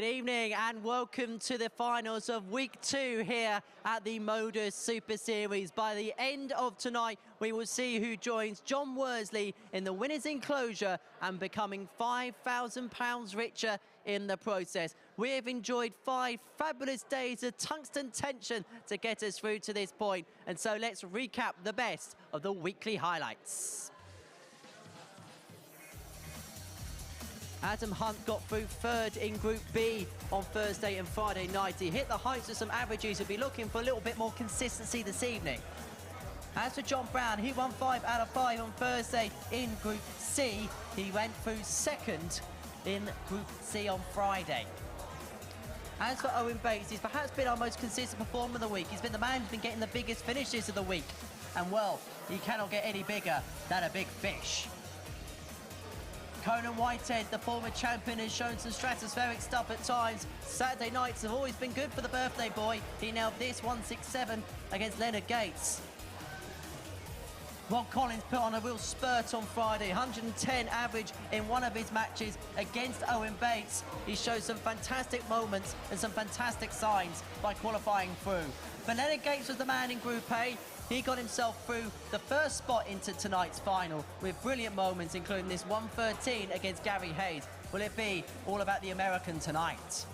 Good evening and welcome to the finals of week 2 here at the MODUS Super Series. By the end of tonight, we will see who joins John Worsley in the winner's enclosure and becoming £5,000 richer in the process. We have enjoyed 5 fabulous days of tungsten tension to get us through to this point. And so let's recap the best of the weekly highlights. Adam Hunt got through 3rd in Group B on Thursday and Friday night. He hit the heights of some averages. He'll be looking for a little bit more consistency this evening. As for John Brown, he won 5 out of 5 on Thursday in Group C. He went through 2nd in Group C on Friday. As for Owen Bates, he's perhaps been our most consistent performer of the week. He's been the man who's been getting the biggest finishes of the week. And well, he cannot get any bigger than a big fish. Conan Whitehead, the former champion, has shown some stratospheric stuff at times. Saturday nights have always been good for the birthday boy. He nailed this 167 against Leonard Gates. Rob Collins put on a real spurt on Friday, 110 average in one of his matches against Owen Bates. He showed some fantastic moments and some fantastic signs by qualifying through. But Leonard Gates was the man in Group A. He got himself through the first spot into tonight's final with brilliant moments, including this 113 against Gary Hayes. Will it be all about the American tonight?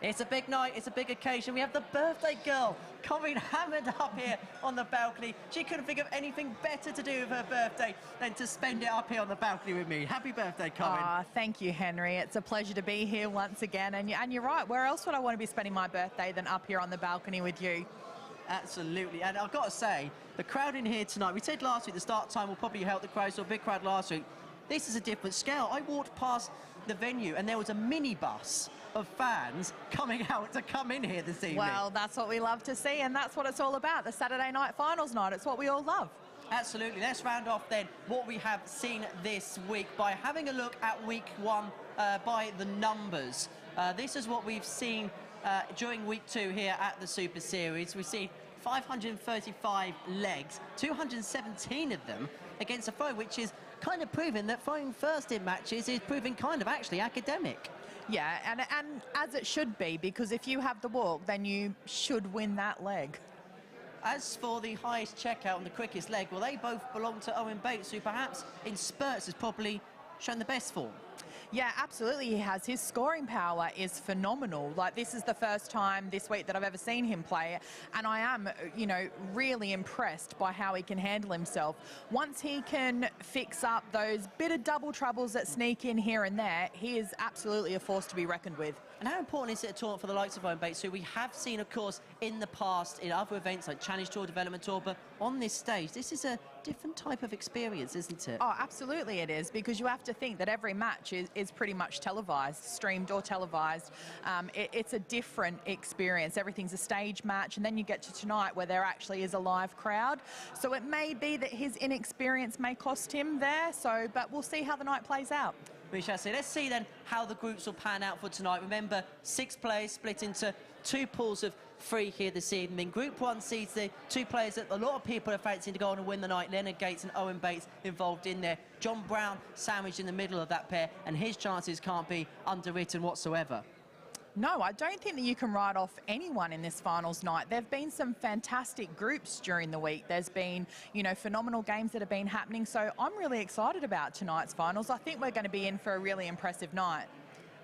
It's a big night, it's a big occasion. We have the birthday girl coming hammered up here on the balcony. She couldn't think of anything better to do with her birthday than to spend it up here on the balcony with me. Happy birthday, Corinne. Thank you, Henry. It's a pleasure to be here once again. And you're right, where else would I want to be spending my birthday than up here on the balcony with you? Absolutely, and I've got to say, the crowd in here tonight, we said last week the start time will probably help the crowd, so a big crowd last week. This is a different scale. I walked past the venue and there was a minibus of fans coming out to come in here this evening. Well, that's what we love to see, and that's what it's all about, the Saturday night finals night. It's what we all love. Absolutely. Let's round off then what we have seen this week by having a look at week 1 by the numbers. This is what we've seen during week 2 here at the Super Series. We've seen 535 legs, 217 of them against a throw, which is kind of proving that throwing first in matches is proving kind of actually academic. Yeah, and as it should be, because if you have the walk, then you should win that leg. As for the highest checkout and the quickest leg, well, they both belong to Owen Bates, who perhaps in spurts has probably shown the best form. Yeah, absolutely he has. His scoring power is phenomenal. Like, this is the first time this week that I've ever seen him play, and I am, you know, really impressed by how he can handle himself. Once he can fix up those bit of double troubles that sneak in here and there, he is absolutely a force to be reckoned with. And how important is it a tournament for the likes of Owen Bates, who we have seen, of course, in the past in other events like Challenge Tour, Development Tour, but on this stage, this is a different type of experience, isn't it? Oh, absolutely it is, because you have to think that every match is pretty much televised, streamed or televised. It's a different experience. Everything's a stage match, and then you get to tonight where there actually is a live crowd. So it may be that his inexperience may cost him there, but we'll see how the night plays out. We shall see. Let's see then how the groups will pan out for tonight. Remember, 6 players split into 2 pools of 3 here this evening. Group 1 sees the 2 players that a lot of people are fancying to go on and win the night. Leonard Gates and Owen Bates involved in there. John Brown sandwiched in the middle of that pair, and his chances can't be underwritten whatsoever. No, I don't think that you can write off anyone in this finals night. There have been some fantastic groups during the week. There's been, you know, phenomenal games that have been happening. So I'm really excited about tonight's finals. I think we're going to be in for a really impressive night.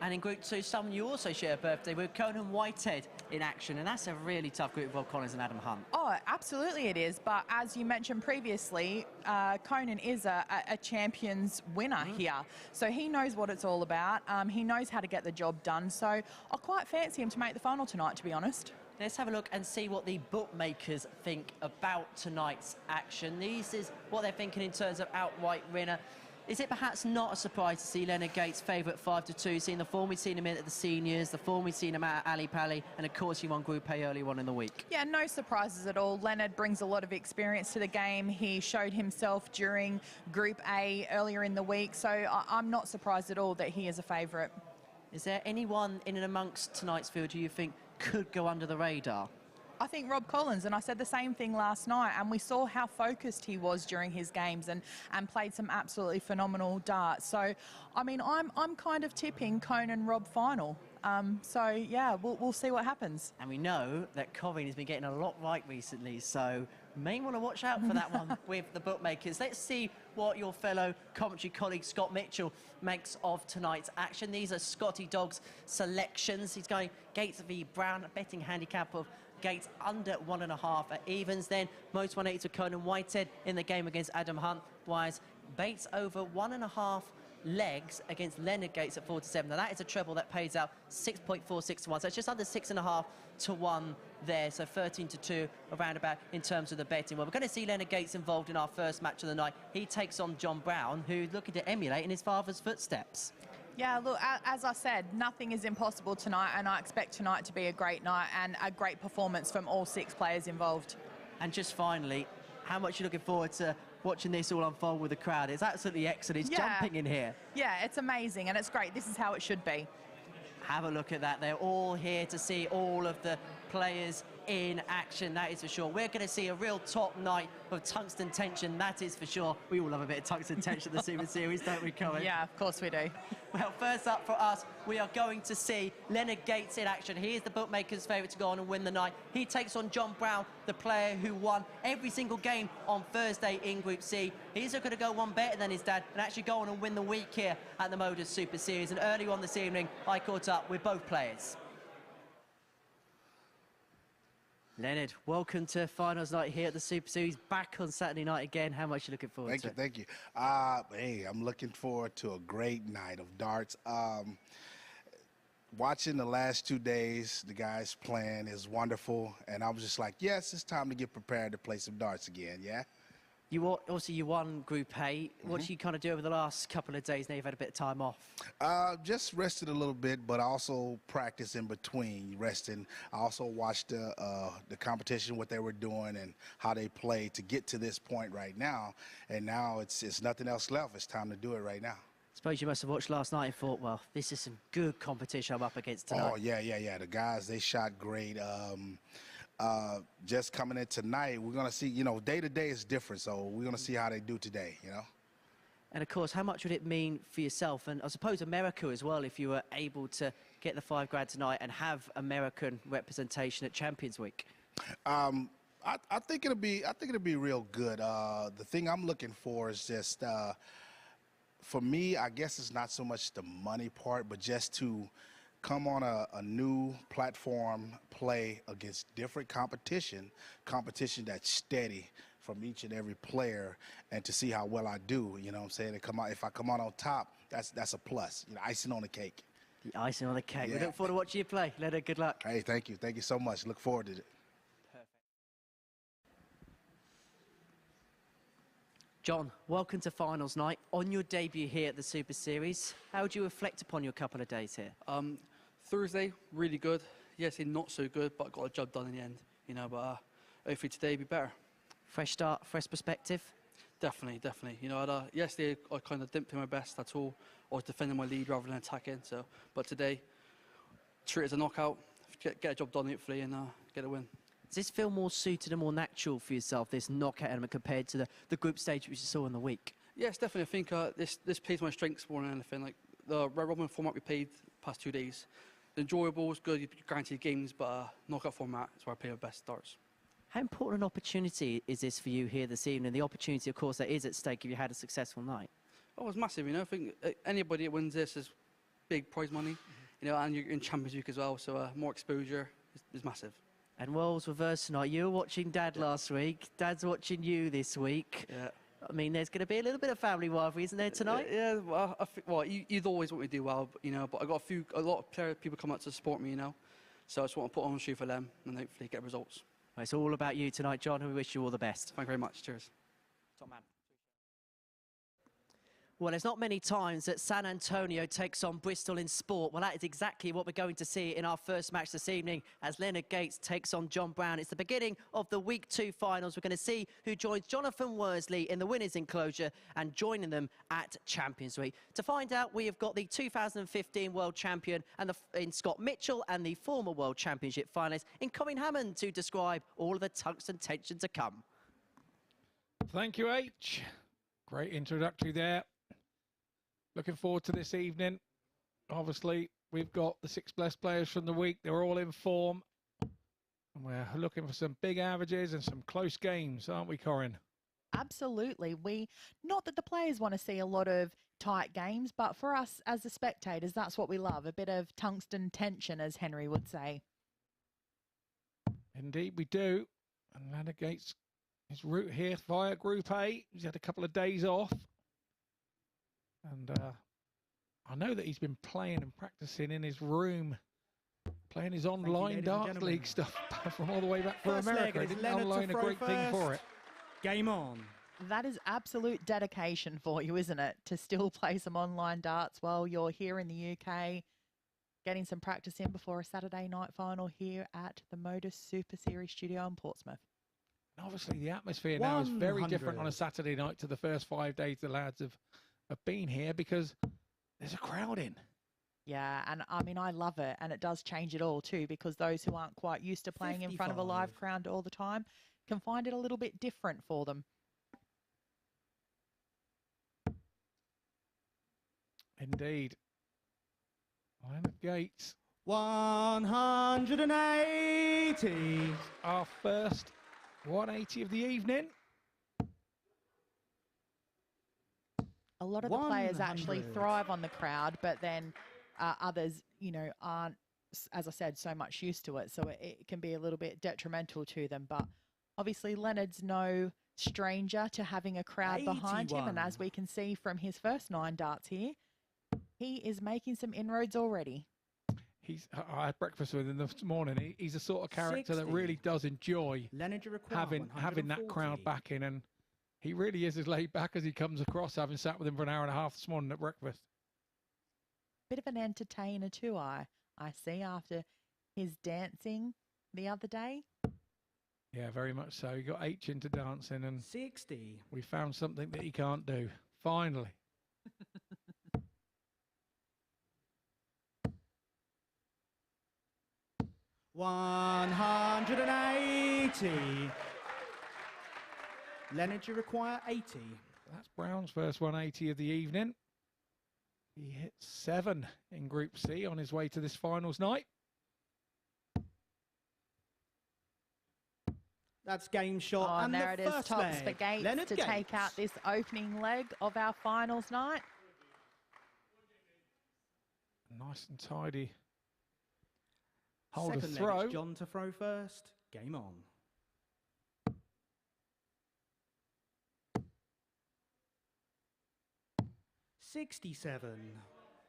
And in Group 2, someone you also share a birthday with, Conan Whitehead in action, and that's a really tough group of Rob Collins and Adam Hunt. Oh, absolutely it is, but as you mentioned previously, Conan is a Champions winner here, so he knows what it's all about. He knows how to get the job done, so I quite fancy him to make the final tonight, to be honest. Let's have a look and see what the bookmakers think about tonight's action. This is what they're thinking in terms of outright winner. Is it perhaps not a surprise to see Leonard Gates favourite 5-2, seeing the form we've seen him in at the seniors, the form we've seen him at Ali Pali, and of course he won Group A early on in the week? Yeah, no surprises at all. Leonard brings a lot of experience to the game. He showed himself during Group A earlier in the week, so I'm not surprised at all that he is a favourite. Is there anyone in and amongst tonight's field who you think could go under the radar? I think Rob Collins, and I said the same thing last night, and we saw how focused he was during his games and played some absolutely phenomenal darts. So, I mean, I'm kind of tipping Conan Rob final. So, yeah, we'll see what happens. And we know that Corinne has been getting a lot right recently, so may want to watch out for that one with the bookmakers. Let's see what your fellow commentary colleague Scott Mitchell makes of tonight's action. These are Scotty Dogg's selections. He's going Gates v Brown, a betting handicap of Gates under 1.5 at evens. Then most 180 to Conan Whitehead in the game against Adam Hunt. Wise Bates over 1.5 legs against Leonard Gates at 4-7. Now that is a treble that pays out 6.46 to 1. So it's just under 6.5 to 1 there. So 13 to 2 around about in terms of the betting. Well, we're going to see Leonard Gates involved in our first match of the night. He takes on John Brown, who's looking to emulate in his father's footsteps. Yeah, look, as I said, nothing is impossible tonight, and I expect tonight to be a great night and a great performance from all 6 players involved. And just finally, how much are you looking forward to watching this all unfold with the crowd? It's absolutely excellent. It's jumping in here. Yeah, it's amazing, and it's great. This is how it should be. Have a look at that. They're all here to see all of the players in action, that is for sure. We're going to see a real top night of tungsten tension, that is for sure. We all love a bit of tungsten tension in the Super Series, don't we, Cohen? Yeah, of course we do. Well, first up for us, we are going to see Leonard Gates in action. He is the bookmaker's favourite to go on and win the night. He takes on John Brown, the player who won every single game on Thursday in Group C. He's going to go one better than his dad and actually go on and win the week here at the MODUS Super Series. And earlier on this evening, I caught up with both players. Leonard, welcome to finals night here at the Super Series, back on Saturday night again. How much are you looking forward to? Thank you. Hey, I'm looking forward to a great night of darts. Watching the last 2 days, the guys playing is wonderful, and I was just like, yes, it's time to get prepared to play some darts again, yeah? You won Group A. What did you kind of do over the last couple of days now you've had a bit of time off? Just rested a little bit, but I also practiced in between resting. I also watched the competition, what they were doing and how they played to get to this point right now. And now it's nothing else left. It's time to do it right now. I suppose you must have watched last night and thought, well, this is some good competition I'm up against tonight. Oh, yeah. The guys, they shot great. Just coming in tonight, we're going to see, day to day is different, so we're going to see how they do today, And, of course, how much would it mean for yourself and I suppose America as well if you were able to get the $5 tonight and have American representation at Champions Week? I think it'll be real good. The thing I'm looking for is just, for me, I guess it's not so much the money part, but just to come on a new platform, play against different competition that's steady from each and every player, and to see how well I do, you know what I'm saying? If I come on top, that's a plus, icing on the cake. The icing on the cake. Yeah. We look forward to watching you play. Leonard, good luck. Hey, thank you so much. Look forward to it. Perfect. John, welcome to finals night. On your debut here at the Super Series, how would you reflect upon your couple of days here? Thursday, really good. Yesterday, not so good, but got a job done in the end, but hopefully today will be better. Fresh start, fresh perspective? Definitely. Yesterday, I kind of didn't play my best at all. I was defending my lead rather than attacking. But today, treat it as a knockout, get a job done hopefully, and get a win. Does this feel more suited and more natural for yourself, this knockout element, compared to the group stage which you saw in the week? Yes, definitely. I think this plays my strengths more than anything. Like the Red Robin format we played the past 2 days, enjoyable, it's good, you guaranteed games, but knockout format is where I play my best darts. How important an opportunity is this for you here this evening? The opportunity, of course, that is at stake if you had a successful night. Oh, it's massive, I think anybody that wins this is big prize money, and you're in Champions League as well, so more exposure is massive. And roles reversed tonight. You were watching Dad last week. Dad's watching you this week. Yeah. I mean, there's going to be a little bit of family rivalry, isn't there, tonight? Yeah, well, you'd always want me to do well, but I got a lot of people come out to support me, so I just want to put on a shoe for them and hopefully get results. Well, it's all about you tonight, John, and we wish you all the best. Thank you very much. Cheers. Top man. Well, there's not many times that San Antonio takes on Bristol in sport. Well, that is exactly what we're going to see in our first match this evening as Leonard Gates takes on John Brown. It's the beginning of the Week 2 finals. We're going to see who joins Jonathan Worsley in the winners' enclosure and joining them at Champions Week. To find out, we have got the 2015 world champion in Scott Mitchell and the former world championship finalist in Colin Hammond to describe all of the tungsten tension to come. Thank you, H. Great introductory there. Looking forward to this evening. Obviously, we've got the 6 best players from the week. They're all in form. And we're looking for some big averages and some close games, aren't we, Corinne? Absolutely. Not that the players want to see a lot of tight games, but for us as the spectators, that's what we love. A bit of tungsten tension, as Henry would say. Indeed, we do. And Leonard Gates, his route here via Group A. He's had a couple of days off. And I know that he's been playing and practicing in his room, playing his online darts league stuff from all the way back from America. Didn't online a great thing for it. Game on. That is absolute dedication for you, isn't it? To still play some online darts while you're here in the UK, getting some practice in before a Saturday night final here at the MODUS Super Series studio in Portsmouth. And obviously, the atmosphere now is very different on a Saturday night to the first 5 days the lads have been here because there's a crowd in. Yeah, and I mean, I love it, and it does change it all too, because those who aren't quite used to playing in front of a live crowd all the time can find it a little bit different for them. Indeed. Leonard Gates. 180. Our first 180 of the evening. A lot of the players actually thrive on the crowd, but then others, you know, aren't, as I said, so much used to it. So it can be a little bit detrimental to them. But obviously, Leonard's no stranger to having a crowd behind him. And as we can see from his first 9 darts here, he is making some inroads already. I had breakfast with him this morning. He's a sort of character 60. That really does enjoy having that crowd backing, and he really is as laid back as he comes across, having sat with him for an hour and a half this morning at breakfast. Bit of an entertainer too, I see, after his dancing the other day. Yeah, very much so. He got H into dancing, and 60. We found something that he can't do. Finally. $180. Leonard, you require 80. That's Brown's first 180 of the evening. He hit 7 in Group C on his way to this finals night. That's game shot. Oh, and there it is, tops leg. for Gates Leonard to Gates. take out this opening leg of our finals night. Nice and tidy. Hold Second a throw. leg, it's John to throw first. Game on. $67.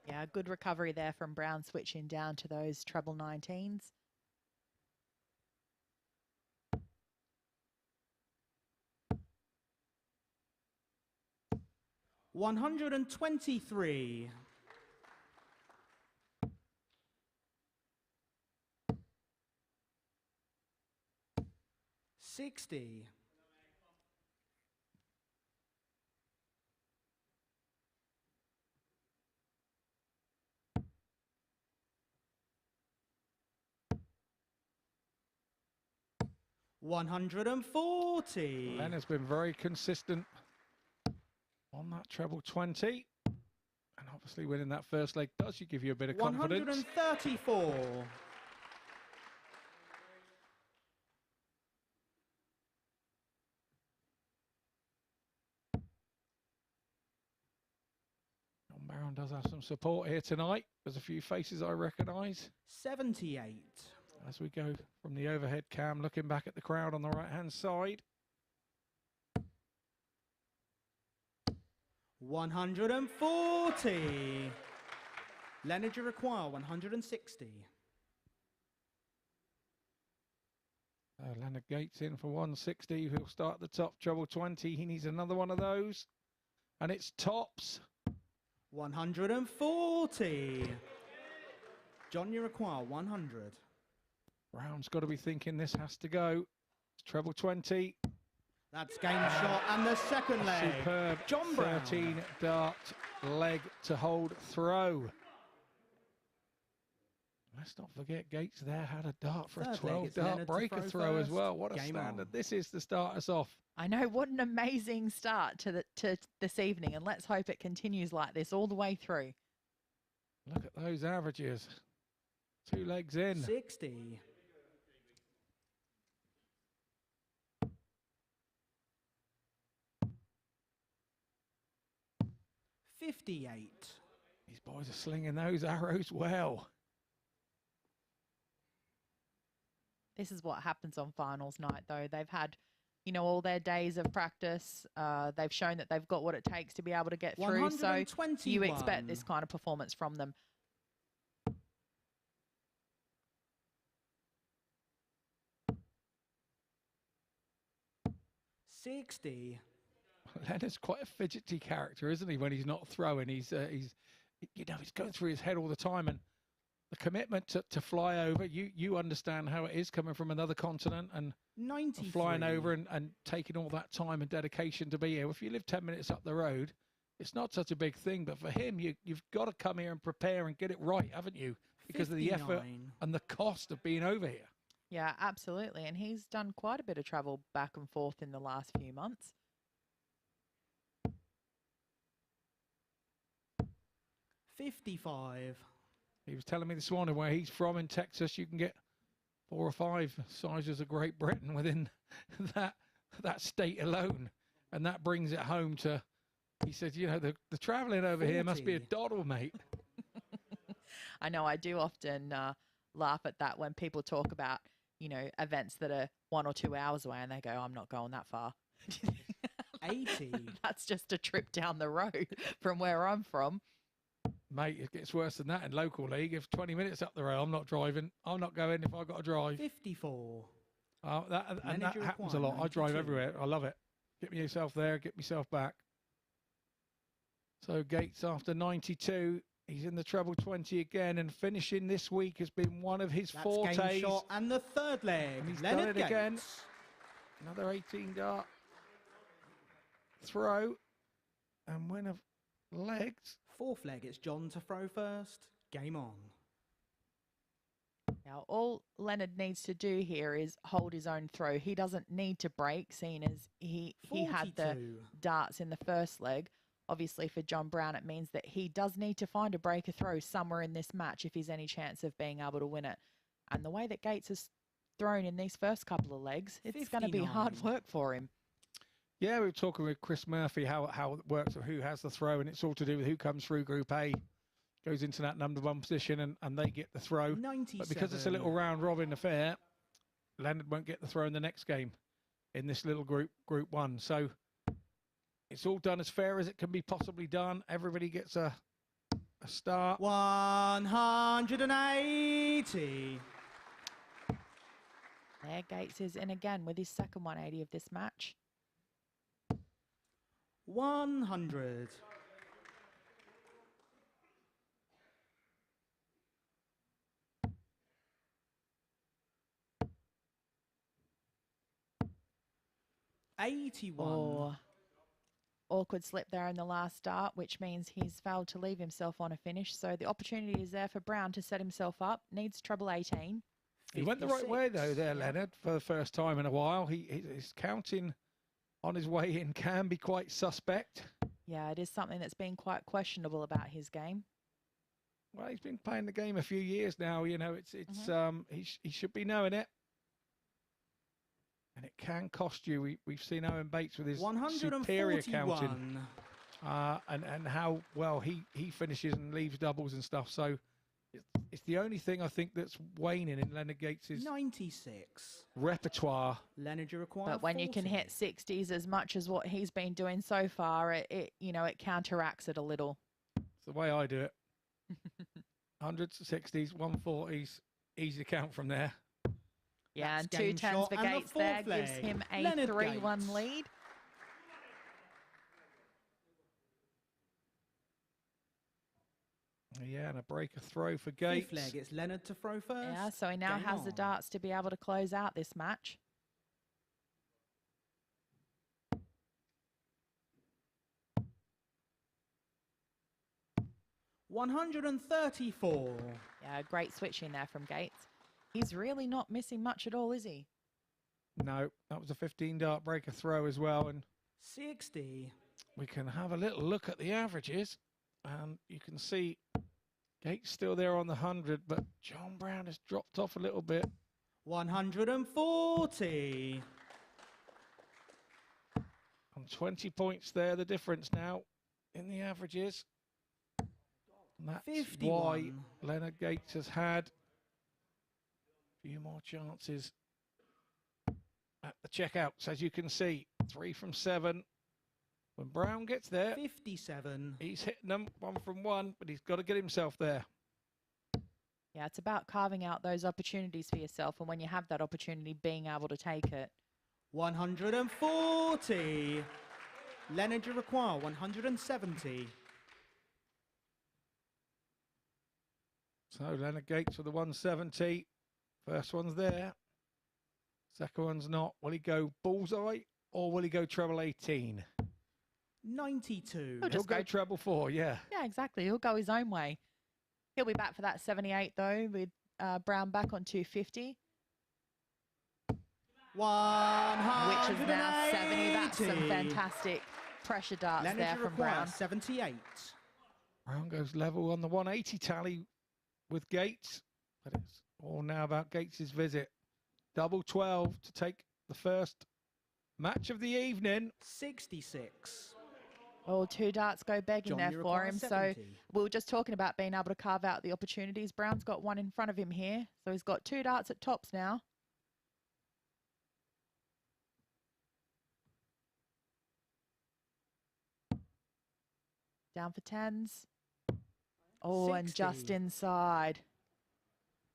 Yeah, good recovery there from Brown, switching down to those treble 19s. $123. $60. $140. Leonard's been very consistent on that treble 20. And obviously winning that first leg does give you a bit of confidence. 134. John Barron does have some support here tonight. There's a few faces I recognise. 78. As we go from the overhead cam, looking back at the crowd on the right-hand side. 140. Leonard, you require 160. Leonard Gates in for 160. He'll start the top treble 20. He needs another one of those. And it's tops. 140. John, you require 100. Brown's got to be thinking this has to go. It's treble 20. That's game shot and the second leg. Superb John Brown. 13 dart leg to hold throw. Let's not forget Gates there had a dart for a Third leg, 12 it's dart Leonard to breaker throw throw as first. well. What a Game standard on. this is to start us off. I know, what an amazing start to this evening, and let's hope it continues like this all the way through. Look at those averages. 2 legs in. 60. 58. These boys are slinging those arrows well. This is what happens on finals night, though. They've had, you know, all their days of practice. They've shown that they've got what it takes to be able to get through. So you expect this kind of performance from them. Leonard's quite a fidgety character, isn't he? When he's not throwing, he's going through his head all the time. And the commitment to fly over, you understand how it is coming from another continent and 93. flying over and taking all that time and dedication to be here. If you live 10 minutes up the road, it's not such a big thing. But for him, you've got to come here and prepare and get it right, haven't you? Because 59. of the effort and the cost of being over here. Yeah, absolutely. And he's done quite a bit of travel back and forth in the last few months. 55. He was telling me this morning where he's from in Texas, you can get 4 or 5 sizes of Great Britain within that state alone. And that brings it home to, he said, you know, the traveling over here must be a 40. doddle, mate. I know, I do often laugh at that when people talk about, you know, events that are 1 or 2 hours away and they go, I'm not going that far. 80. That's just a trip down the road from where I'm from. Mate, it gets worse than that in local league. If 20 minutes up the road, I'm not driving. I'm not going if I've got to drive. 54. That Manager happens a lot. I drive 92. everywhere. I love it. Get myself there, get myself back. So Gates after 92, he's in the treble 20 again, and finishing this week has been one of his That's fortes. game shot and the third leg. And he's Leonard done it Gates. again. Another 18 dart throw and win of legs. Fourth leg, it's John to throw first. Game on. Now, all Leonard needs to do here is hold his own throw. He doesn't need to break, seeing as he had the 42. darts in the first leg. Obviously, for John Brown, it means that he does need to find a breaker throw somewhere in this match if he's any chance of being able to win it. And the way that Gates has thrown in these first couple of legs, it's going to be hard 59. work for him. Yeah, we were talking with Chris Murphy how it works, or who has the throw, and it's all to do with who comes through Group A, goes into that number 1 position, and they get the throw. 97. But because it's a little round robin affair, Leonard won't get the throw in the next game in this little group 1. So it's all done as fair as it can be possibly done. Everybody gets a start. 180. There, Gates is in again with his second 180 of this match. 100. Oh, awkward slip there in the last start, which means he's failed to leave himself on a finish. So the opportunity is there for Brown to set himself up. Needs treble 18. He went the right way, though, there, 56. Leonard, for the first time in a while. His counting on his way in can be quite suspect. Yeah, it is something that's been quite questionable about his game. Well, he's been playing the game a few years now. You know, he should be knowing it. And it can cost you. We've seen Owen Bates with his superior counting. 141. And how well he finishes and leaves doubles and stuff. So it's the only thing I think that's waning in Leonard Gates' 96. repertoire. Leonard, you require But when you can 40. hit 60s as much as what he's been doing so far, it counteracts it a little. It's the way I do it. 100s, 60s, 140s, easy count from there. Yeah, That's and 2 game 10s shot for and the Gates there fourth gives leg. him a Leonard 3-1 Gates. lead. Yeah, and a breaker throw for Fifth Gates. leg, it's Leonard to throw first. Yeah, so he now Game has the on. darts to be able to close out this match. $134. Yeah, great switching there from Gates. He's really not missing much at all, is he? No, that was a 15 dart breaker throw as well. And 60. we can have a little look at the averages. And you can see Gates still there on the 100, but John Brown has dropped off a little bit. 140. And 20 points there, the difference now in the averages. And that's 51. why Leonard Gates has had a few more chances at the checkouts. As you can see, 3 from 7. When Brown gets there, 57. he's hitting them 1 from 1, but he's got to get himself there. Yeah, it's about carving out those opportunities for yourself, and when you have that opportunity, being able to take it. 140. Leonard, you require 170. So Leonard Gates for the 170. First one's there. Second one's not. Will he go bullseye or will he go treble 18? 92. He'll He'll just go go treble 4, yeah. Yeah, exactly. He'll go his own way. He'll be back for that 78 though, with Brown back on 250, 180. which is now 70. That's some fantastic pressure darts Leonard, there you from require Brown. 78. Brown goes level on the 180 tally with Gates, but it's all now about Gates's visit. Double 12 to take the first match of the evening. 66. Oh, 2 darts go begging John, there you for require him. 70. So we were just talking about being able to carve out the opportunities. Brown's got 1 in front of him here. So he's got 2 darts at tops now. Down for 10s. Oh, and just 60. inside.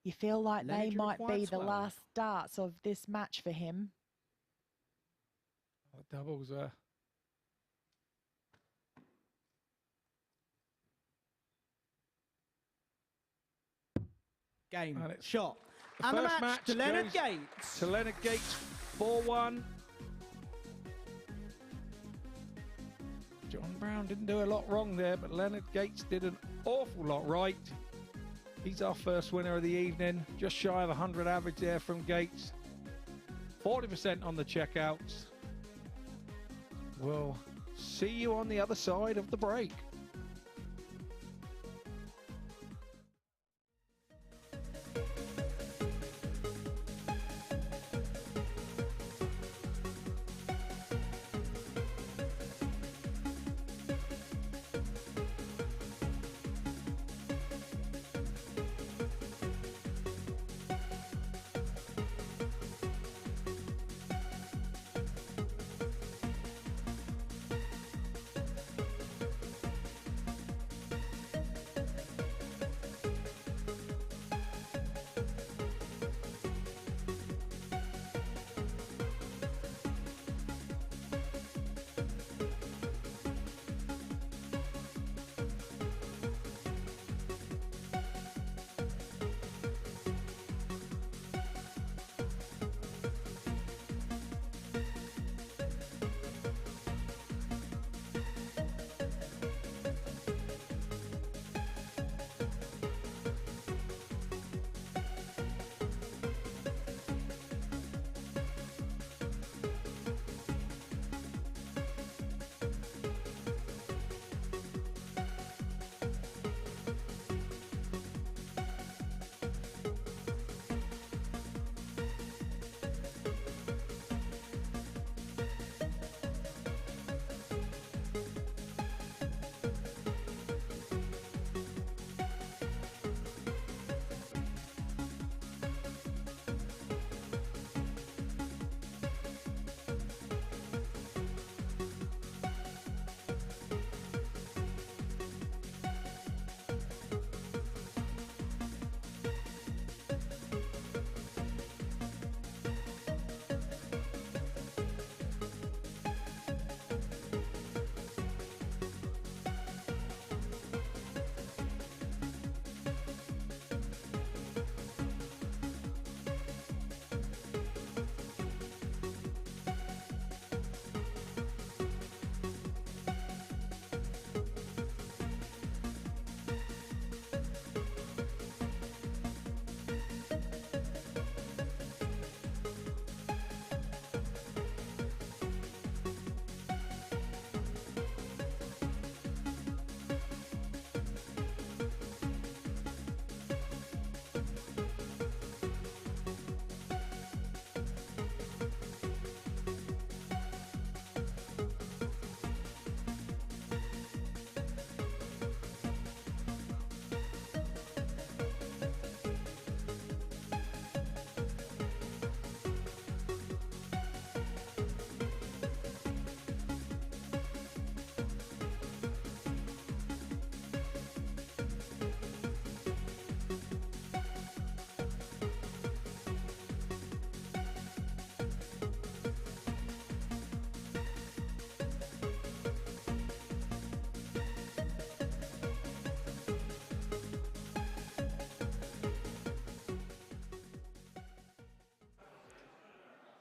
You feel like Leonard, they you might require be the 12. last darts of this match for him. The doubles are Game. And it's Shot. the And the first match to match Leonard goes Gates. to Leonard Gates 4-1. John Brown didn't do a lot wrong there, but Leonard Gates did an awful lot right. He's our first winner of the evening. Just shy of 100 average there from Gates. 40% on the checkouts. We'll see you on the other side of the break.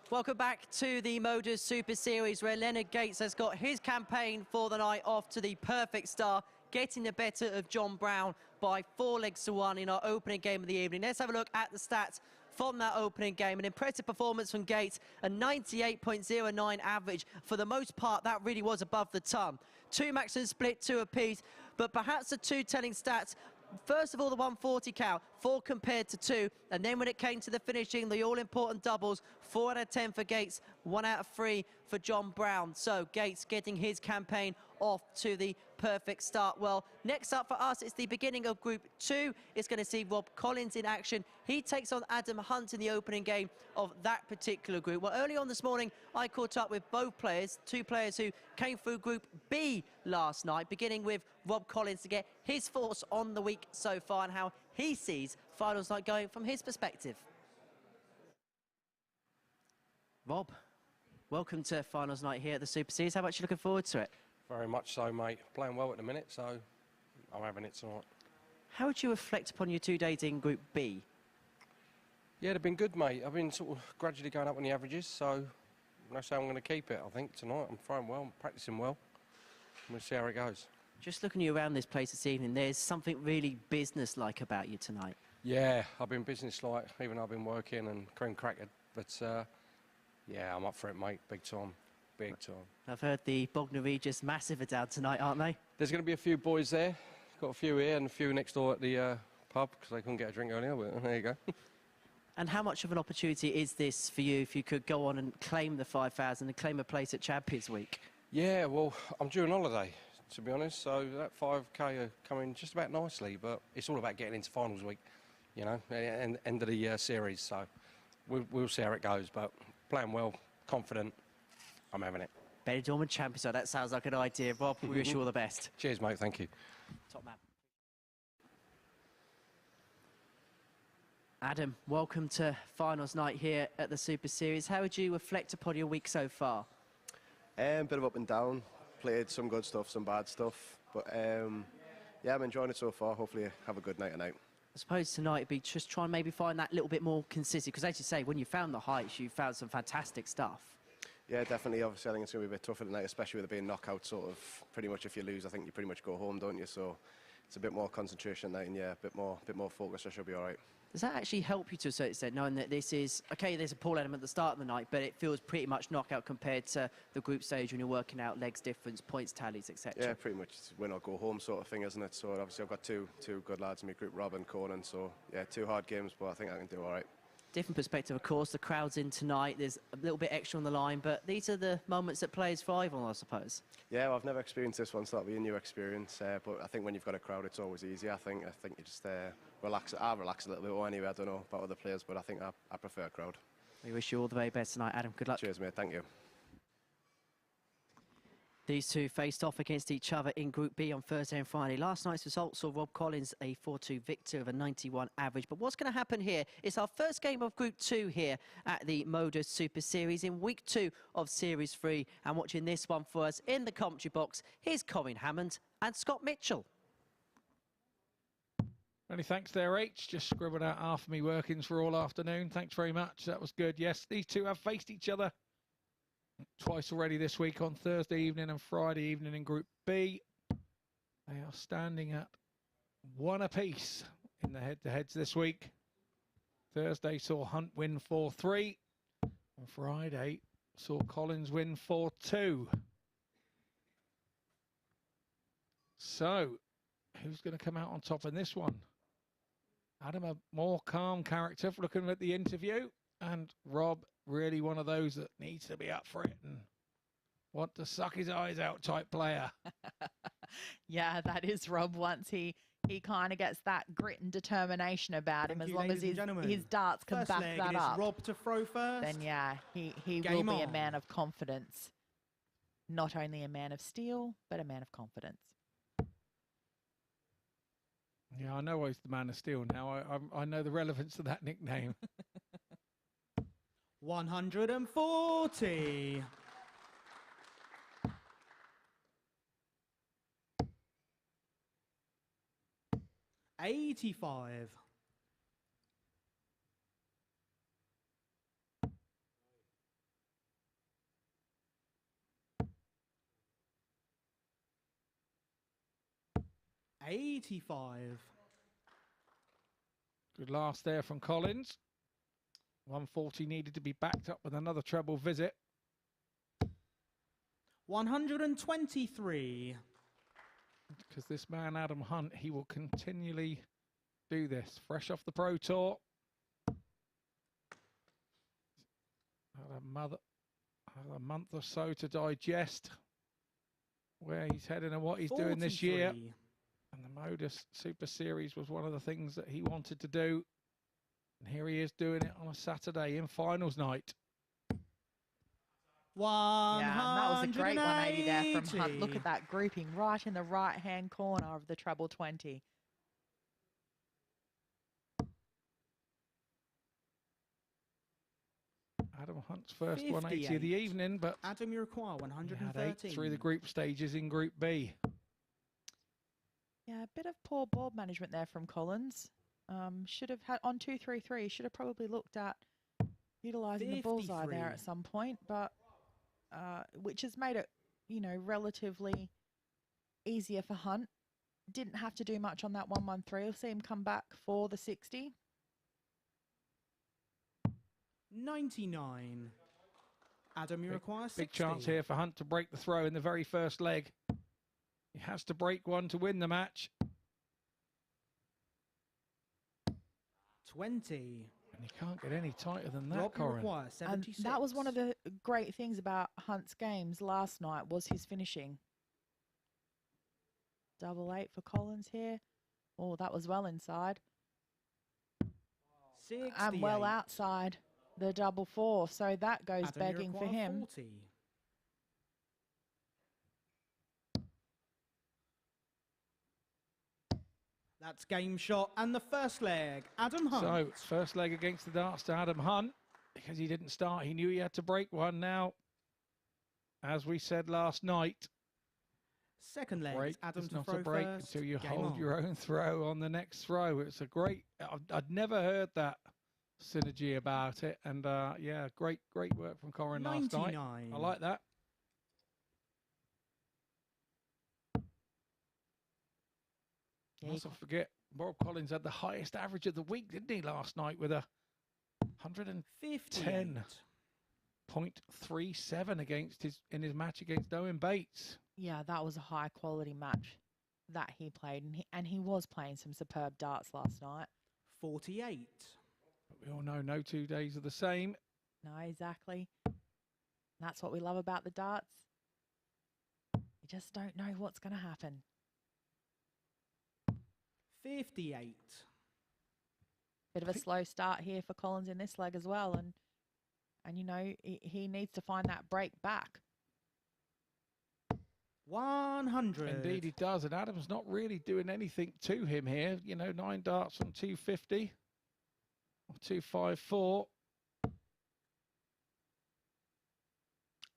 Welcome back to the MODUS Super Series, where Leonard Gates has got his campaign for the night off to the perfect start, getting the better of John Brown by 4 legs to 1 in our opening game of the evening. Let's have a look at the stats from that opening game. An impressive performance from Gates, a 98.09 average. For the most part, that really was above the ton. 2 maximum split, 2 apiece, but perhaps the 2 telling stats. First of all, the 140 count, 4 compared to 2. And then when it came to the finishing, the all-important doubles, 4 out of 10 for Gates, 1 out of 3 for John Brown. So Gates getting his campaign off to the perfect start. Well, next up for us, it's the beginning of Group 2. It's going to see Rob Collins in action. He takes on Adam Hunt in the opening game of that particular group. Well, early on this morning, I caught up with both players, 2 players who came through Group B last night, beginning with Rob Collins to get his thoughts on the week so far and how he sees finals night going from his perspective. Rob, welcome to finals night here at the Super Series. How much are you looking forward to it? Very much so, mate. Playing well at the minute, so I'm having it tonight. How would you reflect upon your 2 days in Group B? Yeah, they've been good, mate. I've been sort of gradually going up on the averages, so that's how I'm going to keep it, I think, tonight. I'm throwing well, I'm practising well. We'll see how it goes. Just looking you around this place this evening, there's something really business-like about you tonight. Yeah, I've been business-like, even though I've been working and cream crackered. But, yeah, I'm up for it, mate, big time. Big time. I've heard the Bognor Regis massive are down tonight, aren't they? There's going to be a few boys there. Got a few here and a few next door at the pub because they couldn't get a drink earlier, but there you go. And how much of an opportunity is this for you if you could go on and claim the 5,000 and claim a place at Champions Week? Yeah, well, I'm due on holiday, to be honest, so that 5K are coming just about nicely, but it's all about getting into finals week, you know, end of the series, so we'll see how it goes, but playing well, confident, I'm having it. Benidorm Champions, so that sounds like an idea. Rob, we wish you all the best. Cheers, mate, thank you. Top man. Adam, welcome to finals night here at the Super Series. How would you reflect upon your week so far? Bit of up and down. Played some good stuff, some bad stuff. But yeah, I'm enjoying it so far. Hopefully have a good night tonight. I suppose tonight would be just try and maybe find that little bit more consistent. Because as you say, when you found the heights, you found some fantastic stuff. Yeah, definitely. Obviously, I think it's going to be a bit tougher tonight, especially with it being knockout sort of. Pretty much if you lose, I think you pretty much go home, don't you? So it's a bit more concentration tonight and yeah, a bit more focus. I should be all right. Does that actually help you to a certain extent, knowing that this is, okay, there's a pool element at the start of the night, but it feels pretty much knockout compared to the group stage when you're working out legs difference, points tallies, etc.? Yeah, pretty much win or go home sort of thing, isn't it? So obviously I've got two good lads in my group, Rob and Conan, so yeah, 2 hard games, but I think I can do all right. Different perspective, of course. The crowd's in tonight. There's a little bit extra on the line, but these are the moments that players thrive on, I suppose. Yeah, well, I've never experienced this one, so that'll be a new experience. But I think when you've got a crowd, it's always easy. I think you just relax. I'll relax a little bit. Or anyway, I don't know about other players, but I think I prefer a crowd. We wish you all the very best tonight, Adam. Good luck. Cheers, mate. Thank you. These two faced off against each other in Group B on Thursday and Friday. Last night's results saw Rob Collins a 4-2 victor of a 91 average. But what's going to happen here is our first game of Group 2 here at the MODUS Super Series in Week 2 of Series 3. And watching this one for us in the commentary box, here's Colin Hammond and Scott Mitchell. Many thanks there, H. Just scribbled out half of me workings for all afternoon. Thanks very much. That was good. Yes, these two have faced each other twice already this week, on Thursday evening and Friday evening in Group B. They are standing at 1 apiece in the head-to-heads this week. Thursday saw Hunt win 4-3. On Friday saw Collins win 4-2. So, who's going to come out on top in this one? Adam, a more calm character for looking at the interview, and Rob, really one of those that needs to be up for it and want to suck his eyes out type player. Yeah, that is Rob. Once he kind of gets that grit and determination about him, as long as his darts can back that up. Rob to throw first. Then yeah, he will be a man of confidence. Not only a man of steel, but a man of confidence. Yeah, I know he's the man of steel now. I know the relevance of that nickname. 140. $85. 85. Good last there from Collins. 140 needed to be backed up with another treble visit. 123. Because this man, Adam Hunt, he will continually do this. Fresh off the Pro Tour. Had a month or so to digest where he's heading and what he's doing this year. 43. And the MODUS Super Series was one of the things that he wanted to do. And here he is doing it on a Saturday in finals night. Yeah, and that was a great 180 there from 180. Hunt. Look at that grouping right in the right-hand corner of the treble 20. Adam Hunt's first 180 of the 58. evening, but Adam, you require he had 113. 8 through the group stages in Group B. Yeah, a bit of poor board management there from Collins. Should have had on 2-3-3. Should have probably looked at utilising the bullseye there 53. at some point, but which has made it, you know, relatively easier for Hunt. Didn't have to do much on that 113. We'll see him come back for the 60. 99. Adam, you require 60. Big chance here for Hunt to break the throw in the very first leg. He has to break one to win the match. 20. And you can't get any tighter than that, Rob, you Corin. require And 76. that was one of the great things about Hunt's games last night was his finishing. 88 for Collins here. Oh, that was well inside. 68. And well outside the 4-4. So that goes Adam, you begging for require him. 40. That's game shot and the first leg. Adam Hunt. So, first leg against the darts to Adam Hunt. Because he didn't start, he knew he had to break one. Now, as we said last night, Second leg. break Adam is to not throw a break first. until you Game hold on. your own throw on the next throw. It's a great, I'd never heard that synergy about it. And yeah, great work from Corin last night. 99. I like that. Yeah, Mustn't forget, Bob Collins had the highest average of the week, didn't he, last night with a 110.37 against in his match against Owen Bates. Yeah, that was a high quality match that he played, and he was playing some superb darts last night. 48. But we all know no 2 days are the same. No, exactly. That's what we love about the darts. You just don't know what's going to happen. 58. Bit of a slow start here for Collins in this leg as well, and you know he needs to find that break back. 100. Indeed he does, and Adam's not really doing anything to him here. You know, 9 darts from 250 or 254.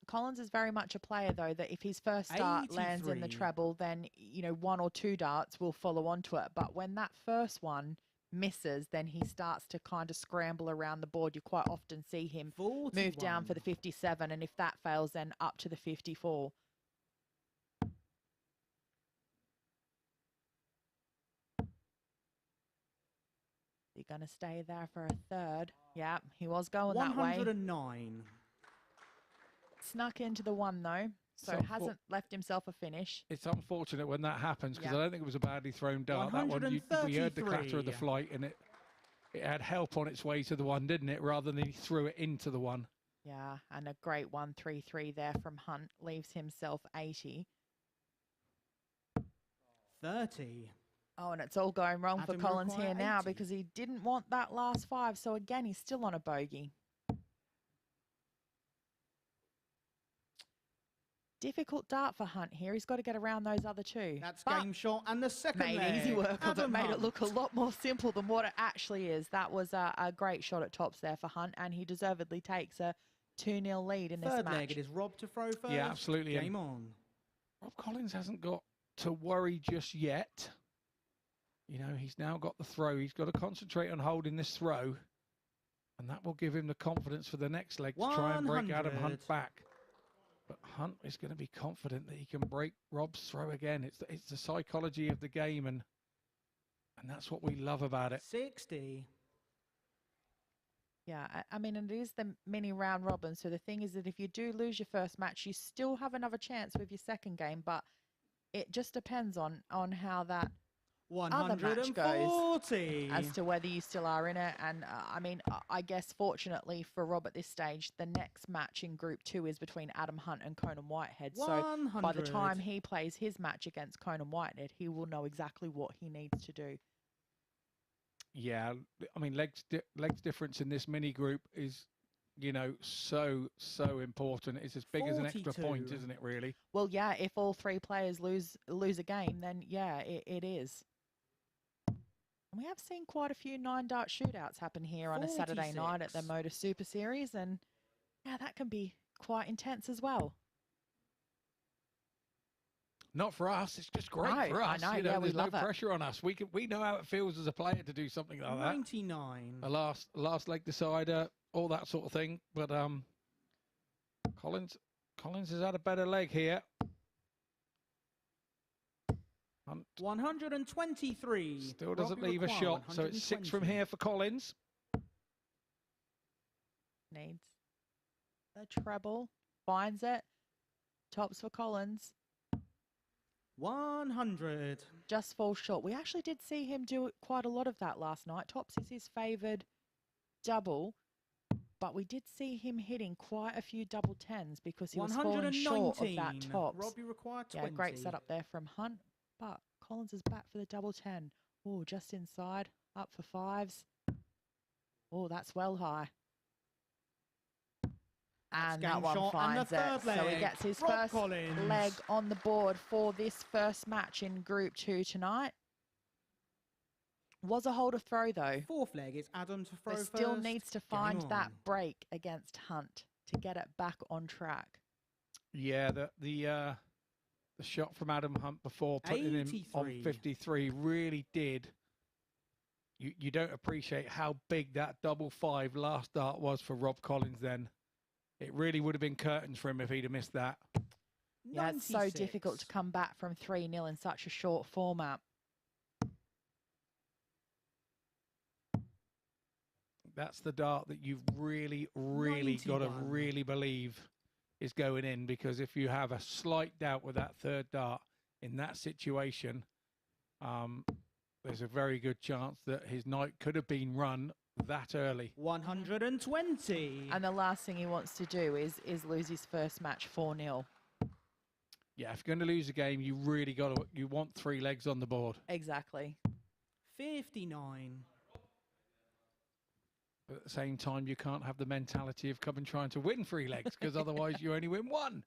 Collins is very much a player, though, that if his first start lands in the 83. treble, then, you know, 1 or 2 darts will follow onto it. But when that first one misses, then he starts to kind of scramble around the board. You quite often see him 41. move down for the 57, and if that fails, then up to the 54. You're going to stay there for a third. Yeah, he was going that way. 109. Snuck into the 1, though, so So hasn't left himself a finish. It's unfortunate when that happens because Yeah. I don't think it was a badly thrown dart. That one, we heard the clatter of the 133. flight, and it had help on its way to the 1, didn't it? Rather than he threw it into the 1. Yeah, and a great 1-3-3 there from Hunt leaves himself 80. 30. Oh, and it's all going wrong for Adam, you Collins here require now 80. because he didn't want that last 5. So again, he's still on a bogey. Difficult dart for Hunt here. He's got to get around those other 2. That's But game shot and the second made leg. easy work of it, Adam made it Hunt. look a lot more simple than what it actually is. That was a great shot at tops there for Hunt, and he deservedly takes a 2-0 lead in this Third match. leg, it is Rob to throw first. Yeah, absolutely. Game on. Rob Collins hasn't got to worry just yet. You know, he's now got the throw. He's got to concentrate on holding this throw. And that will give him the confidence for the next leg to try and break Adam 100. Hunt back. But Hunt is going to be confident that he can break Rob's throw again. It's the psychology of the game, and that's what we love about it. 60. Yeah, I mean, it is the mini round robin. So the thing is that if you do lose your first match, you still have another chance with your second game. But it just depends on how that other match goes as to whether you still are in it. And I mean, I guess fortunately for Rob at this stage, the next match in Group 2 is between Adam Hunt and Conan Whitehead. 100. So by the time he plays his match against Conan Whitehead, he will know exactly what he needs to do. Yeah, I mean, legs difference in this mini group is, you know, so important. It's as big as an extra point, isn't it, really? Well, yeah, if all three players lose a game, then yeah, it is. And we have seen quite a few 9-dart shootouts happen here on a Saturday night at the MODUS Super Series, and yeah, that can be quite intense as well. Not for us. It's just great for us. I know, you know, yeah, there's we love no it. pressure on us. We know how it feels as a player to do something like 99. that. A last leg decider, all that sort of thing. But Collins has had a better leg here. 123. Still doesn't leave a shot, so it's 6 from here for Collins. Needs a treble, finds it, tops for Collins. 100. Just falls short. We actually did see him do quite a lot of that last night. Tops is his favoured double, but we did see him hitting quite a few double tens because he was falling short of that tops. Rob, you require 20. Yeah, great setup there from Hunt, but Collins is back for the double 10. Oh, just inside, up for fives. Oh, that's well high. And that one finds it. So he gets his first leg on the board for this first match in Group 2 tonight. Was a holder throw, though. Fourth leg is Adam to throw first. But still needs to find that break against Hunt to get it back on track. Yeah, the shot from Adam Hunt before putting him on 53 really did. You don't appreciate how big that double 5 last dart was for Rob Collins then. It really would have been curtains for him if he'd have missed that. Yeah, it's so difficult to come back from 3-0 in such a short format. That's the dart that you've really got to really believe is going in, because if you have a slight doubt with that third dart in that situation, there's a very good chance that his night could have been run that early. 120. And the last thing he wants to do is lose his first match 4-0. Yeah, if you're going to lose a game, you really you want 3 legs on the board. Exactly. 59. But at the same time, you can't have the mentality of coming trying to win 3 legs, because otherwise you only win 1.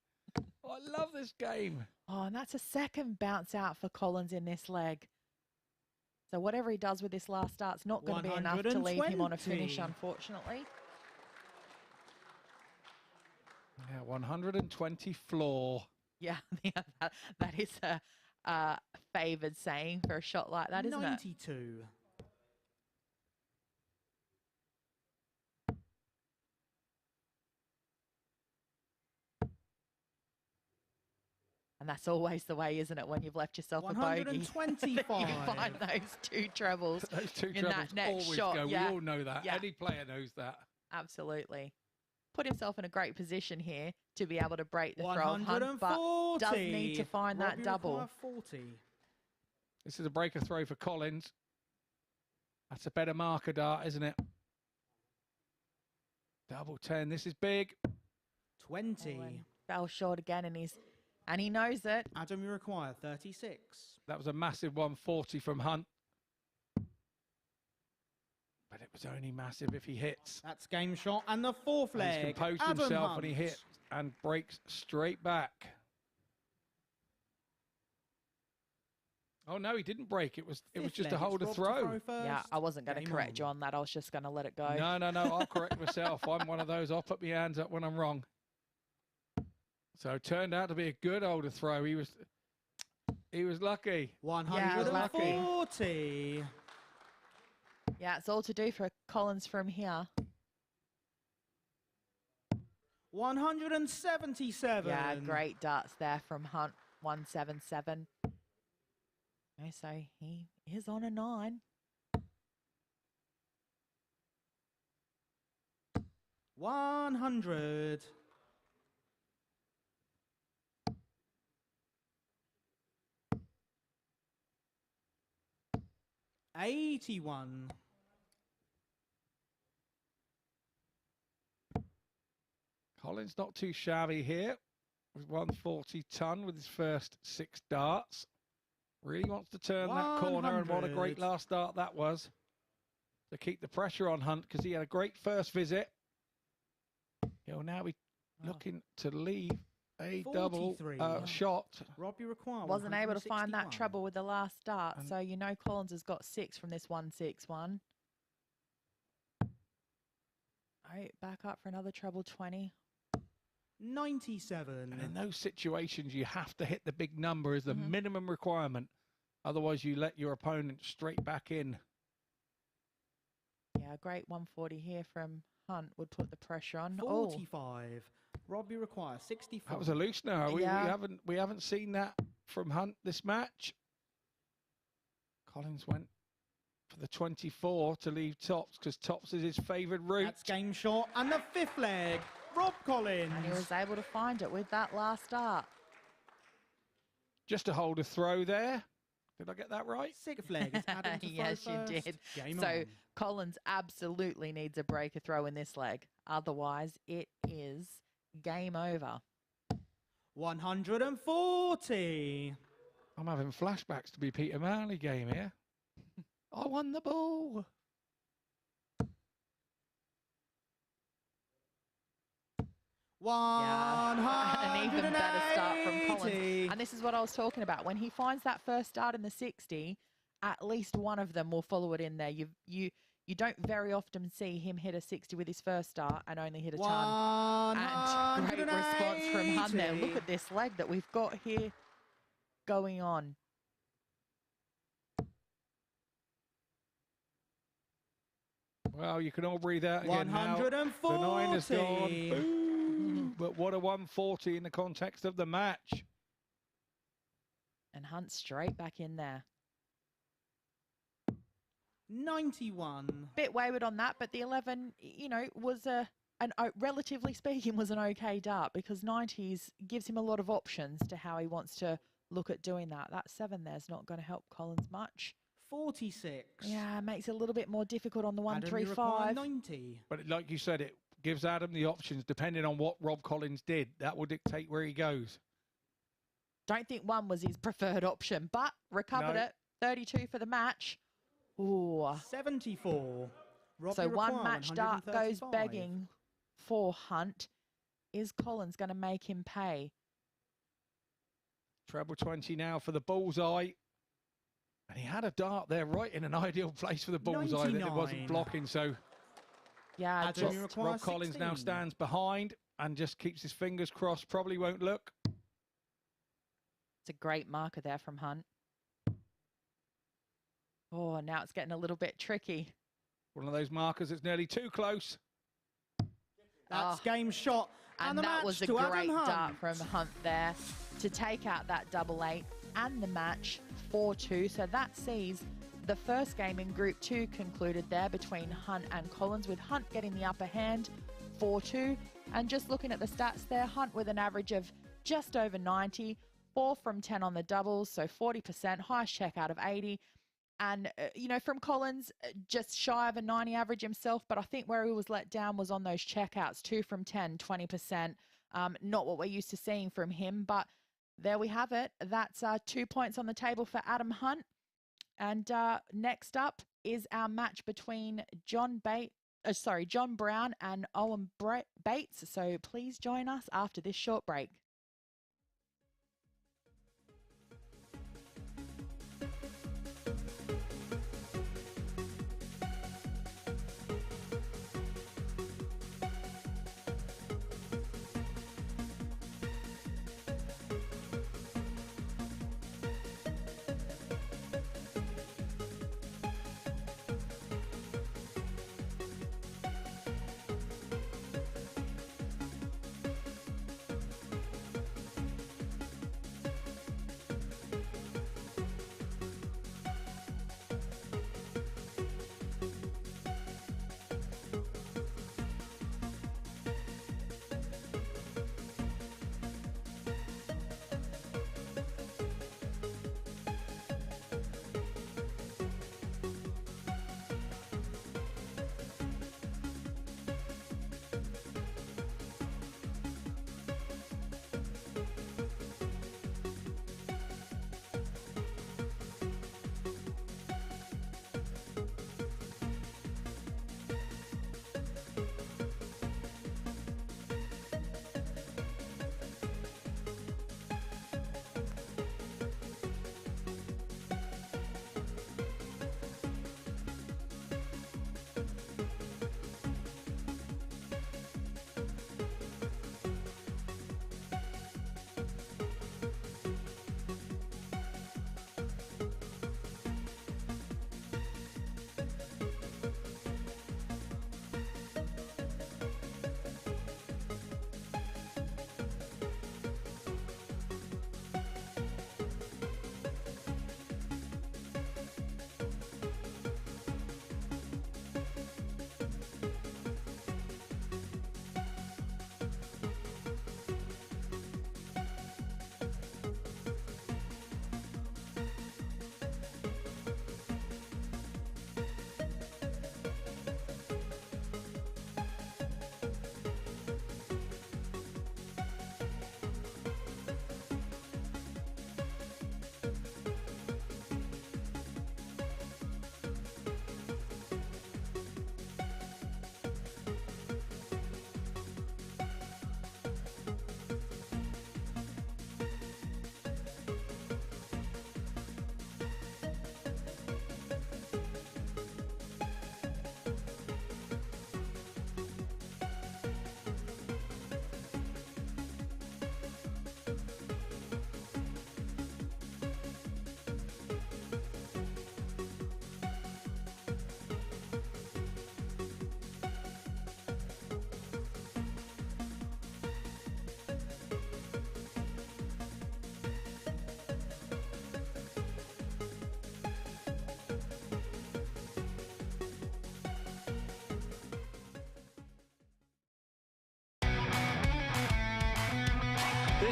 Oh, I love this game. Oh, and that's a second bounce out for Collins in this leg. So whatever he does with this last start's not going to be enough to leave him on a finish, unfortunately. Yeah, 120 floor. Yeah, that is a favoured saying for a shot like that, isn't 92. it? And that's always the way, isn't it, when you've left yourself a bogey? 125. You find those 2 trebles Those 2 in trebles that next always shot. go. Yeah. We all know that. Yeah. Any player knows that. Absolutely. Put himself in a great position here to be able to break the throw of Hunt, but does need to find that double. 40. This is a breaker throw for Collins. That's a better marker dart, isn't it? Double 10. This is big. 20. Fell short again, and he knows it. Adam, you require 36. That was a massive 140 from Hunt. But it was only massive if he hits. That's game shot. And the fourth leg. He's composed Adam himself Hunt. and he hits and breaks straight back. Oh no, he didn't break. It was just a holder throw. Yeah, I wasn't going to correct you on that. I was just going to let it go. No, I'll correct myself. I'm one of those. I'll put my hands up when I'm wrong. So it turned out to be a good holder throw. He was lucky. 140. Yeah, it's all to do for Collins from here. 177. Yeah, great darts there from Hunt, 177. Okay, so he is on a 9. 100. 81. Collins not too shabby here with 140 ton with his first 6 darts. Really wants to turn that corner, and what a great 100. last dart that was to keep the pressure on Hunt, because he had a great first visit. He'll now be looking to leave a double 43. shot. Rob, you require Wasn't able to find that 161. treble with the last dart. And- So you know Collins has got 6 from this 161. Right, back up for another treble 20. 97. And in those situations, you have to hit the big number as the Mhm. minimum requirement. Otherwise, you let your opponent straight back in. Yeah, a great 140 here from Hunt would put the pressure on. Oh, 45. Rob, you require 64. That was a loose now. Yeah. We haven't seen that from Hunt this match. Collins went for the 24 to leave tops, because tops is his favoured route. That's game shot. And the 5th leg, Rob Collins. and he was able to find it with that last dart. Just to hold a throw there. Did I get that right? 6th leg is Adam to throw Yes, you first. did. Game So on. Collins absolutely needs a breaker throw in this leg. Otherwise, it is game over. 140. I'm having flashbacks to be Peter Manley game here. I won the ball. Yeah, an even better start from Collins. 180. And this is what I was talking about. When he finds that first start in the 60, at least one of them will follow it in there. You don't very often see him hit a 60 with his first start and only hit a ton. And great response from Hunt there. Look at this leg that we've got here going on. Well, you can all breathe out again now. 140. The 9 is gone. Boo. But what a 140 in the context of the match. And Hunt straight back in there. 91. Bit wayward on that, but the 11, you know, was relatively speaking, was an okay dart, because 90s gives him a lot of options to how he wants to look at doing that. That 7 there's not going to help Collins much. 46. Yeah, makes it a little bit more difficult on the Adam, you require 135. 90. But like you said, it gives Adam the options depending on what Rob Collins did. That will dictate where he goes. Don't think 1 was his preferred option, but recovered No. it. 32 for the match. Ooh. 74. Rob, So you one require match dart goes 135. begging for Hunt. Is Collins going to make him pay? Treble 20 now for the bullseye. And he had a dart there right in an ideal place for the bullseye that it wasn't 99. blocking. So Yeah, Adam, just you require Rob Collins now 16. stands behind and just keeps his fingers crossed. Probably won't look. it's a great marker there from Hunt. Oh, now it's getting a little bit tricky. One of those markers that's nearly too close. That's Oh. game shot. And the that match was a to Adam great Hunt. dart from Hunt there to take out that double 8 and the match 4-2. So that sees the first game in Group 2 concluded there between Hunt and Collins, with Hunt getting the upper hand 4-2. And just looking at the stats there, Hunt with an average of just over 90, 4 from 10 on the doubles, so 40%, highest check out of 80. And, you know, from Collins, just shy of a 90 average himself. But I think where he was let down was on those checkouts, 2 from 10, 20%. Not what we're used to seeing from him. But there we have it. That's 2 points on the table for Adam Hunt. And next up is our match between John Brown and Owen Bates. So please join us after this short break.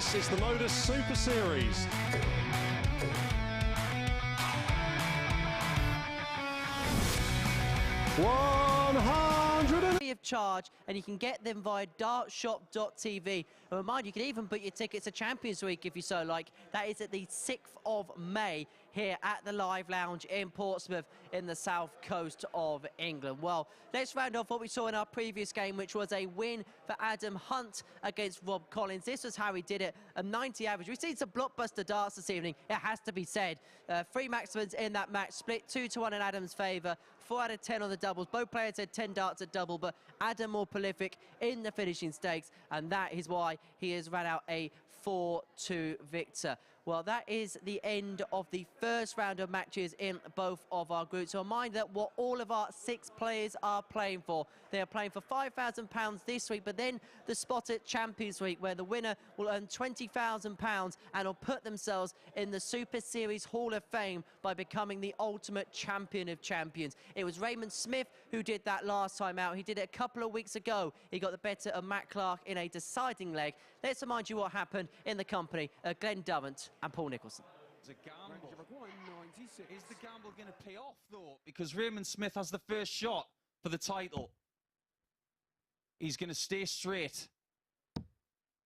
This is the MODUS Super Series. Free of charge, and you can get them via dartshop.tv. And remind you can even book your tickets to Champions Week if you so like. That is at the 6th of May here at the Live Lounge in Portsmouth in the south coast of England. Well, let's round off what we saw in our previous game, which was a win for Adam Hunt against Rob Collins. This was how he did it, a 90 average. We've seen some blockbuster darts this evening, it has to be said. 3 maximums in that match, split 2-1 in Adam's favour, 4 out of 10 on the doubles. Both players had 10 darts at double, but Adam more prolific in the finishing stakes, and that is why he has ran out a 4-2 victor. Well, that is the end of the first round of matches in both of our groups. So mind that what all of our 6 players are playing for. They are playing for £5,000 this week, but then the spot at Champions Week, where the winner will earn £20,000 and will put themselves in the Super Series Hall of Fame by becoming the ultimate champion of champions. It was Raymond Smith who did that last time out. He did it a couple of weeks ago. He got the better of Matt Clark in a deciding leg. Let's remind you what happened in the company of Glenn Durrant and Paul Nicholson. It's a gamble. Is the gamble going to pay off, though? Because Raymond Smith has the first shot for the title. He's going to stay straight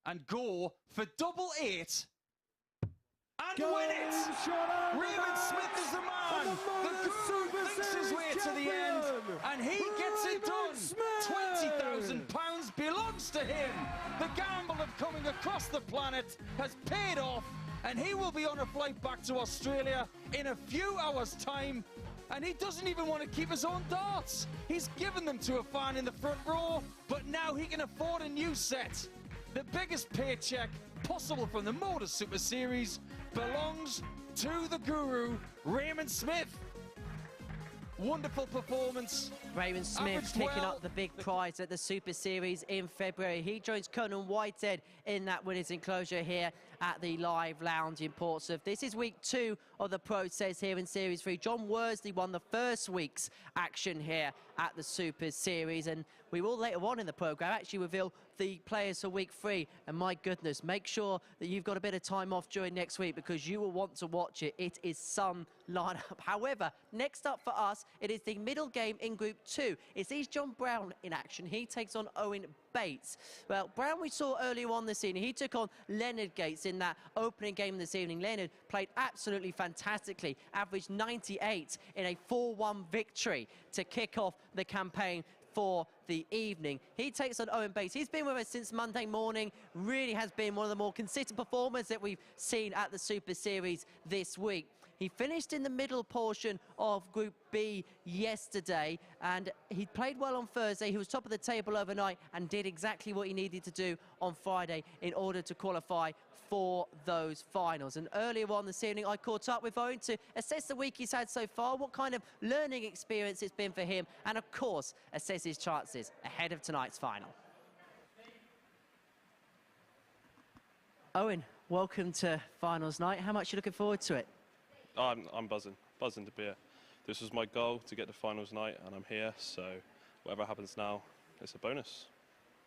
and go for double 8 and win it. Raymond Smith is the man. The guru thinks his way to the end, and he gets it done. £20,000 belongs to him. The gamble of coming across the planet has paid off, and he will be on a flight back to Australia in a few hours' time. And he doesn't even want to keep his own darts. He's given them to a fan in the front row, but now he can afford a new set. The biggest paycheck possible from the MODUS Super Series belongs to the guru, Raymond Smith. Wonderful performance. Raymond Smith picking up the big prize at the Super Series in February. He joins Conan Whitehead in that winner's enclosure here at the Live Lounge in Portsmouth. This is week 2 of the process here in Series 3. John Worsley won the first week's action here at the Super Series, and we will later on in the programme actually reveal the players for week 3. And my goodness, make sure that you've got a bit of time off during next week, because you will want to watch it. It is some lineup. However, next up for us, it is the middle game in Group 2. It sees John Brown in action. He takes on Owen Bates. Well, Brown we saw earlier on this evening. He took on Leonard Gates in that opening game this evening. Leonard played absolutely fantastically, averaged 98 in a 4-1 victory to kick off the campaign for the evening. He takes on Owen Bates. He's been with us since Monday morning, really has been one of the more consistent performers that we've seen at the Super Series this week. He finished in the middle portion of Group B yesterday, and he played well on Thursday. He was top of the table overnight and did exactly what he needed to do on Friday in order to qualify for those finals. And earlier on this evening, I caught up with Owen to assess the week he's had so far, what kind of learning experience it's been for him, and of course, assess his chances ahead of tonight's final. Owen, welcome to finals night. How much are you looking forward to it? I'm buzzing to be here. This was my goal, to get to finals night, and I'm here, so whatever happens now, it's a bonus.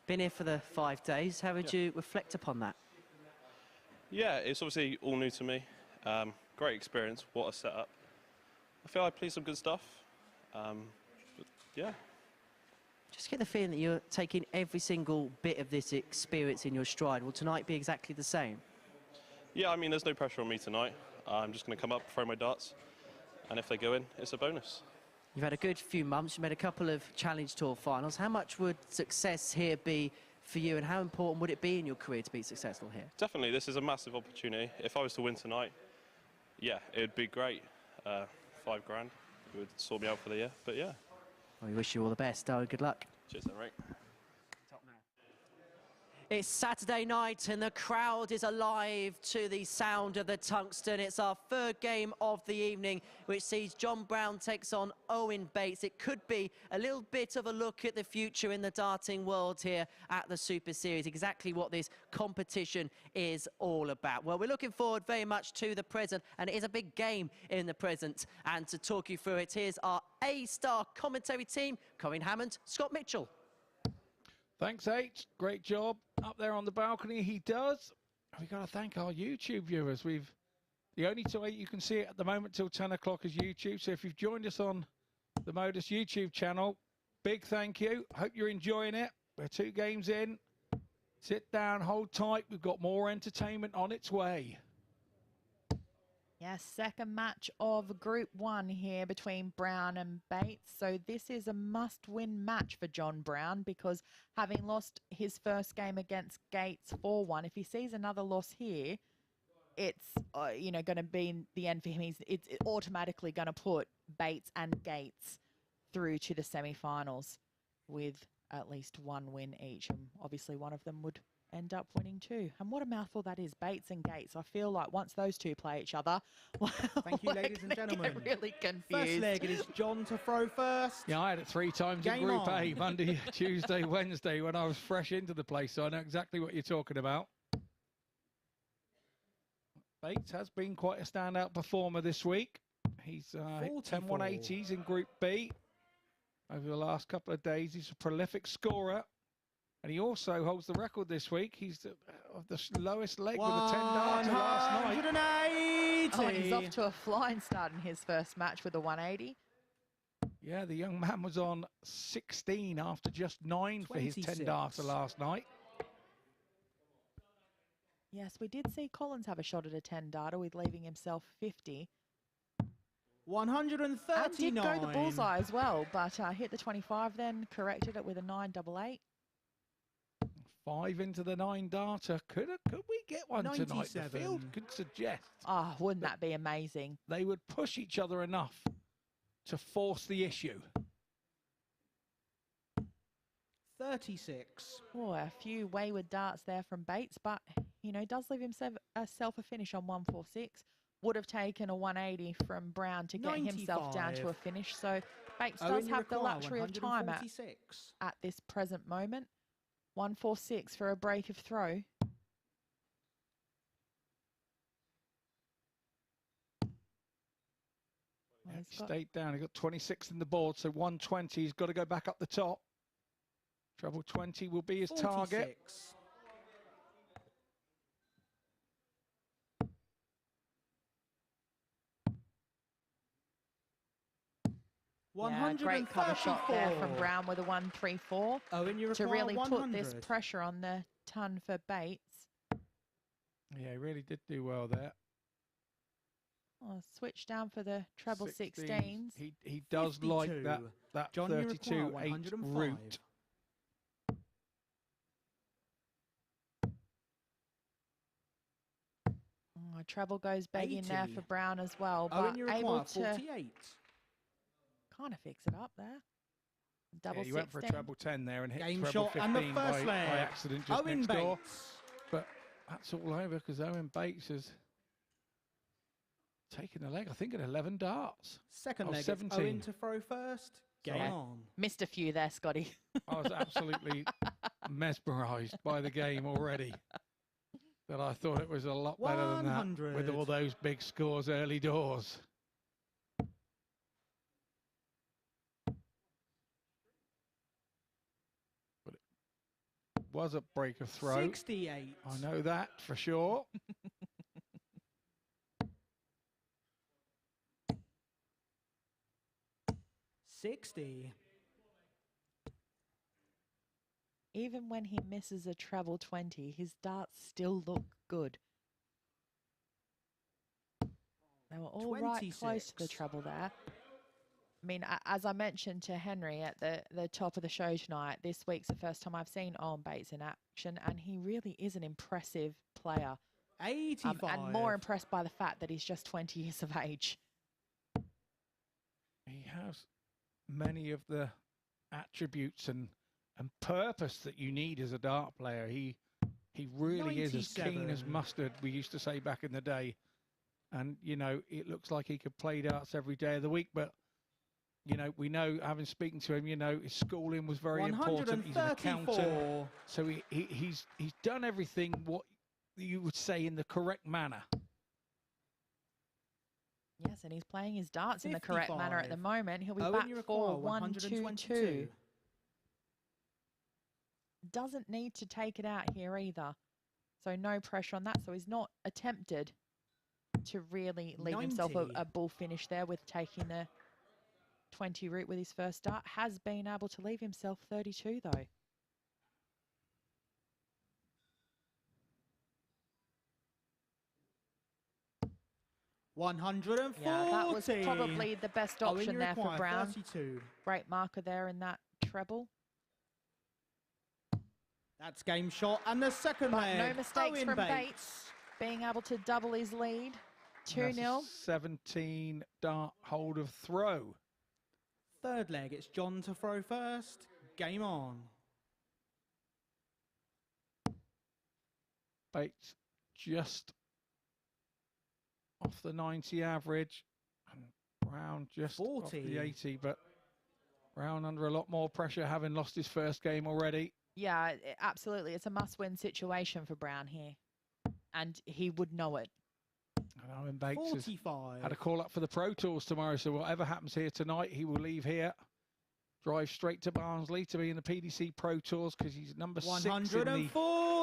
Been here for the 5 days. How would you reflect upon that? Yeah, it's obviously all new to me. Great experience, what a setup. I feel I played some good stuff. But yeah. Just get the feeling that you're taking every single bit of this experience in your stride. Will tonight be exactly the same? Yeah, I mean, there's no pressure on me tonight. I'm just going to come up, throw my darts, and if they go in, it's a bonus. You've had a good few months. You made a couple of Challenge Tour finals. How much would success here be for you, and how important would it be in your career to be successful here? Definitely, this is a massive opportunity. If I was to win tonight, yeah, it would be great. 5 grand, it would sort me out for the year, but yeah. Well, we wish you all the best. Oh, good luck. Cheers then, Rick. It's Saturday night and the crowd is alive to the sound of the tungsten. It's our 3rd game of the evening, which sees John Brown takes on Owen Bates. It could be a little bit of a look at the future in the darting world here at the Super Series, exactly what this competition is all about. Well, we're looking forward very much to the present, and it is a big game in the present. And to talk you through it, here's our A-star commentary team, Corinne Hammond, Scott Mitchell. Thanks, H. Great job up there on the balcony. He does. We've got to thank our YouTube viewers. The only way you can see it at the moment till 10 o'clock is YouTube. So if you've joined us on the MODUS YouTube channel, big thank you. Hope you're enjoying it. We're 2 games in. Sit down, hold tight. We've got more entertainment on its way. Yes, second match of Group 1 here between Brown and Bates. So this is a must-win match for John Brown because having lost his first game against Gates 4-1, if he sees another loss here, it's you know, going to be the end for him. It's automatically going to put Bates and Gates through to the semi-finals with at least 1 win each, and obviously one of them would end up winning too. And what a mouthful that is, Bates and Gates. I feel like once those two play each other, well, thank you, ladies and gentlemen. Get really confused. First leg, it is John to throw first. Yeah, I had it 3 times in Group A, Monday, Tuesday, Wednesday, when I was fresh into the place, so I know exactly what you're talking about. Bates has been quite a standout performer this week. He's hit 10 180s in Group B over the last couple of days. He's a prolific scorer. And he also holds the record this week. He's of the lowest leg with a 10 darter last night. 180. Oh, he's off to a flying start in his first match with a 180. Yeah, the young man was on 16 after just 9 for his 10 darter last night. Yes, we did see Collins have a shot at a 10 darter with leaving himself 50. 139. And did go the bullseye as well, but hit the 25 then, corrected it with a 988. 5 into the 9 darter. Could we get one 97. tonight? The field could suggest. Ah, wouldn't that be amazing? They would push each other enough to force the issue. 36. Oh, a few wayward darts there from Bates, but, you know, does leave himself a finish on 146. Would have taken a 180 from Brown to get himself down to a finish. So Bates does have the luxury of time at this present moment. 146 for a break of throw. Yeah, he stayed down. He got 26 in the board, so 120. He's got to go back up the top. Treble 20 will be his 46. target. Yeah, great cover shot there from Brown with a 134 to really put this pressure on the ton for Bates. Yeah, he really did do well there. Oh, switch down for the treble 16s. He does 52. Like that 32-8 route. Oh, treble goes big in there for Brown as well, but able to 48. kind of fix it up there. Double 16. He went for a treble 10 there and hit Game treble shot 15 and the first by leg. accident just Owen next door. Bates. But that's all over because Owen Bates has taken the leg, I think, at 11 darts. Second leg, 17. Owen to throw first. Game on. Missed a few there, Scotty. I was absolutely mesmerised by the game already. But I thought it was a lot better than that with all those big scores early doors. But it was a break of throw. 68. I know that for sure. Even when he misses a treble 20, his darts still look good. They were all 26. right close to the treble there. I mean, as I mentioned to Henry at the top of the show tonight, this week's the first time I've seen Owen Bates in action, and he really is an impressive player. 85. And more impressed by the fact that he's just 20 years of age. He has many of the attributes and purpose that you need as a dart player. He really is as keen as mustard, we used to say back in the day. And, you know, it looks like he could play darts every day of the week, but, you know, we know, having speaking to him, you know, his schooling was very important. He's an accountant. So he's done everything what you would say in the correct manner. Yes, and he's playing his darts 55. In the correct manner at the moment. He'll be Owen, back for 122. Doesn't need to take it out here either. So no pressure on that. So he's not attempted to really leave himself 90. a bull finish there with taking the 20 route with his first start. Has been able to leave himself 32 though. $140. Yeah, that was probably the best option Owen, there for require Brown. 32. Great marker there in that treble. That's game shot and the second But leg. no mistakes Owen from Bates. Bates, being able to double his lead. And that's 2-0. a 17 dart hold of throw. Third leg, it's John to throw first. Game on. Bates just off the 90 average, and Brown just off 40. the 80, but Brown under a lot more pressure, having lost his first game already. Yeah, absolutely. It's a must-win situation for Brown here, and he would know it. And Owen Bates has 45. had a call up for the Pro Tours tomorrow, so whatever happens here tonight, he will leave here, drive straight to Barnsley to be in the PDC Pro Tours, because he's number 6 in the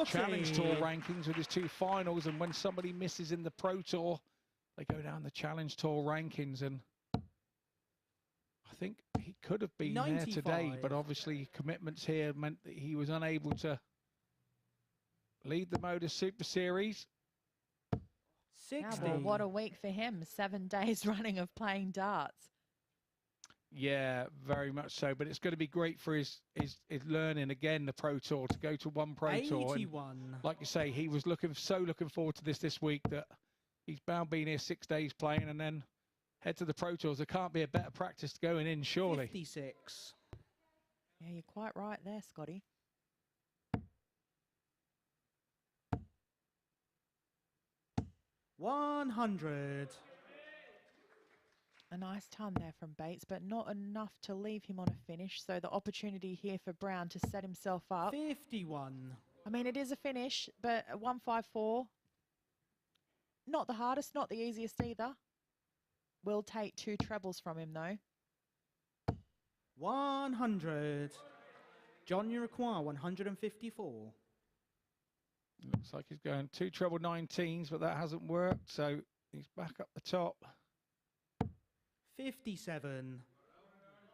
Challenge Tour rankings with his 2 finals, and when somebody misses in the Pro Tour, they go down the Challenge Tour rankings, and I think he could have been 95. there today, but obviously commitments here meant that he was unable to lead the MODUS Super Series. 60. Yeah, well, what a week for him. 7 days running of playing darts. Yeah, very much so. But it's going to be great for his learning again, the Pro Tour, to go to one Pro Tour. 81. And like you say, he was looking forward to this week, that he's bound being here 6 days playing and then head to the Pro Tours. There can't be a better practice going in, surely. 56. Yeah, you're quite right there, Scotty. $100. A nice ton there from Bates, but not enough to leave him on a finish. So the opportunity here for Brown to set himself up. 51. I mean, it is a finish, but a 154, not the hardest, not the easiest either. Will take 2 trebles from him, though. 100. John, you require 154. Looks like he's going 2 treble 19s, but that hasn't worked. So he's back up the top. 57.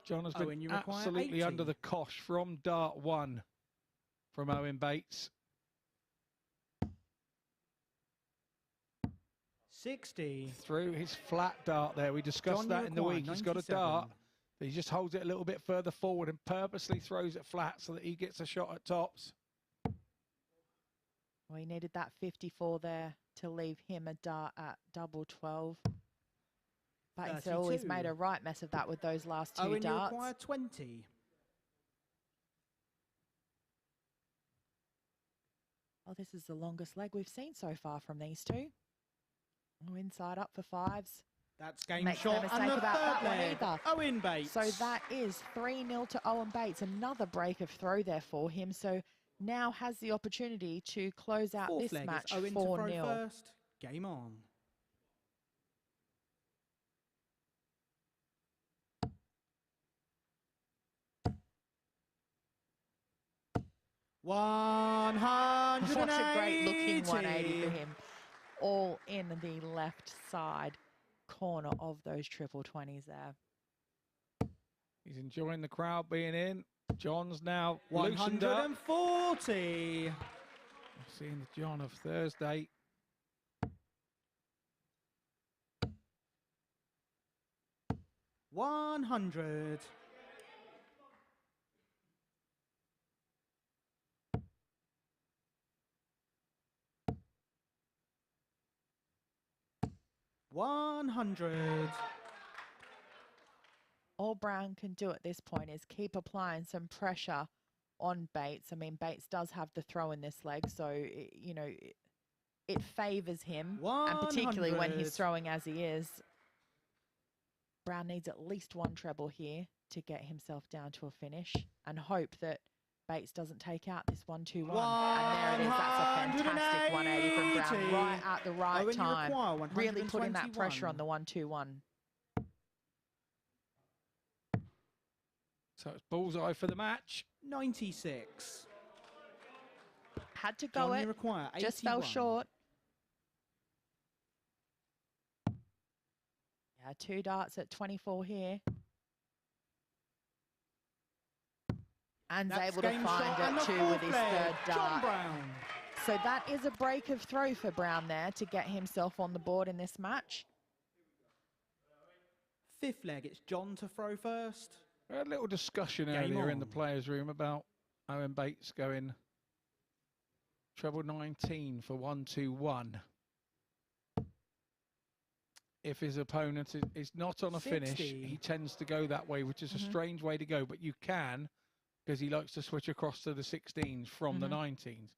John has Owen, been you require absolutely 80. under the cosh from dart 1 from Owen Bates. 60. Through his flat dart there. We discussed John, that you in the require week. He's got a 97. dart, but he just holds it a little bit further forward and purposely throws it flat so that he gets a shot at tops. Well, he needed that 54 there to leave him a dart at double 12. But he's 32. always made a right mess of that with those last 2 Owen, you darts. require 20. Oh, this is the longest leg we've seen so far from these two. Oh, inside up for 5s. That's game Makes no shot mistake and the about that third one leg. either. Owen Bates. So that is 3-0 to Owen Bates. Another break of throw there for him. So now has the opportunity to close out Fourth this leg match is Owen to throw 4-0. first. Game on. $180. Such a great looking 180 for him. All in the left side corner of those triple 20s there. He's enjoying the crowd being in. John's now loosened up. 140. Seeing the John of Thursday. $100. $100. All Brown can do at this point is keep applying some pressure on Bates. I mean, Bates does have the throw in this leg, so, it favours him. And particularly when he's 100. throwing as he is. Brown needs at least 1 treble here to get himself down to a finish and hope that Bates doesn't take out this 1-2-1. And there it is. That's a fantastic 180 from Brown right at the right Owen, you time. require Really putting that pressure 121. on the 1-2-1. So it's bullseye for the match. 96. Had to go John, it. you require 81. Just fell short. Yeah, 2 darts at 24 here. And's That's able to game find shot and it the too with fourth his leg, third John dart. Brown. So that is a break of throw for Brown there to get himself on the board in this match. 5th leg, it's John to throw first. We had a little discussion Game earlier in the on. players' room about Owen Bates going treble 19 for 1-2-1. If his opponent is not on a 60. finish, he tends to go that way, which is a strange way to go, but you can, because he likes to switch across to the 16s from the 19s.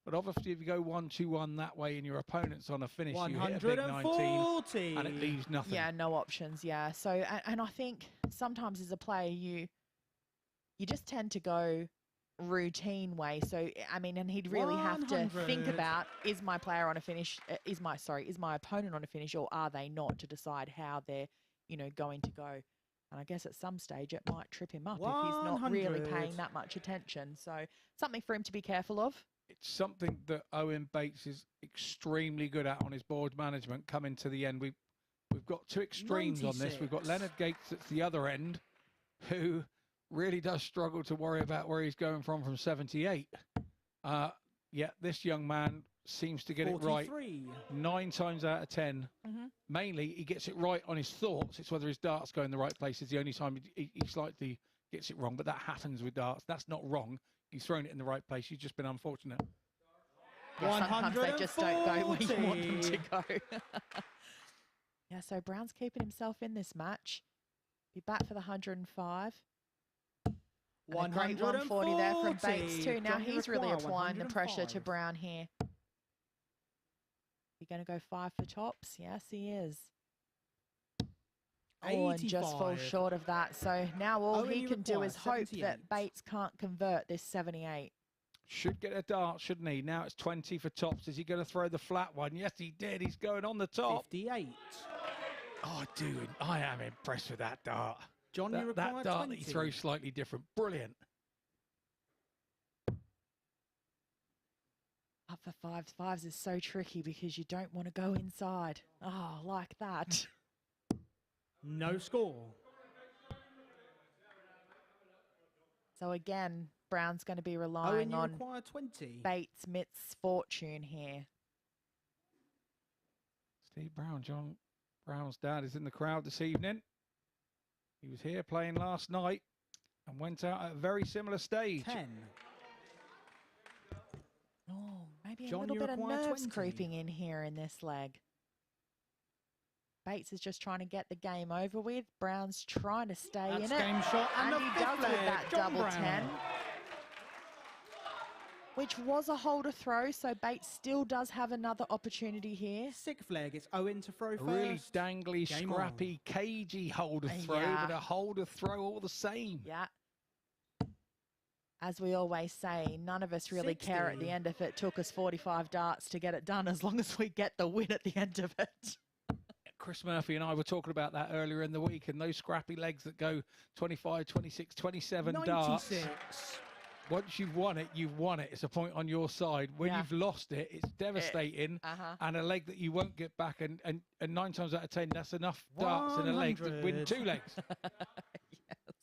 But obviously, if you go 1-2-1 that way and your opponent's on a finish, you hit a big 19 and it leaves nothing. Yeah, no options, yeah. So, and I think sometimes as a player, you just tend to go routine way. So, I mean, and he'd really have to think about, is my player on a finish, is my opponent on a finish, or are they not, to decide how they're, you know, going to go. And I guess at some stage it might trip him up if he's not really paying that much attention. So something for him to be careful of. It's something that Owen Bates is extremely good at on his board management. Coming to the end, we've got 2 extremes 96. On this. We've got Leonard Gates at the other end, who really does struggle to worry about where he's going from 78. Yeah, this young man seems to get 43. It right 9 times out of 10. Mainly, he gets it right on his thoughts. It's whether his darts go in the right place is the only time he slightly gets it wrong. But that happens with darts. That's not wrong. You've thrown it in the right place. You've just been unfortunate. Yeah, sometimes they just don't go where you want them to go. Yeah, so Brown's keeping himself in this match. Be back for the 105. And a great 140 there from Bates too. Now he's really applying the pressure to Brown here. You're going to go 5 for tops? Yes, he is. Oh, and just falls short of that. So now all he can do is hope that Bates can't convert this 78. Should get a dart, shouldn't he? Now it's 20 for tops. Is he going to throw the flat one? Yes, he did. He's going on the top. 58. Oh, dude, I am impressed with that dart. John, that dart 20. That he throws slightly different. Brilliant. Up for 5s. 5s is so tricky because you don't want to go inside. Oh, like that. No score. So again, Brown's going to be relying on 20. Bates' misfortune here. Steve Brown, John Brown's dad, is in the crowd this evening. He was here playing last night and went out at a very similar stage. 10. Oh, maybe John, a little bit of nerves 20. creeping in here in this leg. Bates is just trying to get the game over with. Brown's trying to stay in it. Game shot and he does with that double 10. Which was a holder throw, so Bates still does have another opportunity here. 6th leg, it's Owen to throw first. Really dangly, scrappy, cagey holder throw, but a holder throw all the same. Yeah. As we always say, none of us really 60. care at the end if it took us 45 darts to get it done, as long as we get the win at the end of it. Chris Murphy and I were talking about that earlier in the week, and those scrappy legs that go 25, 26, 27 96. darts. Once you've won it, you've won it. It's a point on your side. When you've lost it, it's devastating. And a leg that you won't get back. And 9 times out of 10, that's enough darts in a leg to win 2 legs. Yes.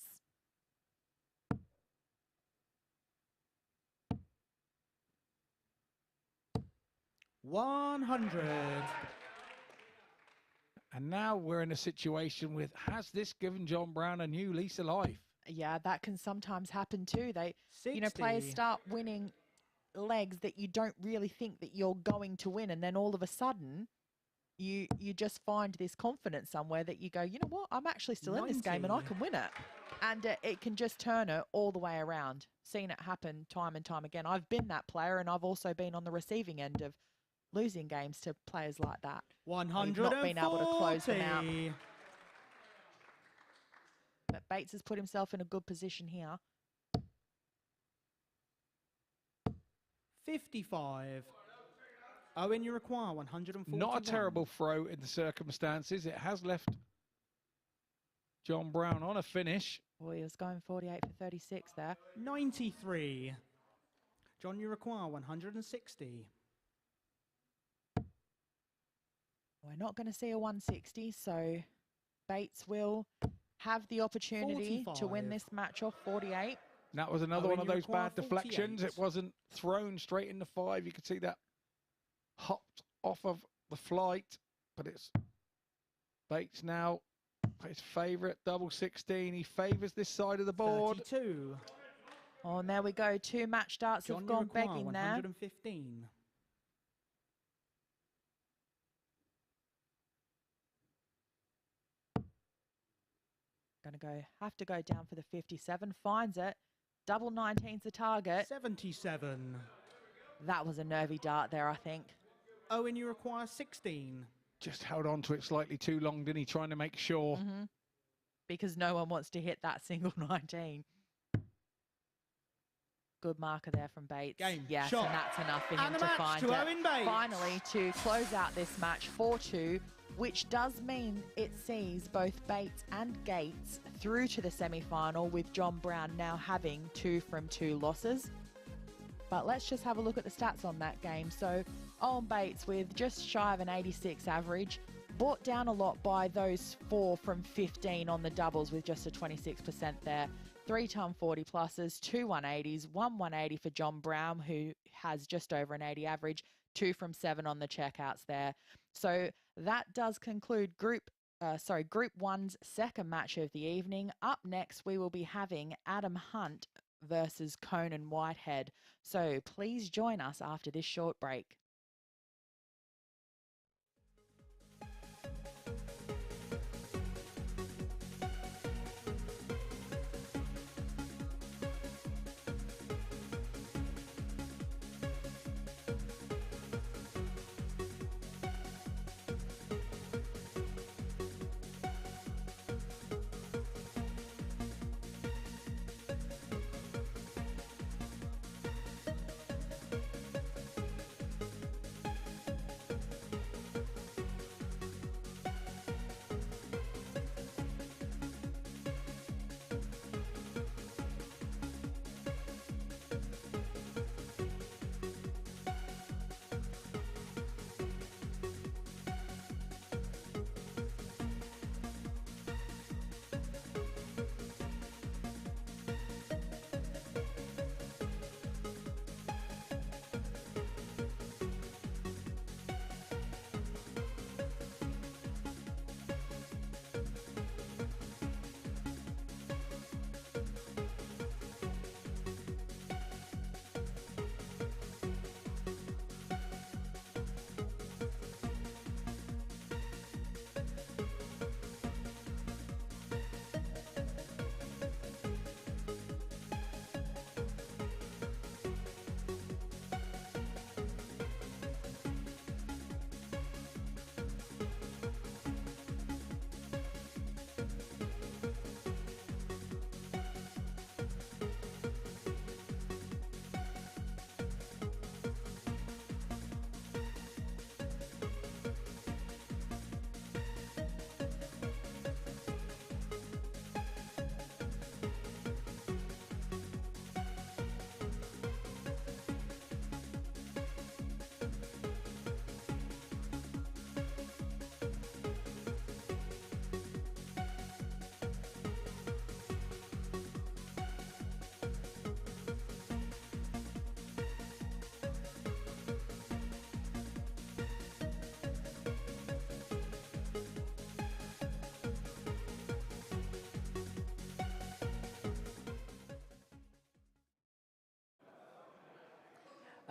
100. And now we're in a situation with, has this given John Brown a new lease of life? Yeah, that can sometimes happen too. They, 60. you know, players start winning legs that you don't really think that you're going to win, and then all of a sudden, you just find this confidence somewhere that you go, you know what, I'm actually still 90. in this game and I can win it. And it can just turn it all the way around. Seen it happen time and time again. I've been that player, and I've also been on the receiving end of losing games to players like that. 140. Not being able to close them out. But Bates has put himself in a good position here. 55. Owen, you require 141. Not a terrible throw in the circumstances. It has left John Brown on a finish. Boy, he was going 48 for 36 there. 93. John, you require 160. We're not going to see a 160, so Bates will have the opportunity to win 45. this match off 48. That was another Owen, one of you those require bad deflections. 48. It wasn't thrown straight into 5. You could see that hopped off of the flight, but it's Bates now. His favourite, double 16. He favours this side of the board. 32. Oh, and there we go. 2 match starts John, have you gone require begging 115. there. Have to go down for the 57. Finds it. Double 19's the target. 77. That was a nervy dart there, I think. Owen, you require 16. Just held on to it slightly too long, didn't he? Trying to make sure. Because no one wants to hit that single 19. Good marker there from Bates. Game, yes, shot. and that's enough for And him a to match find to it. Owen Bates. Finally, to close out this match 4-2, which does mean it sees both Bates and Gates through to the semi-final, with John Brown now having 2 from 2 losses. But let's just have a look at the stats on that game. So Owen Bates with just shy of an 86 average, brought down a lot by those 4 from 15 on the doubles with just a 26% there. 3 ton 40 pluses, 2 180s, 1 180 for John Brown, who has just over an 80 average, 2 from 7 on the checkouts there. So that does conclude Group 1's second match of the evening. Up next, we will be having Adam Hunt versus Conan Whitehead. So please join us after this short break.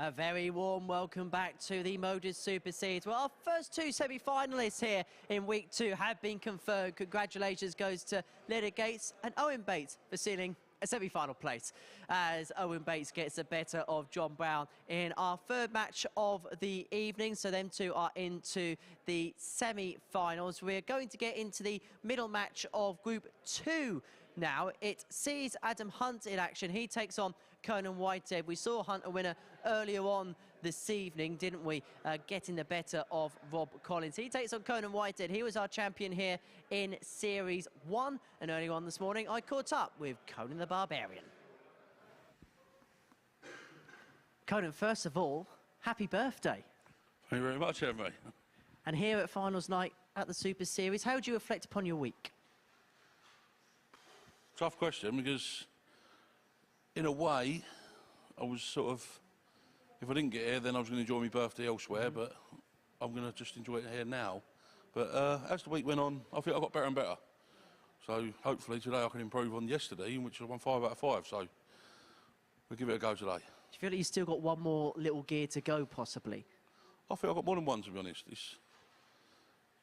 A very warm welcome back to the MODUS Super Series. Well, our first 2 semi-finalists here in week 2 have been confirmed. Congratulations goes to Leonard Gates and Owen Bates for sealing a semi-final place, as Owen Bates gets the better of John Brown in our third match of the evening. So them two are into the semi-finals. We're going to get into the middle match of Group 2 now. It sees Adam Hunt in action. He takes on Conan Whitehead. We saw Hunt a winner earlier on this evening, didn't we? Getting the better of Rob Collins. He takes on Conan Whitehead. He was our champion here in Series 1. And earlier on this morning, I caught up with Conan the Barbarian. Conan, first of all, happy birthday. Thank you very much, Henry. And here at finals night at the Super Series, how would you reflect upon your week? Tough question, because in a way, I was sort of, if I didn't get here, then I was going to enjoy my birthday elsewhere, but I'm going to just enjoy it here now. But as the week went on, I think I got better and better. So hopefully today I can improve on yesterday, in which I won 5 out of 5. So we'll give it a go today. Do you feel like you've still got one more little gear to go, possibly? I think I've got more than one, to be honest.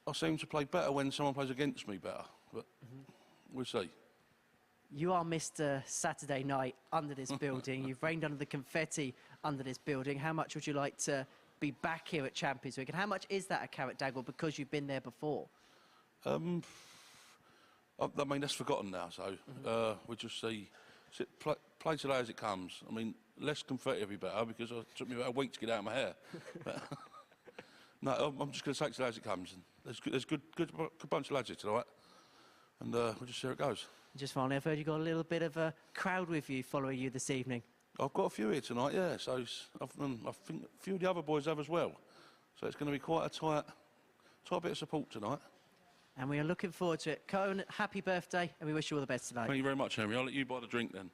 I seem to play better when someone plays against me better, but we'll see. You are Mr. Saturday night under this building. You've reigned under the confetti under this building. How much would you like to be back here at Champions Week? And how much is that a carrot dangle because you've been there before? I mean, that's forgotten now, so we'll just see. Play today as it comes. I mean, less confetti would be better because it took me about a week to get out of my hair. No, I'm just going to take today as it comes. There's good bunch of lads here tonight, and we'll just see how it goes. Just finally, I've heard you got a little bit of a crowd with you following you this evening. I've got a few here tonight, yeah, so I think a few of the other boys have as well. So it's going to be quite a tight bit of support tonight. And we are looking forward to it. Conan, happy birthday, and we wish you all the best tonight. Thank you very much, Henry. I'll let you buy the drink then.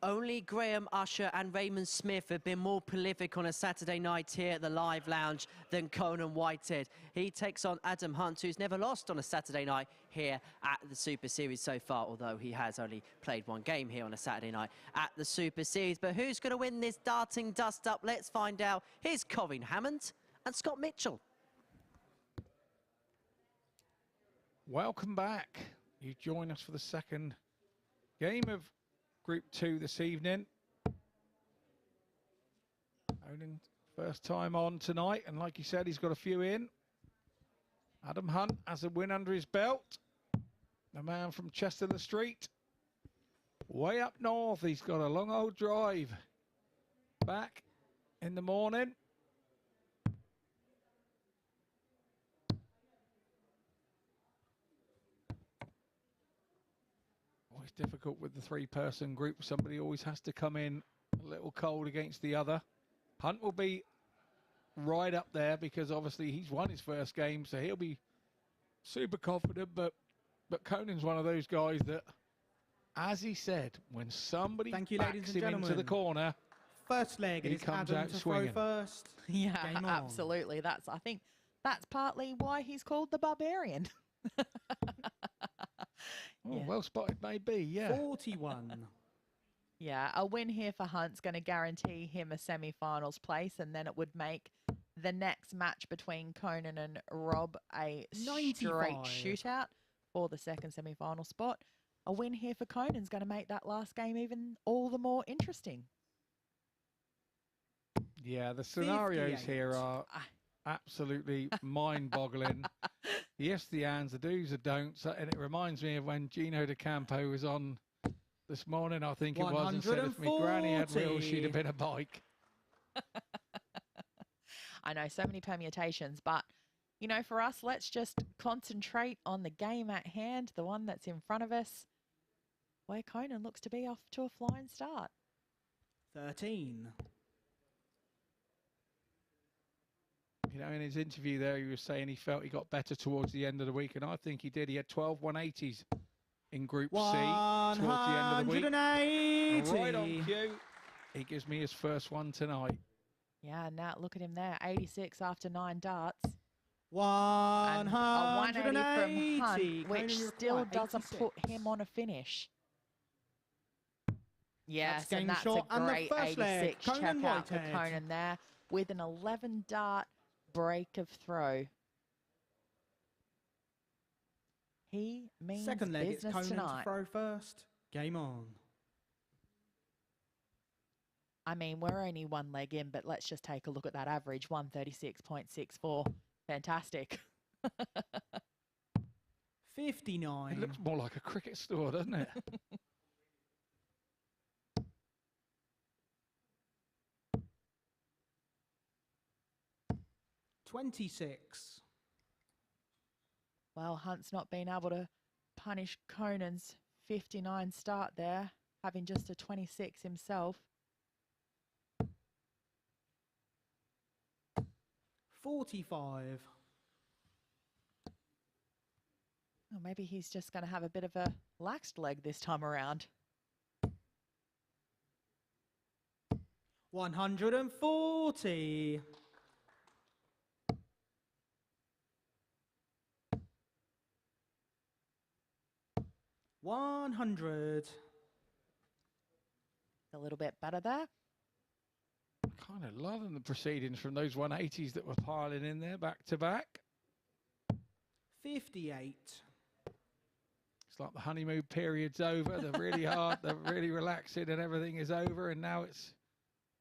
Only Graham Usher and Raymond Smith have been more prolific on a Saturday night here at the Live Lounge than Conan Whitehead. He takes on Adam Hunt, who's never lost on a Saturday night here at the Super Series so far, although he has only played one game here on a Saturday night at the Super Series. But who's going to win this darting dust-up? Let's find out. Here's Corinne Hammond and Scott Mitchell. Welcome back. You join us for the second game of Group 2 this evening. Conan, first time on tonight, and like you said, he's got a few in. Adam Hunt has a win under his belt. The man from Chester the Street. Way up north, he's got a long old drive. Back in the morning. Always difficult with the three-person group. Somebody always has to come in a little cold against the other. Hunt will be right up there because obviously he's won his first game, so he'll be super confident. But Conan's one of those guys that, as he said, when somebody backs him into the corner, first leg, he comes out swinging. First. Yeah, absolutely. I think that's partly why he's called the Barbarian. Oh, well spotted, maybe, yeah. 41. Yeah, a win here for Hunt's going to guarantee him a semi-finals place, and then it would make the next match between Conan and Rob a 95. straight shootout for the second semi-final spot. A win here for Conan's going to make that last game even all the more interesting. Yeah, the scenarios 58. here are absolutely mind-boggling. Yes, the ands, the do's, the don'ts, and it reminds me of when Gino De Campo was on this morning, I think it was, and said if my granny had wheels, she'd have been a bike. I know, so many permutations, but, you know, for us, let's just concentrate on the game at hand, the one that's in front of us, where Conan looks to be off to a flying start. 13. You know, in his interview there, he was saying he felt he got better towards the end of the week, and I think he did. He had 12 180s in Group C towards the end of the week. 180. Right on cue. He gives me his first one tonight. Yeah, now look at him there, 86 after 9 darts. 180 and a 180 from Hunt, which still doesn't put him on a finish. Yes, and that's a great 86 checkout for Conan there with an 11 dart break of throw. He means second leg, business it's Conan tonight. to throw first. Game on. I mean, we're only one leg in, but let's just take a look at that average, 136.64. Fantastic. 59. It looks more like a cricket store, doesn't it? 26. Well, Hunt's not been able to punish Conan's 59 start there. having just a 26 himself. 45. Or maybe he's just going to have a bit of a laxed leg this time around. 140. 100. A little bit better there. Kind of loving the proceedings from those 180s that were piling in there back to back. 58. It's like the honeymoon period's over. They're really hard. They're really relaxing and everything is over. And now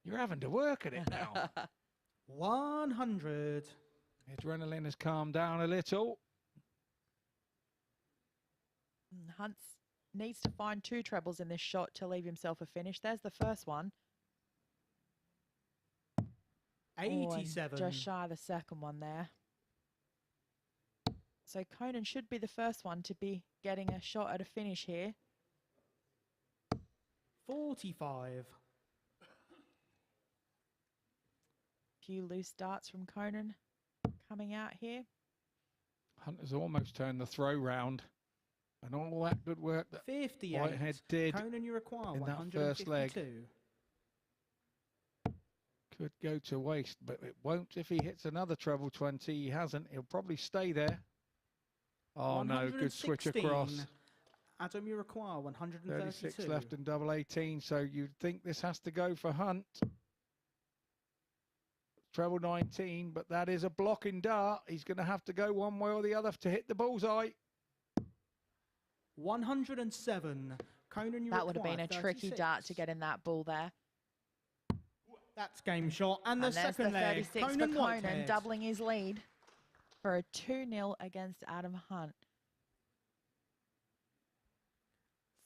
you're having to work at it now. 100. Adrenaline has calmed down a little. Hunt needs to find 2 trebles in this shot to leave himself a finish. There's the first one. 87. Just shy of the second one there. So Conan should be the first one to be getting a shot at a finish here. 45. Few loose darts from Conan coming out here. Hunt has almost turned the throw round. And all that good work that 58. Whitehead did Conan, you require in that first leg could go to waste, but it won't if he hits another treble 20. He hasn't. He'll probably stay there. Oh no, good switch across. Adam, you require 132. 36 left and double 18, so you'd think this has to go for Hunt. Treble 19, but that is a blocking dart. He's going to have to go one way or the other to hit the bullseye. 107. Conan, you that would have require been a 36. tricky dart to get in that ball there. That's game shot. And the there's second the leg. 36 Conan for Conan, Whitehead. doubling his lead for a 2-0 against Adam Hunt.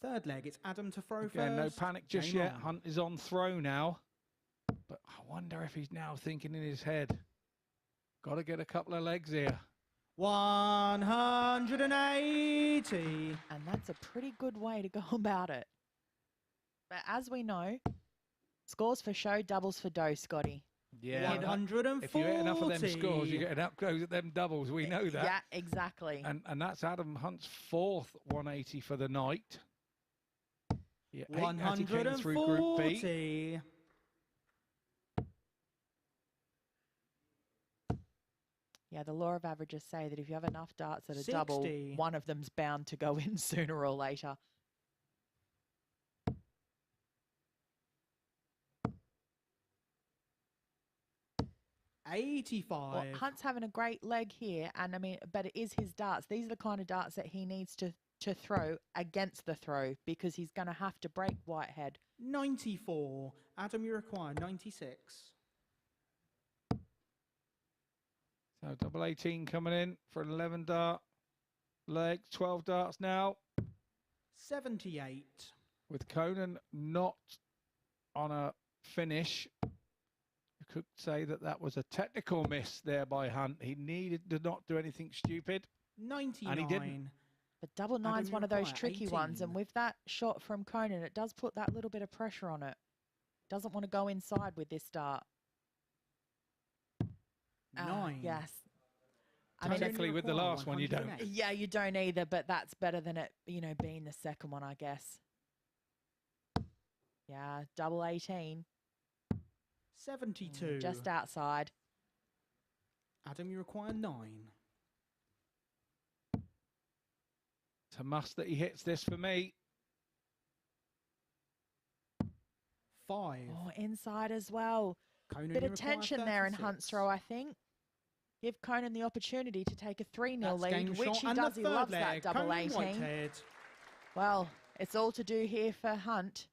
Third leg, it's Adam to throw Again, first. no panic just Game yet. on. Hunt is on throw now. But I wonder if he's now thinking in his head, got to get a couple of legs here. 180. And that's a pretty good way to go about it. But as we know, scores for show, doubles for dough, Scotty. Yeah. 140. If you get enough of them scores, you get an up close at them doubles. We know that. Yeah, exactly. And that's Adam Hunt's 4th 180 for the night. Yeah, 8 as he came through Group B. 140. Yeah, the law of averages say that if you have enough darts at a 60. double, one of them's bound to go in sooner or later. Well, 85. Hunt's having a great leg here, and I mean, but it is his darts. These are the kind of darts that he needs to throw against the throw because he's going to have to break Whitehead. 94. Adam, you require 96. So double 18 coming in for an 11 dart leg, 12 darts now. 78. With Conan not on a finish, you could say that that was a technical miss there by Hunt. He needed to not do anything stupid. 99. And he didn't. But double nine's Adam, one you of those require tricky ones, 18. and with that shot from Conan, it does put that little bit of pressure on it. Doesn't want to go inside with this dart. 9. Yes. Technically, with the last one, you don't. 108. Yeah, you don't either, but that's better than it, you know, being the second one, I guess. Yeah, double 18. 72. Just outside. Adam, you require 9. It's a must that he hits this for me. 5. Oh, inside as well. Conan, Bit you of require tension there in 36. Hunt's throw, I think. Give Conan the opportunity to take a 3-0 That's lead, game which shot. he And does. the He third loves that leg, double Conan 18. Whitehead. Well, it's all to do here for Hunt.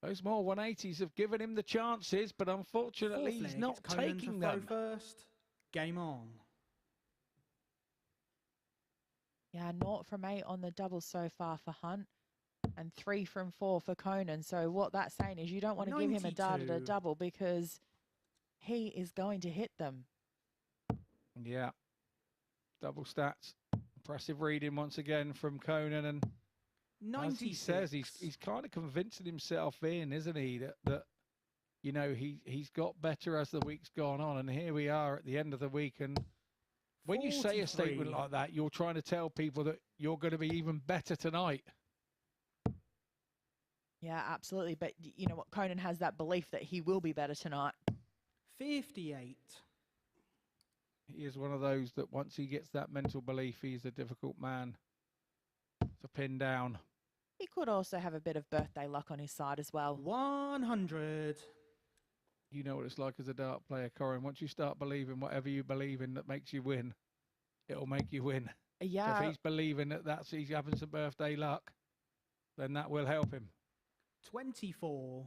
Those more 180s have given him the chances, but unfortunately, Fourth he's leg, not it's Conan taking to throw them. first. Game on. Yeah, 0 from 8 on the double so far for Hunt, and 3 from 4 for Conan. So what that's saying is you don't want to give him a dart at a 92. double because he is going to hit them. Yeah. Double stats. Impressive reading once again from Conan, and As he says, he's kind of convincing himself in, isn't he, that you know, he's got better as the week's gone on, and here we are at the end of the week. And when you say a statement 43. like that, you're trying to tell people that you're going to be even better tonight. Yeah, absolutely. But you know what? Conan has that belief that he will be better tonight. 58. He is one of those that once he gets that mental belief, he's a difficult man to pin down. He could also have a bit of birthday luck on his side as well. 100. You know what it's like as a dart player, Corin. Once you start believing whatever you believe in that makes you win, it'll make you win. Yeah. So if he's believing that he's having some birthday luck, then that will help him. 24.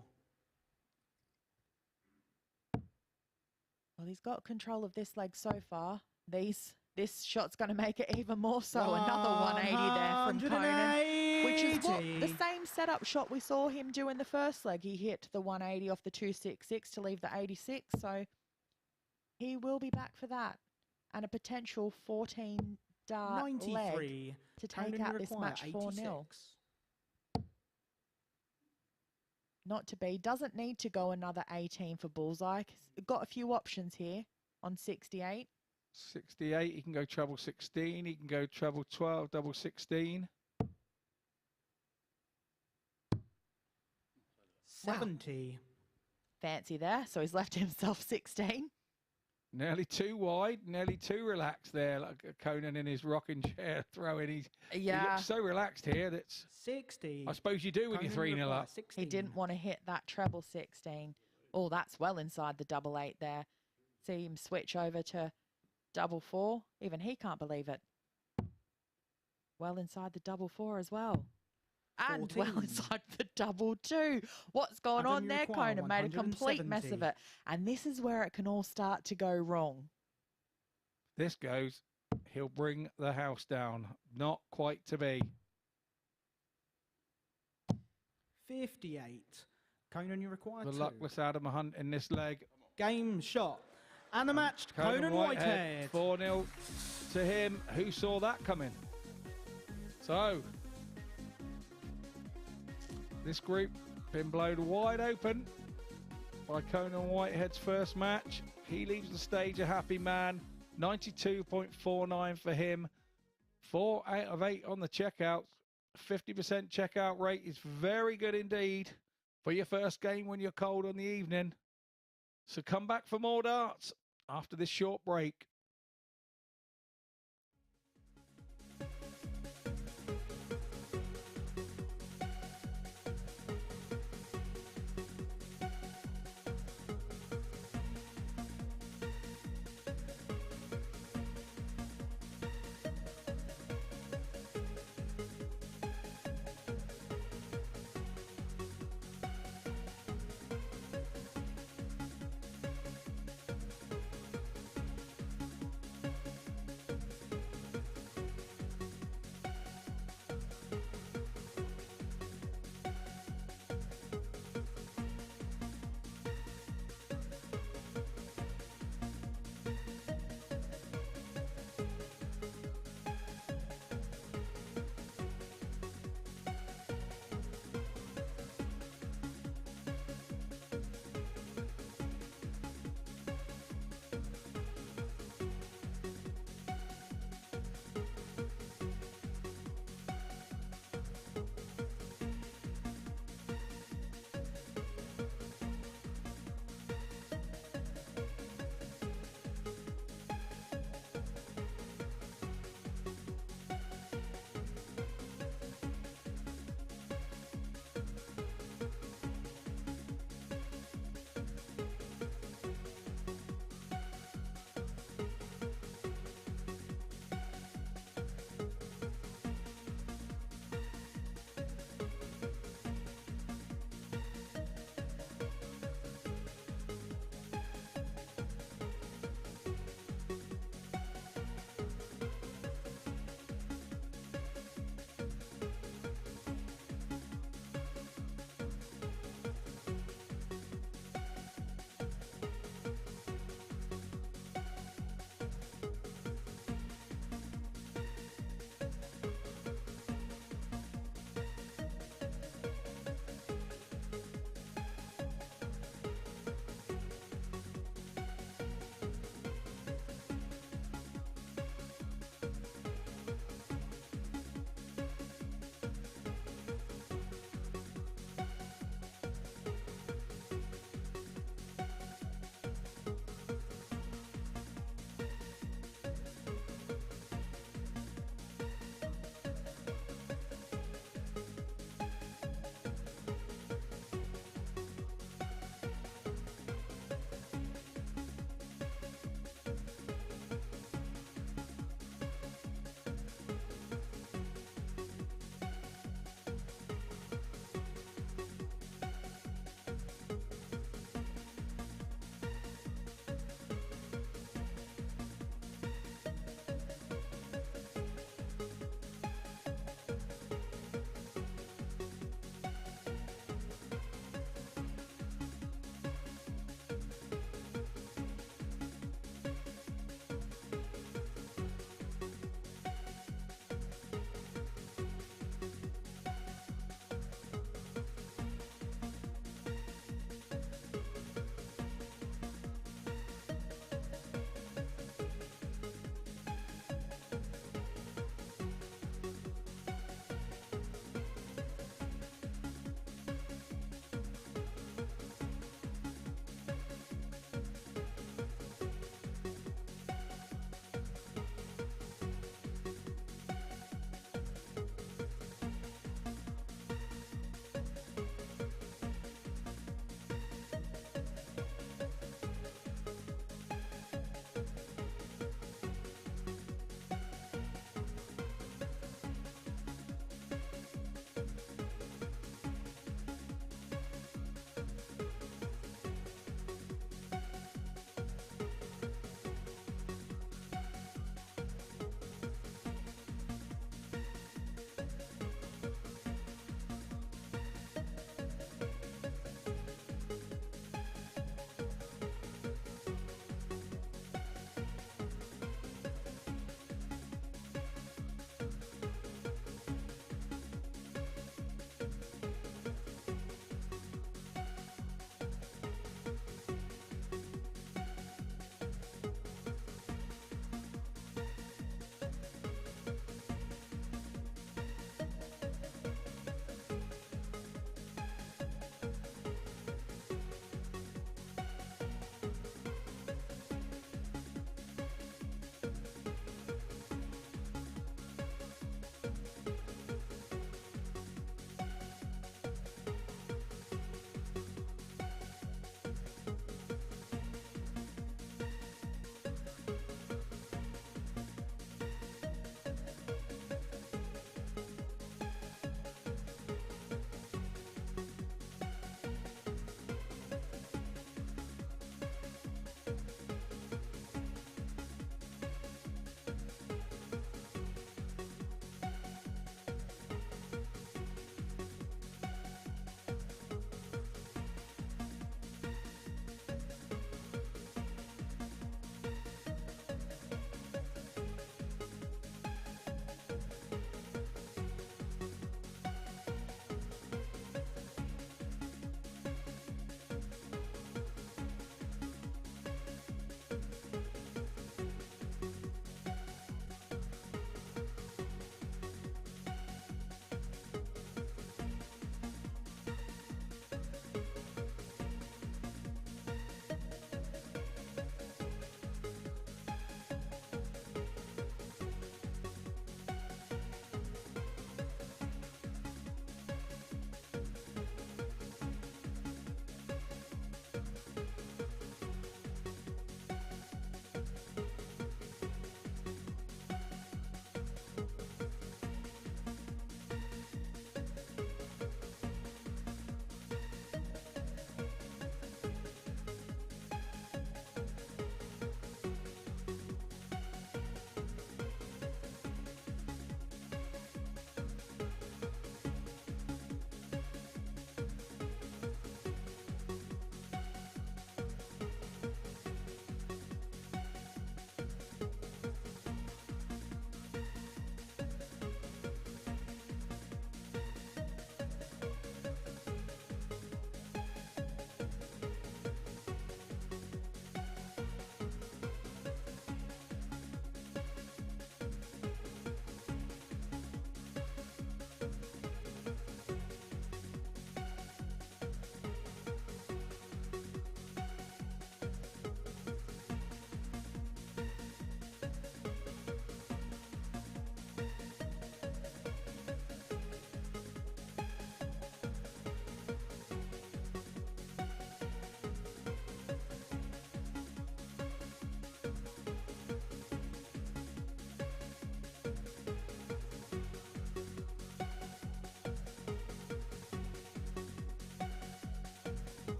Well, he's got control of this leg so far. This shot's going to make it even more so. Another 180 there from Conan, which is what the same setup shot we saw him do in the first leg. He hit the 180 off the 266 to leave the 86. So he will be back for that. And a potential 14 dart 93. leg to take Conan, out you this require match 4-0. 86. Not to be. Doesn't need to go another 18 for bullseye. Got a few options here on 68. 68, he can go treble 16, he can go treble 12, double 16. 70. Fancy there. So he's left himself 16. Nearly too wide, nearly too relaxed there, like Conan in his rocking chair throwing. He looks so relaxed here. That's 60. I suppose you do when you're 3-0 up. 16. He didn't want to hit that treble 16. Oh, that's well inside the double 8 there. See him switch over to double 4. Even he can't believe it. Well inside the double 4 as well. And 14. well inside the double 2. What's going on there, Conan? Made a complete mess of it. And this is where it can all start to go wrong. This goes, he'll bring the house down. Not quite to be. 58. Conan, you require The 2. luckless Adam Hunt in this leg. Game shot. And the match, Conan Whitehead. 4-0 to him. Who saw that coming? So, this group been blown wide open by Conan Whitehead's first match. He leaves the stage a happy man. 92.49 for him. 4 out of 8 on the checkouts. 50% checkout rate is very good indeed for your first game when you're cold on the evening. So come back for more darts after this short break.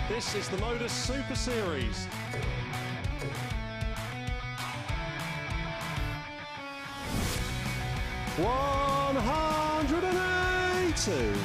This is the MODUS Super Series. $180.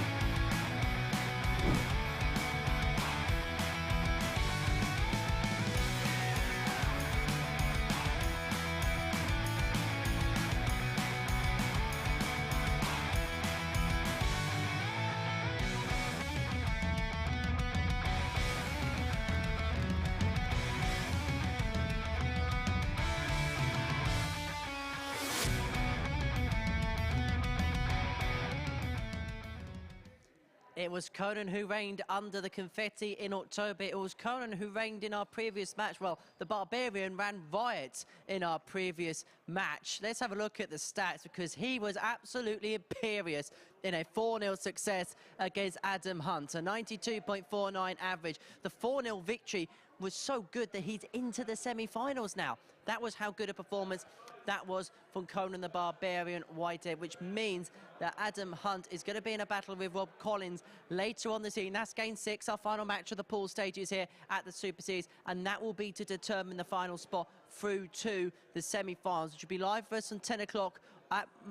It was Conan who reigned under the confetti in October. It was Conan who reigned in our previous match. Well, the Barbarian ran riot in our previous match. Let's have a look at the stats because he was absolutely imperious in a 4-0 success against Adam Hunt, a 92.49 average. The 4-0 victory was so good that he's into the semi-finals now. That was how good a performance that was from Conan the Barbarian Whitehead, which means that Adam Hunt is going to be in a battle with Rob Collins later on this evening. That's Game 6, our final match of the pool stages here at the Super Series, and that will be to determine the final spot through to the semi-finals, which will be live for us on 10 o'clock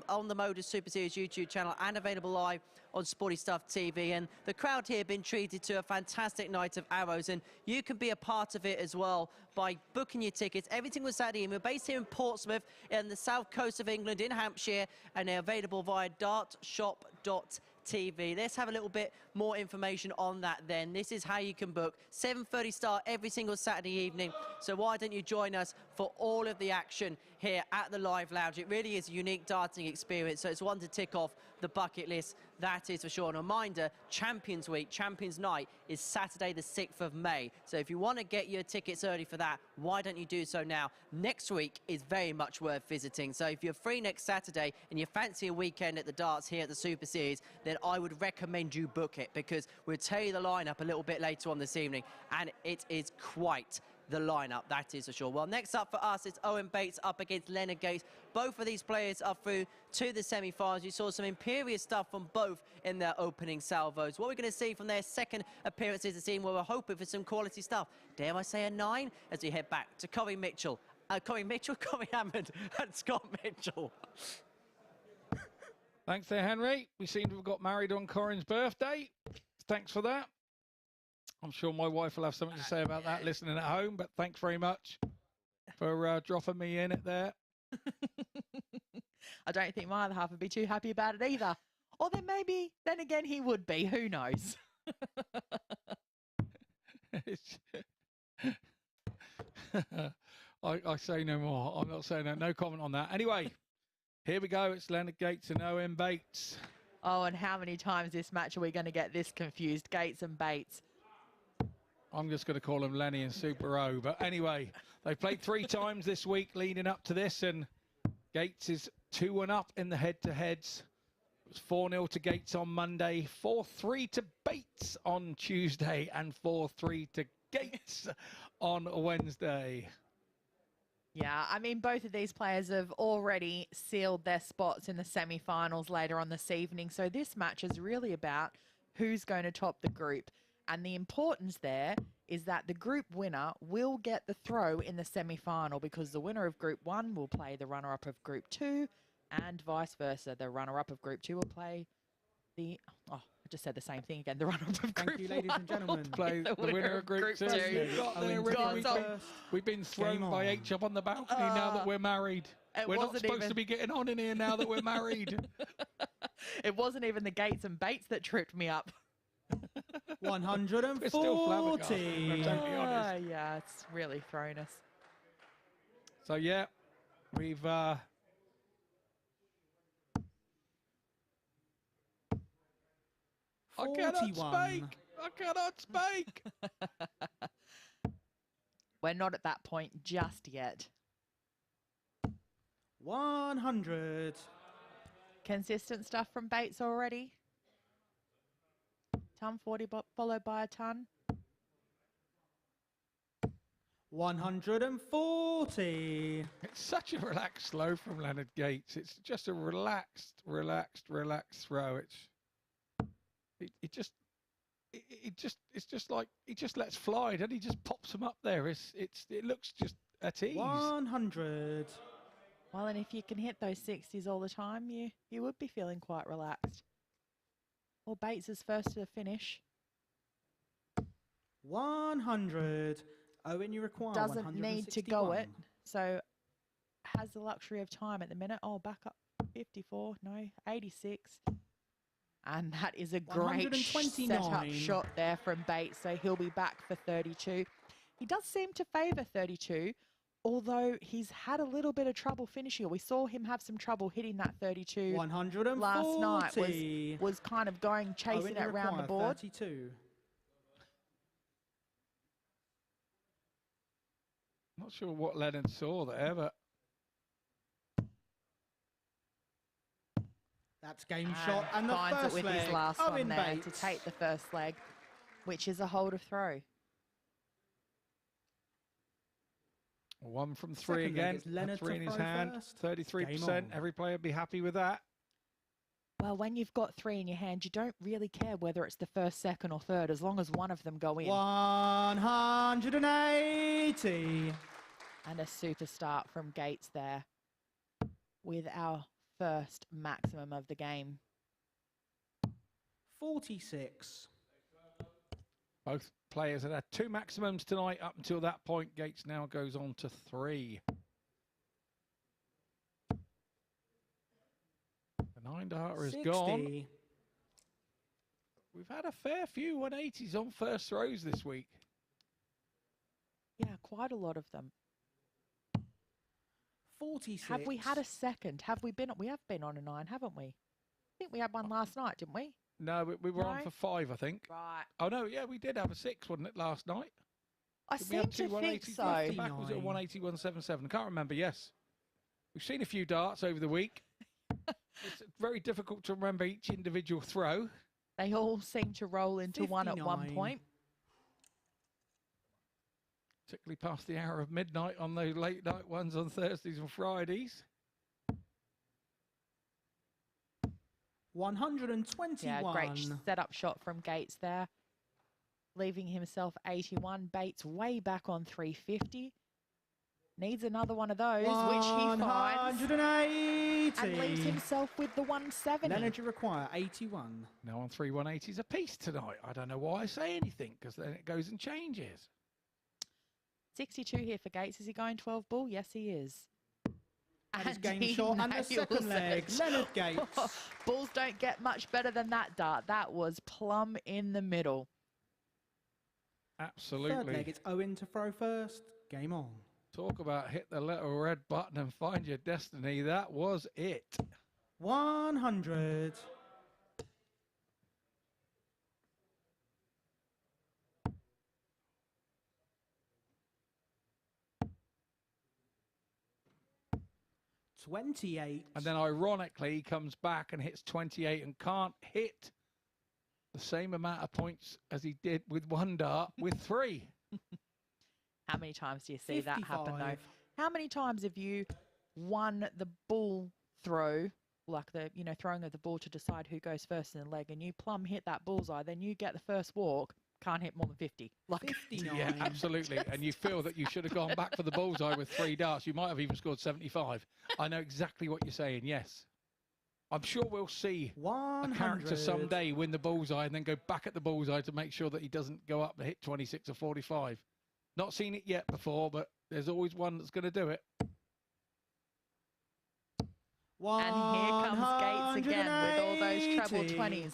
on the MODUS Super Series YouTube channel and available live on Sporty Stuff TV. And the crowd here have been treated to a fantastic night of arrows, and you can be a part of it as well by booking your tickets. Everything was Saturday, and we're based here in Portsmouth in the south coast of England in Hampshire, and they're available via dartshop.tv. Let's have a little bit more information on that then. This is how you can book. 7:30 start every single Saturday evening, so why don't you join us for all of the action here at the Live Lounge. It really is a unique darting experience, so it's one to tick off the bucket list, that is for sure. And a reminder, Champions Week, Champions Night is Saturday the 6th of May. So if you want to get your tickets early for that, why don't you do so now? Next week is very much worth visiting. So if you're free next Saturday and you fancy a weekend at the darts here at the Super Series, then I would recommend you book it, because we'll tell you the lineup a little bit later on this evening, and it is quite the lineup, that is for sure. Well, next up for us is Owen Bates up against Leonard Gates. Both of these players are through to the semi-finals. You saw some imperious stuff from both in their opening salvos. What we're going to see from their second appearances this evening, we're hoping for some quality stuff. Dare I say a 9? As we head back to Corey Hammond and Scott Mitchell. Thanks there, Henry. We seem to have got married on Corin's birthday. Thanks for that. I'm sure my wife will have something to say about that listening at home, but thanks very much for dropping me in it there. I don't think my other half would be too happy about it either. Or then maybe, then again, he would be. Who knows? I say no more. I'm not saying that. No comment on that. Anyway, here we go. It's Leonard Gates and Owen Bates. Oh, and how many times this match are we going to get this confused? Gates and Bates. I'm just going to call them Lenny and Super O. But anyway, they played 3 times this week leading up to this, and Gates is 2-1 up in the head-to-heads. It was 4-0 to Gates on Monday, 4-3 to Bates on Tuesday, and 4-3 to Gates on Wednesday. Yeah, I mean, both of these players have already sealed their spots in the semi-finals later on this evening. So this match is really about who's going to top the group. And the importance there is that the group winner will get the throw in the semi-final, because the winner of Group 1 will play the runner-up of Group 2, and vice versa. The runner-up of Group 2 will play the... Oh, I just said the same thing again. The runner-up of Group 1. Thank you, ladies and gentlemen. Play the winner of Group 2. We've been thrown by H up on the balcony now that we're married. We're not supposed to be getting on in here now that we're married. It wasn't even the Gates and Bates that tripped me up. 140. We're still flabbergasted, I'm totally honest. Yeah, it's really thrown us. So yeah, we've I cannot speak. I cannot speak. We're not at that point just yet. 100. Consistent stuff from Bates already. Ton 40 followed by a ton. 140. It's such a relaxed slow from Leonard Gates. It's just a relaxed throw. It just it's just like he just lets fly, and he just pops them up there. It looks just at ease. 100. Well, and if you can hit those 60s all the time, you would be feeling quite relaxed. Well, Bates is first to the finish. 100. Owen, you require Doesn't need to go 161. it, so has the luxury of time at the minute. Oh, back up 54, no, 86. And that is a great 129. setup shot there from Bates, so he'll be back for 32. He does seem to favour 32, although he's had a little bit of trouble finishing. We saw him have some trouble hitting that 32 140. last night. Was kind of chasing it around the board. 32. Not sure what Leonard saw there, but That's game shot and the finds first it with leg. his last Owen one there Bates. to take the first leg, which is a hold of throw. 1 from 3 Second leg, again. it's Leonard 3 in to his throw hand. first. 33%. Game on. Every player would be happy with that. Well, when you've got 3 in your hand, you don't really care whether it's the first, second, or third, as long as one of them go in. 180. And a super start from Gates there with our first maximum of the game. 46. Both players have had 2 maximums tonight. Up until that point, Gates now goes on to 3. The 9-darter is 60. gone. We've had a fair few 180s on first throws this week. Yeah, quite a lot of them. 46. Have we had a second? We have been on a 9, haven't we? I think we had one last night, didn't we? No, we were on No? for 5, I think. Right. Oh, no, yeah, we did have a 6, wasn't it, last night? I Did we have seem 2 to think 180s so. back to back? Was it a 180, 177? I can't remember, yes. We've seen a few darts over the week. It's very difficult to remember each individual throw. They all seem to roll into one at one 59. point. Particularly past the hour of midnight on those late night ones on Thursdays and Fridays. 121. Yeah, great setup shot from Gates there. Leaving himself 81. Bates way back on 350. Needs another one of those, which he finds. 180. And leaves himself with the 170. Leonard, you require 81. Now on 3 180s apiece tonight. I don't know why I say anything, because then it goes and changes. 62 here for Gates. Is he going 12 ball? Yes, he is. And his And game he shot and the nails second leg. it. Leonard Gates. Balls don't get much better than that dart. That was plumb in the middle. Absolutely. Third leg, it's Owen to throw first. Game on. Talk about hit the little red button and find your destiny. That was it. 100. $28. And then ironically, he comes back and hits 28 and can't hit the same amount of points as he did with 1 dart with 3. How many times do you see that happen, though? 55. How many times have you won the ball throw, like the, throwing of the ball to decide who goes first in the leg, and you plumb hit that bullseye, then you get the first walk, can't hit more than 50. Like 59. Yeah, absolutely. And you feel that you should have gone back for the bullseye with 3 darts. You might have even scored 75. I know exactly what you're saying, yes. I'm sure we'll see 100. a character someday win the bullseye and then go back at the bullseye to make sure that he doesn't go up and hit 26 or 45. Not seen it yet before, but there's always one that's going to do it. And here comes Gates again with all those treble 20s.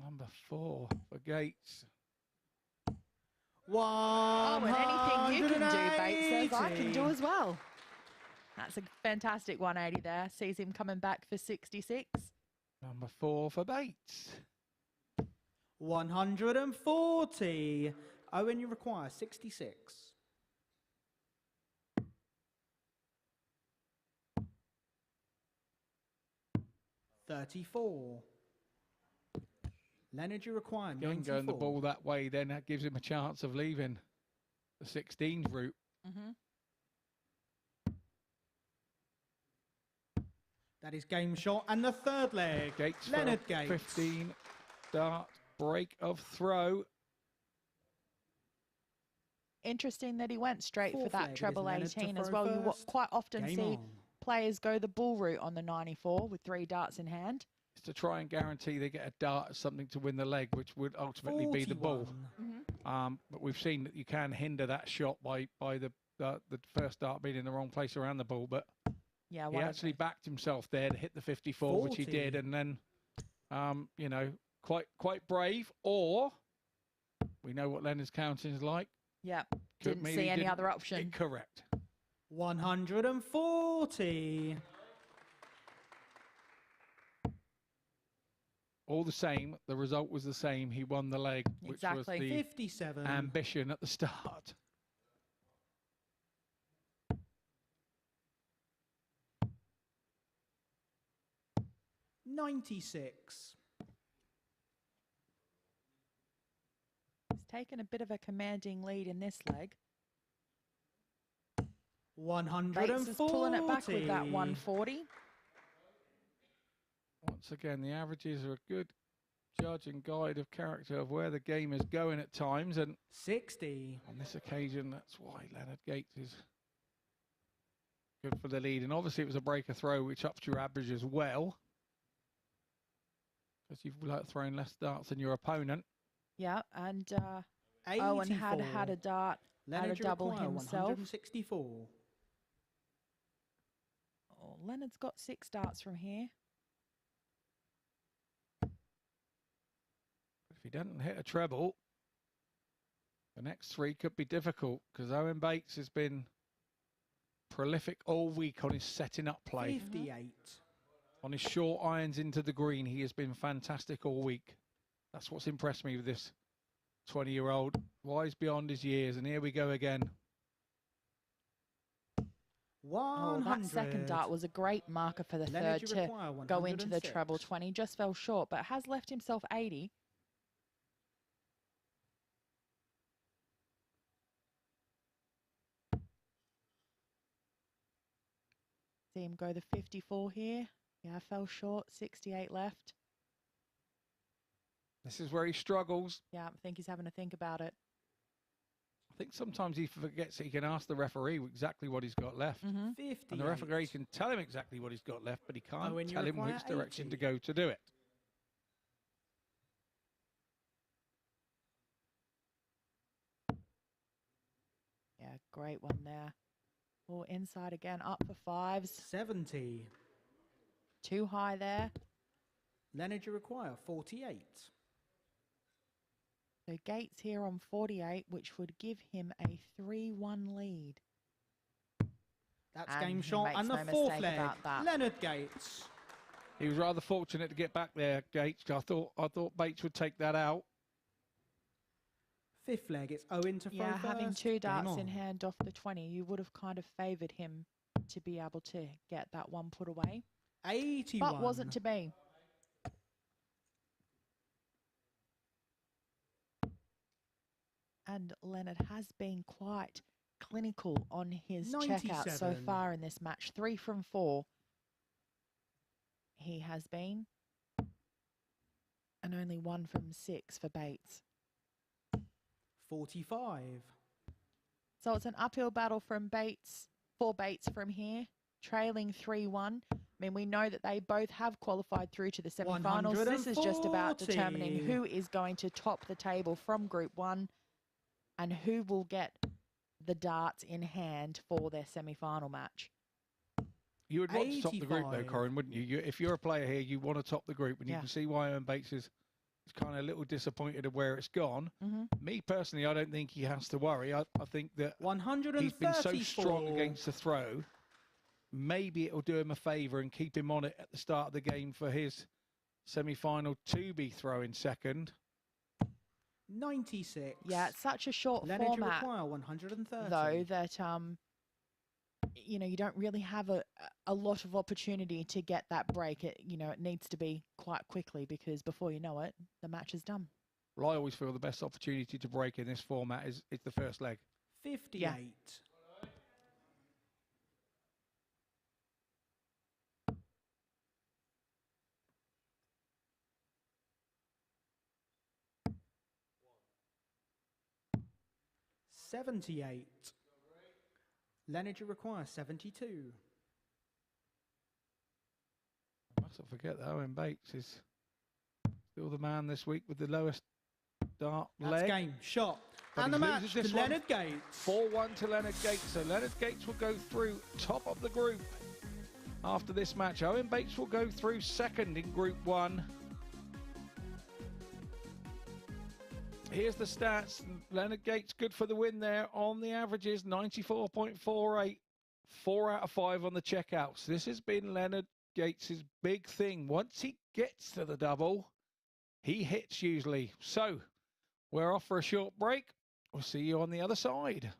Number 4 for Gates. Oh, and anything you can do, Bates says, I can do as well. That's a fantastic 180 there. Sees him coming back for 66. Number 4 for Bates. 140. Owen, you require 66. $34. Leonard, you require Again, 94. going the ball that way, then that gives him a chance of leaving the 16s route. That is game shot. And the third leg, Gates Leonard for Gates. 15 dart break of throw. Interesting that he went straight for Fourth that leg, it is treble Leonard to 18 as throw well. You first. quite often Game see on. players go the bull route on the 94 with 3 darts in hand. Is to try and guarantee they get a dart at something to win the leg, which would ultimately be the ball. 41. But we've seen that you can hinder that shot by the first dart being in the wrong place around the ball. But Yeah, he actually backed himself there to hit the 54, which he 40. did, and then you know, quite brave. Or we know what Leonard's counting is like. Yeah, Could didn't mean see he any didn't- other option. Correct. 140. All the same, the result was the same. He won the leg, which was Exactly. the 57. ambition at the start. $96. He's taken a bit of a commanding lead in this leg. 140. Bates is pulling it back with that 140. Once again, the averages are a good judge and guide of character of where the game is going at times. And 60. on this occasion, that's why Leonard Gates is good for the lead. And obviously, it was a breaker throw, which ups your average as well, because you've thrown less darts than your opponent. Yeah, and Owen had 84. a dart, had a Leonard double require himself. 164. Oh, Leonard's got 6 darts from here. If he doesn't hit a treble, the next 3 could be difficult, because Owen Bates has been prolific all week on his setting up play. 58. On his short irons into the green, he has been fantastic all week. That's what's impressed me with this 20-year-old. Wise beyond his years, and here we go again. 100. Oh, that second dart was a great marker for the Leonard, third you to require go into the 106. treble 20. Just fell short, but has left himself 80. See him go the 54 here. Yeah, fell short. 68 left. This is where he struggles. Yeah, I think he's having to think about it. I think sometimes he forgets that he can ask the referee exactly what he's got left. 58. And the referee can tell him exactly what he's got left, but he can't Owen, you tell him require which direction 80. to go to do it. Yeah, great one there. Oh, inside again, up for 5s. 70. Too high there. Leonard, you require 48. So Gates here on 48, which would give him a 3-1 lead. That's And game he shot. makes And the no fourth mistake leg, about that. Leonard Gates. He was rather fortunate to get back there, Gates. I thought Bates would take that out. Fifth leg, it's Owen to throw Yeah, first. having 2 Game darts in on. hand off the 20, you would have kind of favoured him to be able to get that one put away. 81. But wasn't to be. And Leonard has been quite clinical on his checkout so 97. far in this match. 3 from 4. He has been. And only 1 from 6 for Bates. 45. So it's an uphill battle from Bates, for Bates from here, trailing 3-1. I mean, we know that they both have qualified through to the semi-finals. This is just about determining 140. who is going to top the table from Group 1 and who will get the darts in hand for their semi-final match. You would want to top the group, though, 85. Corin, wouldn't you? If you're a player here, you want to top the group, and you Yeah. can see why Owen Bates is kind of a little disappointed of where it's gone. Me, personally, I don't think he has to worry. I think that 134. he's been so strong against the throw. Maybe it'll do him a favour and keep him on it at the start of the game for his semi-final to be throwing second. 96. Yeah, it's such a short Leonard, you format, require 130. though, that you know, you don't really have a lot of opportunity to get that break. It, you know, it needs to be quite quickly, because before you know it, the match is done. Well, I always feel the best opportunity to break in this format is the first leg. 58. 78. Leonard, you require 72. I mustn't forget that Owen Bates is still the man this week with the lowest dart leg. That's game, shot. But And he the match loses to this one Leonard Gates. 4-1 to Leonard Gates. So Leonard Gates will go through top of the group after this match. Owen Bates will go through second in Group 1. Here's the stats. Leonard Gates good for the win there on the averages, 94.48. 4 out of 5 on the checkouts. This has been Leonard Gates' big thing. Once he gets to the double, he hits usually. So we're off for a short break. We'll see you on the other side.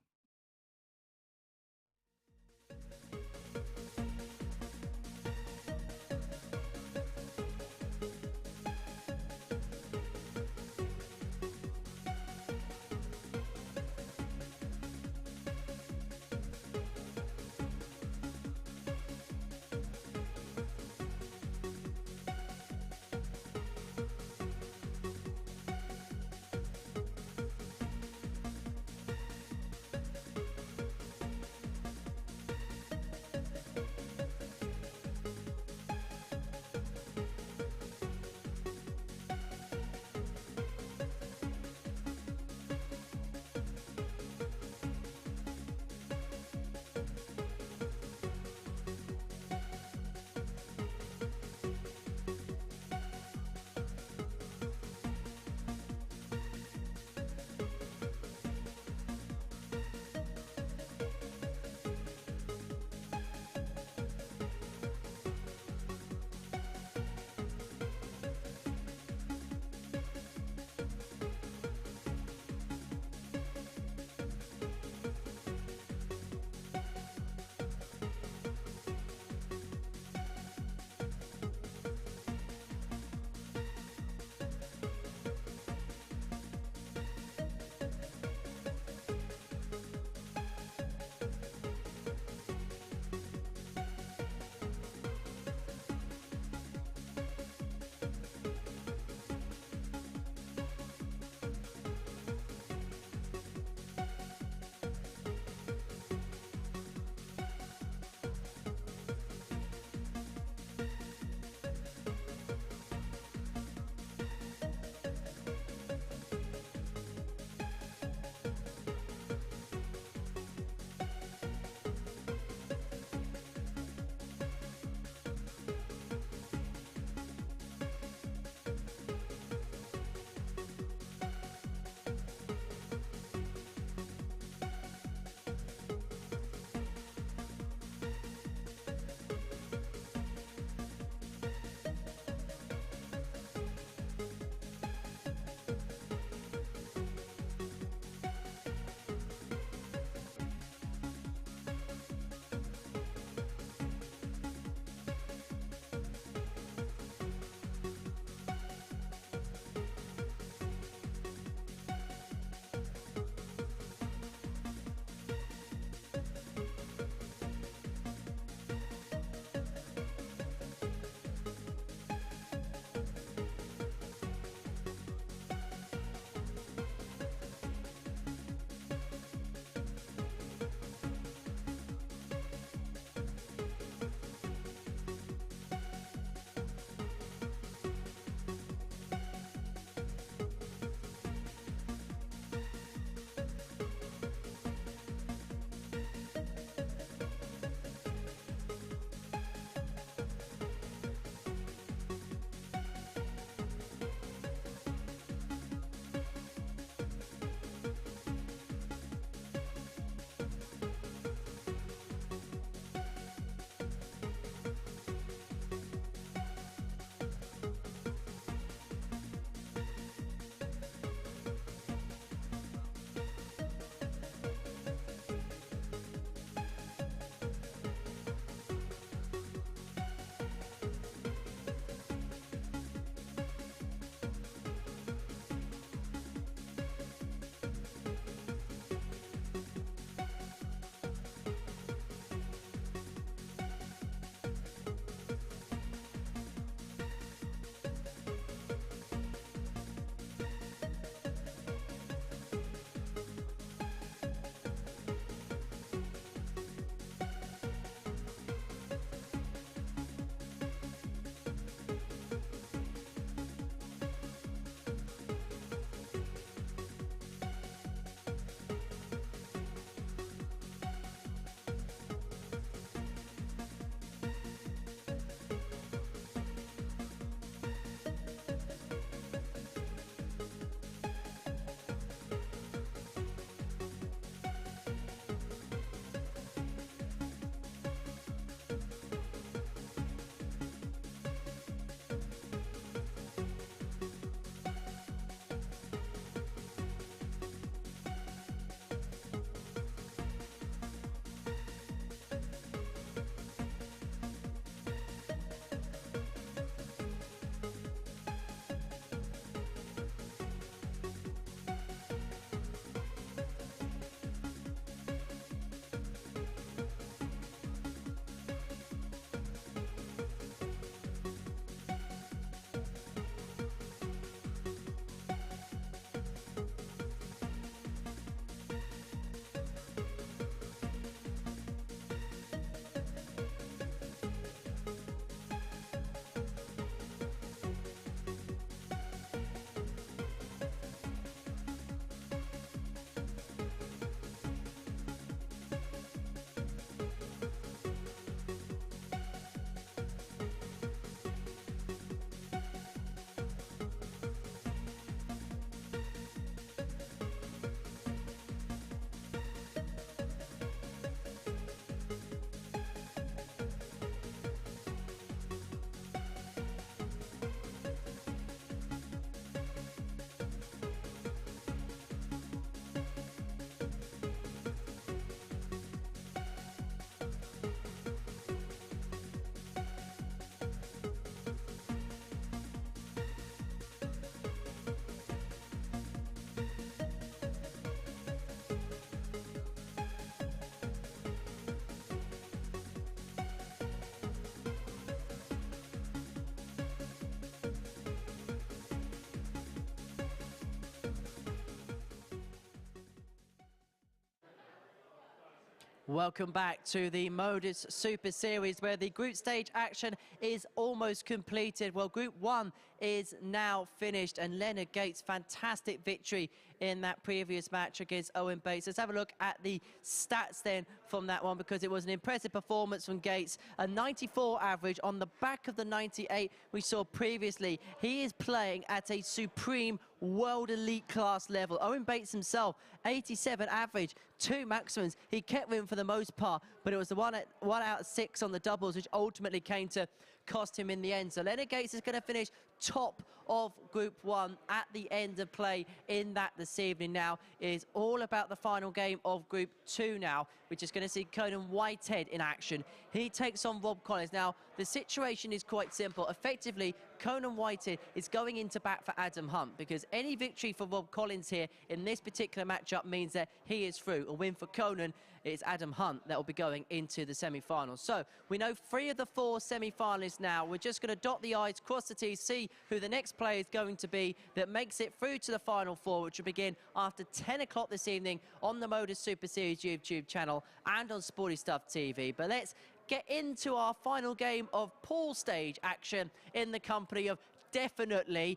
Welcome back to the MODUS Super Series, where the group stage action is almost completed. Well, Group 1 is now finished, and Leonard Gates, fantastic victory in that previous match against Owen Bates. Let's have a look at the stats then from that one, because it was an impressive performance from Gates. A 94 average on the back of the 98 we saw previously. He is playing at a supreme world elite class level. Owen Bates himself, 87 average, 2 maximums. He kept winning for the most part, but it was the one out of 6 on the doubles, which ultimately came to cost him in the end. So Leonard Gates is going to finish top of Group 1 at the end of play in that this evening. Now is all about the final game of Group 2 now, which is going to see Conan Whitehead in action. He takes on Rob Collins. Now, the situation is quite simple. Effectively, Conan Whitehead is going into bat for Adam Hunt, because any victory for Rob Collins here in this particular matchup means that he is through. A win for Conan, it's Adam Hunt that will be going into the semi-finals. So we know 3 of the 4 semi-finalists now. We're just going to dot the I's, cross the T's, see who the next player is going to be that makes it through to the Final Four, which will begin after 10 o'clock this evening on the MODUS Super Series YouTube channel and on Sporty Stuff TV. But let's get into our final game of pool stage action in the company of definitely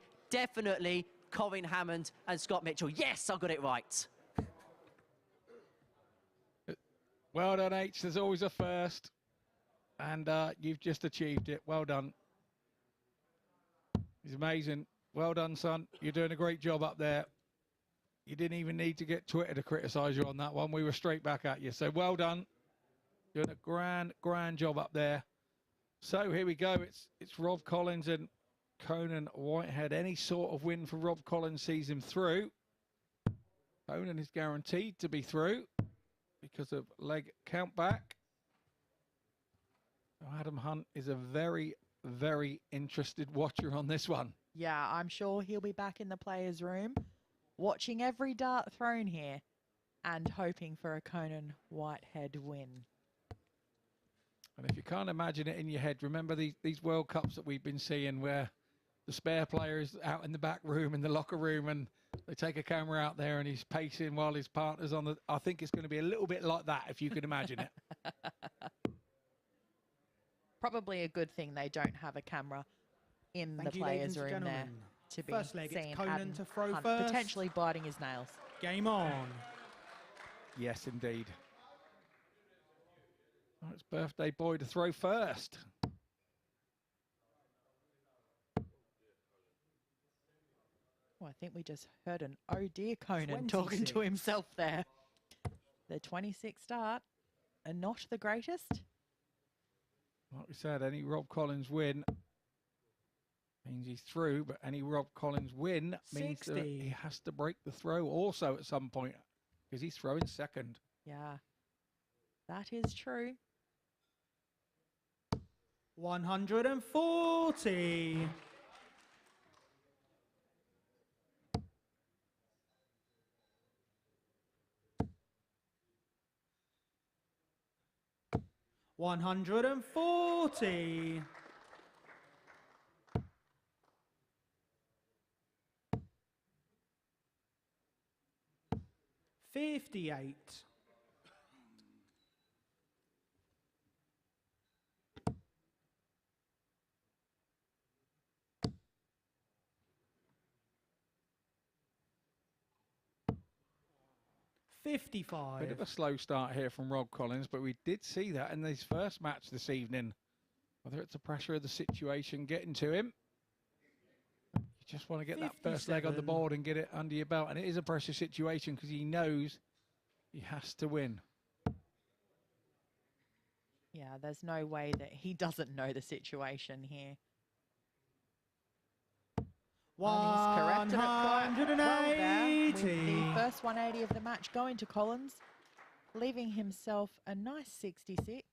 Colin Hammond and Scott Mitchell. Yes, I got it right. Well done, H. There's always a first. And you've just achieved it. Well done. He's amazing. Well done, son. You're doing a great job up there. You didn't even need to get Twitter to criticise you on that one. We were straight back at you. So well done. Doing a grand job up there. So here we go. It's Rob Collins and Conan Whitehead. Any sort of win for Rob Collins sees him through. Conan is guaranteed to be through because of leg count back. Adam Hunt is a very interested watcher on this one. Yeah, I'm sure he'll be back in the players' room watching every dart thrown here and hoping for a Conan Whitehead win. And if you can't imagine it in your head, remember these World Cups that we've been seeing where the spare player is out in the back room, in the locker room, and they take a camera out there and he's pacing while his partner's on the... I think it's going to be a little bit like that, if you can imagine it. Probably a good thing they don't have a camera in the players' room there to be seen Conan to throw Hunt first, potentially biting his nails. Game on. Yes, indeed. Oh, it's birthday boy to throw first. Well, I think we just heard an oh dear Conan talking to himself there. The 26th start, and not the greatest. Like we said, any Rob Collins win means he's through, but any Rob Collins win means that he has to break the throw also at some point, because he's throwing second. Yeah, that is true. 140. $140. 58. 55. Bit of a slow start here from Rob Collins, but we did see that in his first match this evening. Whether it's the pressure of the situation getting to him, you just want to get 57. That first leg on the board and get it under your belt. And it is a pressure situation because he knows he has to win. Yeah, there's no way that he doesn't know the situation here. 180. The first 180 of the match going to Collins, leaving himself a nice 66.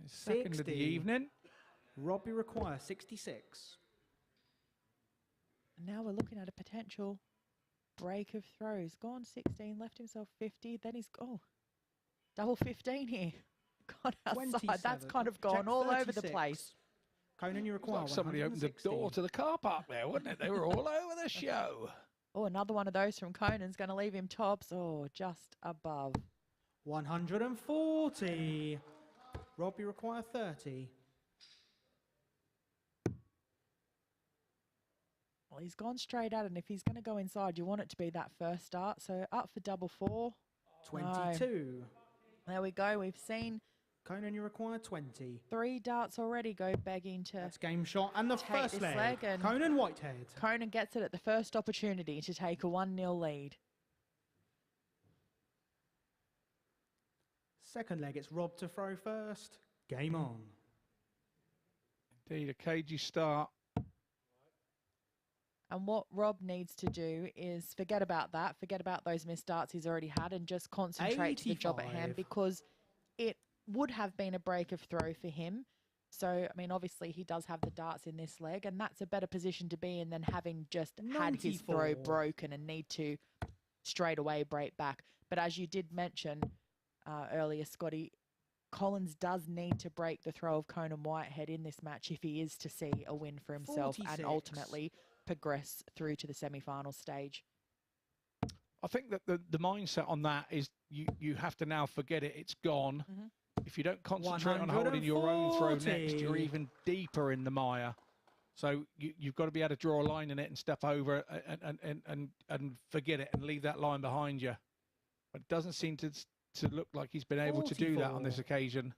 His second of the evening. Robbie requires 66. And now we're looking at a potential break of throws. Gone 16, left himself 50. Then he's double 15 here. Gone outside. That's kind of gone all over the place. Conan, you require like somebody opened the door to the car park there, wouldn't it? They were all over the show. Oh, another one of those from Conan's going to leave him tops. Oh, just above. 140. Rob, you require 30. Well, he's gone straight at it, and if he's going to go inside, you want it to be that first start. So up for double four. 22. No. There we go. We've seen Conan, you require 20. 3 darts already go begging to That's game shot and the take first this leg. and Conan Whitehead. Conan gets it at the first opportunity to take a 1-0 lead. Second leg, it's Rob to throw first. Game on. Indeed, a cagey start. And what Rob needs to do is forget about that, forget about those missed darts he's already had, and just concentrate to the job at hand, 85. because it would have been a break of throw for him. So, I mean, obviously he does have the darts in this leg, and that's a better position to be in than having just had his throw 94. broken and need to straight away break back. But as you did mention earlier, Scotty, Collins does need to break the throw of Conan Whitehead in this match if he is to see a win for himself 46. and ultimately progress through to the semi-final stage. I think that the mindset on that is you have to now forget it. It's gone. Mm-hmm. If you don't concentrate on holding your own throw next, you're even deeper in the mire. So you've got to be able to draw a line in it and step over and forget it and leave that line behind you. But it doesn't seem to look like he's been able to do that on this 44. occasion.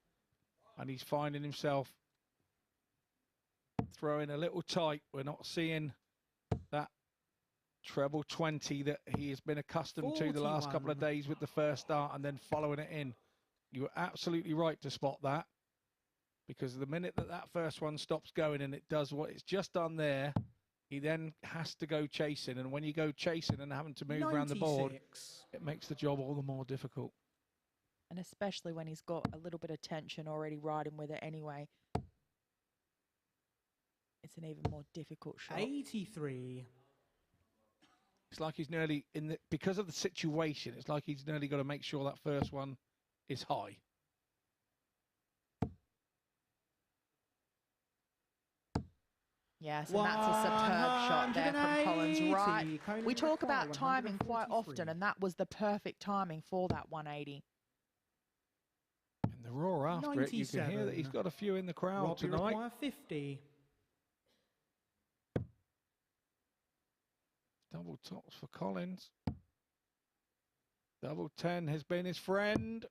And he's finding himself throwing a little tight. We're not seeing that treble 20 that he has been accustomed to the last couple of 41. days with the first start and then following it in. You were absolutely right to spot that, because the minute that first one stops going and it does what it's just done there, he then has to go chasing. And when you go chasing and having to move around the board, 96. it makes the job all the more difficult. And especially when he's got a little bit of tension already riding with it anyway. It's an even more difficult shot. 83. It's like he's nearly because of the situation, it's like he's nearly got to make sure that first one is high. Yes, and that's a superb shot there from Collins. Right. We talk about timing quite often, and that was the perfect timing for that 180. And the roar after it, you can hear that he's got a few in the crowd Rob, you tonight. require 50. Double tops for Collins. Double 10 has been his friend.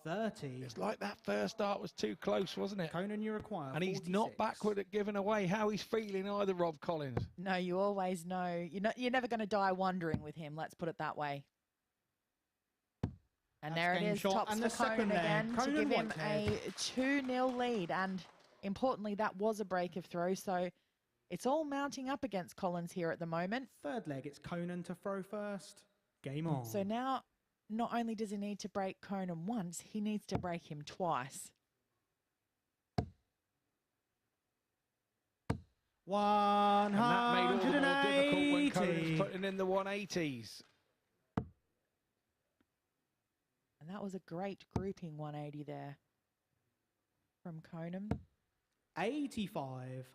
30. It's like that first start was too close, wasn't it? Conan, you require And he's 46. not backward at giving away how he's feeling either, Rob Collins. No, you always know. You're never going to die wondering with him. Let's put it that way. And That's there it game is, shot tops and for the second Conan leg. again to Conan give him Whitehead. a 2-0 lead. And importantly, that was a break of throw. So it's all mounting up against Collins here at the moment. Third leg, it's Conan to throw first. Game on. So now, not only does he need to break Conan once, he needs to break him twice. 180. And that made all the more difficult when Conan's putting in the 180s. And that was a great grouping 180 there from Conan. 85.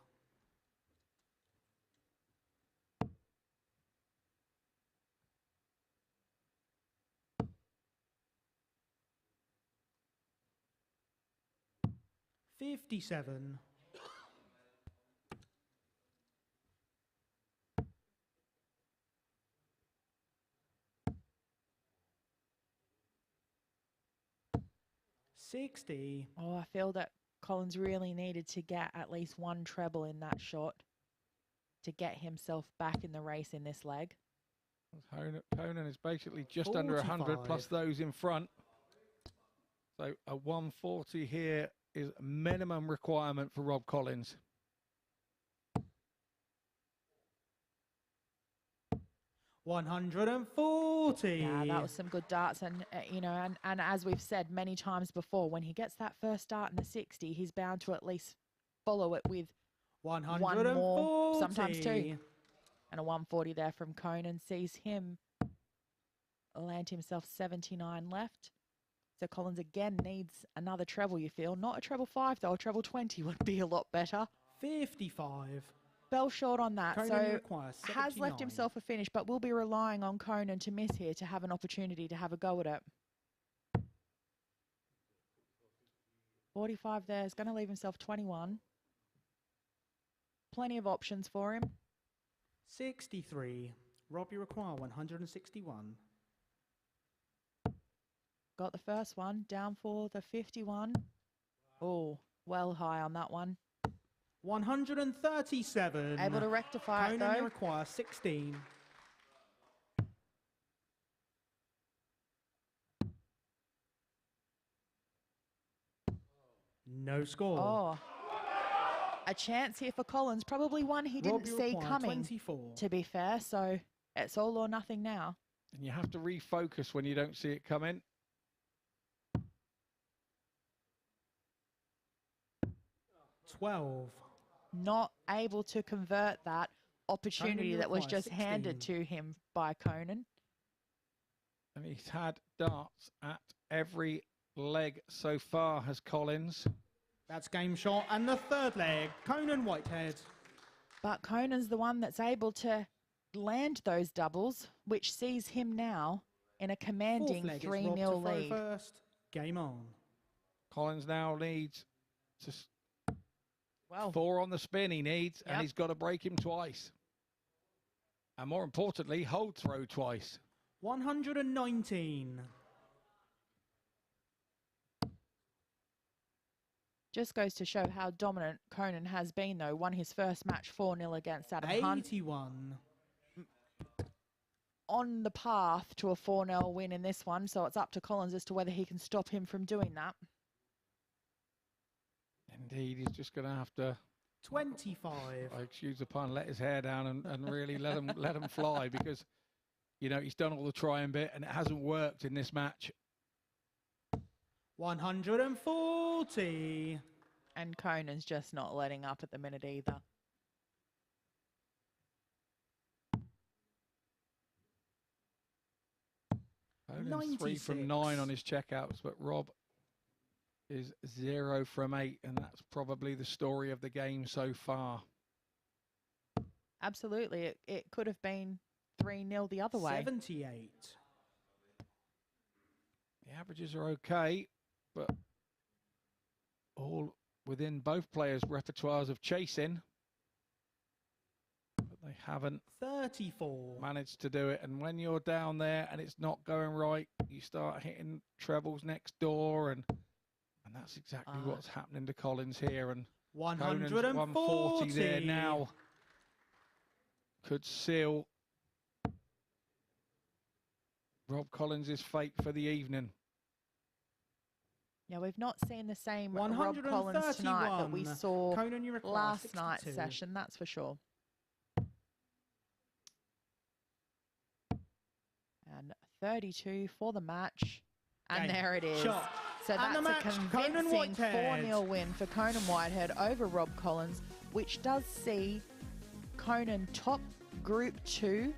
$57. $60. Oh, I feel that Collins really needed to get at least one treble in that shot to get himself back in the race in this leg. Conan is basically just under 100 plus 45. those in front. So a 140 here is a minimum requirement for Rob Collins. $140. Yeah, that was some good darts, and and as we've said many times before, when he gets that first dart in the 60, he's bound to at least follow it with 140. one more, sometimes two. And a 140 there from Conan sees him land himself 79 left. So Collins again needs another treble, you feel. Not a treble 5, though. A treble 20 would be a lot better. 55. bell short on that. Conan, you So require has left 79. himself a finish, but will be relying on Conan to miss here to have an opportunity to have a go at it. 45 there is going to leave himself 21. Plenty of options for him. 63. Rob, you require 161. Got the first one, down for the 51. Oh, well high on that one. 137. Able to rectify it, Conan, though. you require 16. No score. Oh. A chance here for Collins. Probably one he Rob, didn't you see require coming, 24. to be fair. So it's all or nothing now. And you have to refocus when you don't see it coming. 12. Not able to convert that opportunity you that was require just handed 16. to him by Conan. And he's had darts at every leg so far, has Collins. That's game shot. And the third leg, Conan Whitehead. But Conan's the one that's able to land those doubles, which sees him now in a commanding Fourth leg, it's Rob 3-0 to throw lead. first. Game on. Collins now needs to Well, 4 on the spin he needs, and Yep. he's got to break him twice. And more importantly, hold throw twice. 119. just goes to show how dominant Conan has been, though. Won his first match 4-0 against Adam Hunt. 81. On the path to a 4-0 win in this one, so it's up to Collins as to whether he can stop him from doing that. Indeed, he's just going to have to, 25. excuse the pun, let his hair down and really let him fly, because, you know, he's done all the trying bit and it hasn't worked in this match. 140. And Conan's just not letting up at the minute either. Conan's 3 from 9 on his checkouts, but Rob is 0 from 8, and that's probably the story of the game so far. Absolutely. It could have been 3-0 the other way. 78. The averages are okay, but all within both players' repertoires of chasing. But they haven't 34. managed to do it. And when you're down there and it's not going right, you start hitting trebles next door, and that's exactly what's happening to Collins here. And Conan's 140 there now could seal Rob Collins' fate for the evening. Yeah, we've not seen the same Rob Collins tonight that we saw Conan, you require last 62. night's session, that's for sure. And 32 for the match. And Game. there it is. Shot. So And the that's a match, Conan convincing Whitehead. 4-0 win for Conan Whitehead over Rob Collins, which does see Conan top Group 2,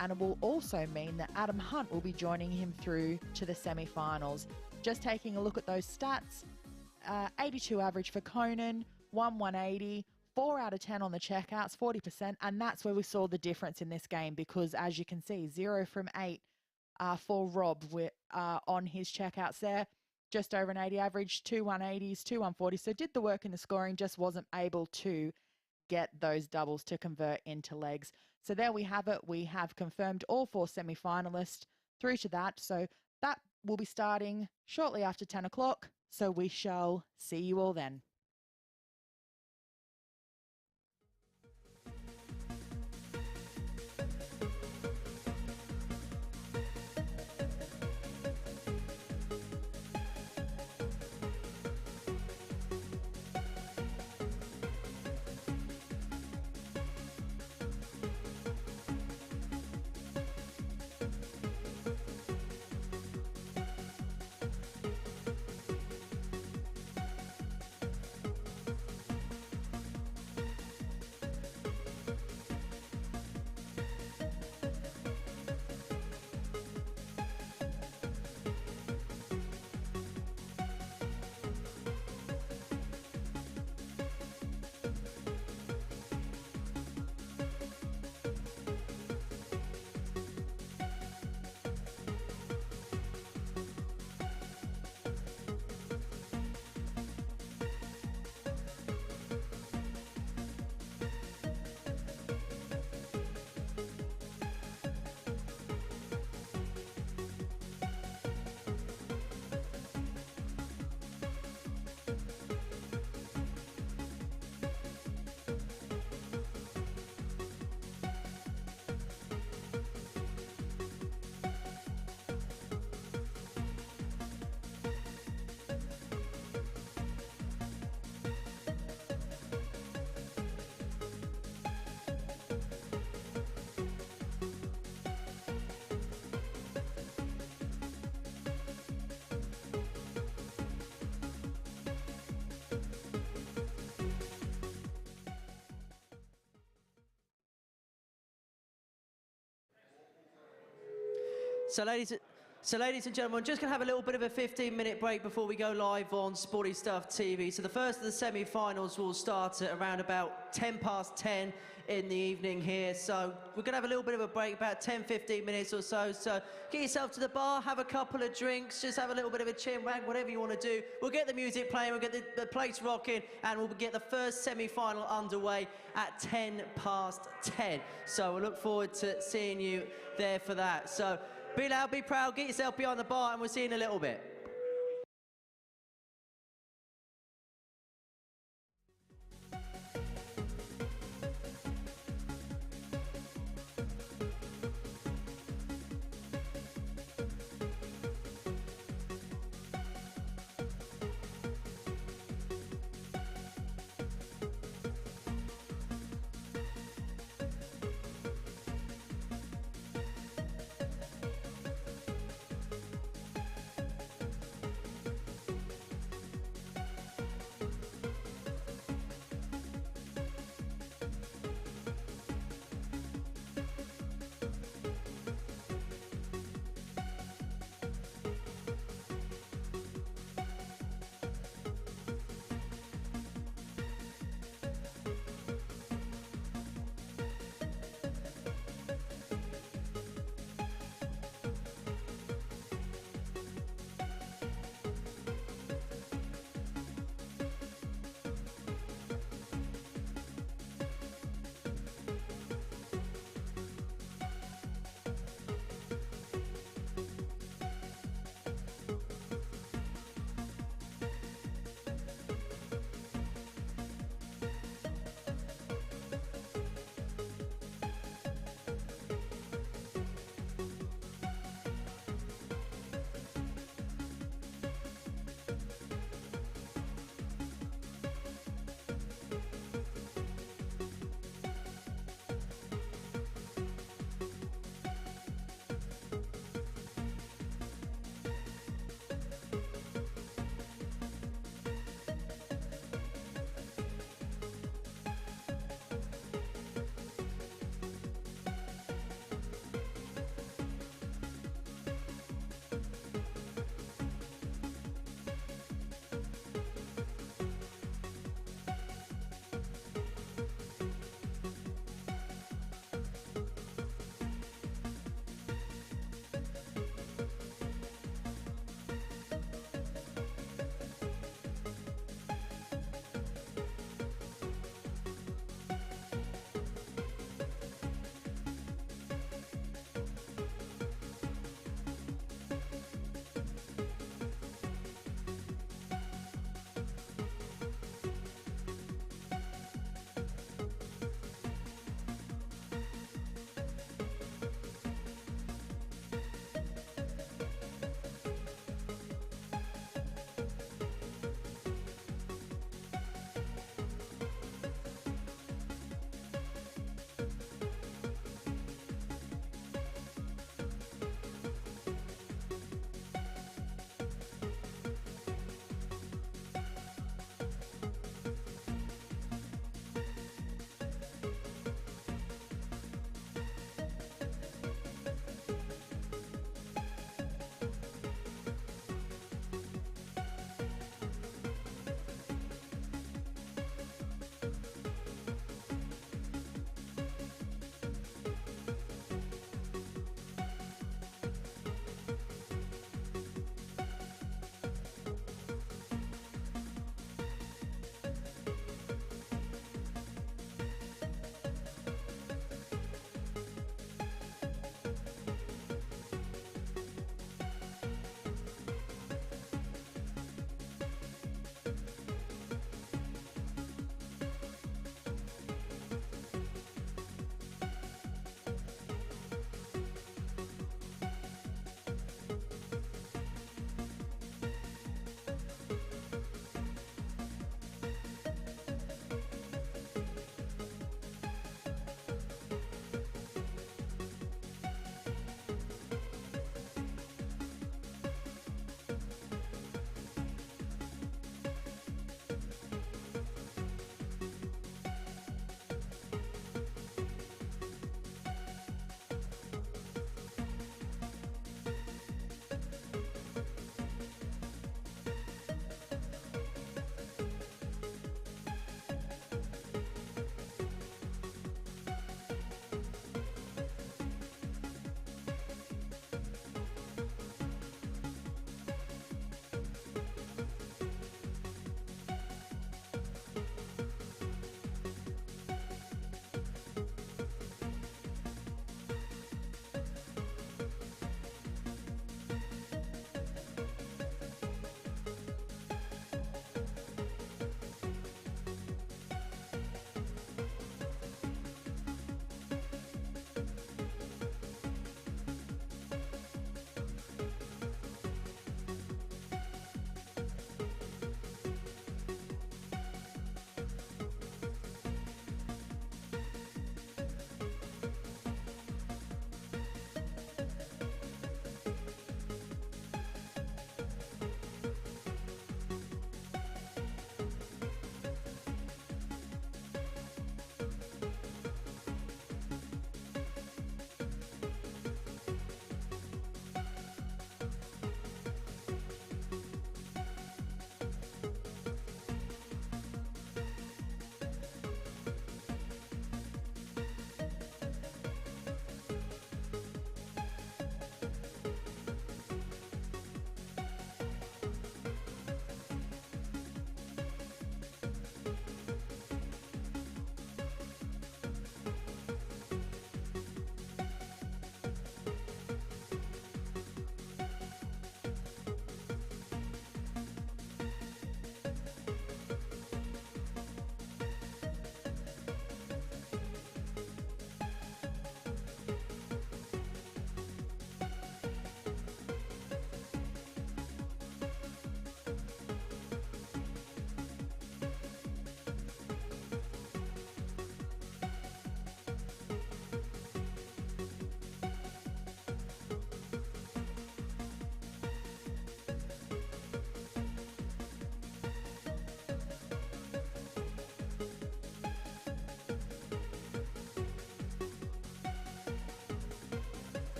and it will also mean that Adam Hunt will be joining him through to the semi-finals. Just taking a look at those stats, 82 average for Conan, 180, 4 out of 10 on the checkouts, 40%, and that's where we saw the difference in this game, because as you can see, 0 from 8 for Rob on his checkouts there. Just over an 80 average, 2 180s, 2 140s. So did the work in the scoring, just wasn't able to get those doubles to convert into legs. So there we have it. We have confirmed all 4 semi-finalists through to that. So that will be starting shortly after 10 o'clock. So we shall see you all then. So ladies and gentlemen, just going to have a little bit of a 15-minute break before we go live on Sporty Stuff TV. So the first of the semi-finals will start at around about 10:10 in the evening here. So we're going to have a little bit of a break, about 10-15 minutes or so. So get yourself to the bar, have a couple of drinks, just have a little bit of a chin wag, whatever you want to do. We'll get the music playing, we'll get the place rocking, and we'll get the first semi-final underway at 10:10. So we'll look forward to seeing you there for that. So be loud, be proud, get yourself behind the bar, and we'll see you in a little bit.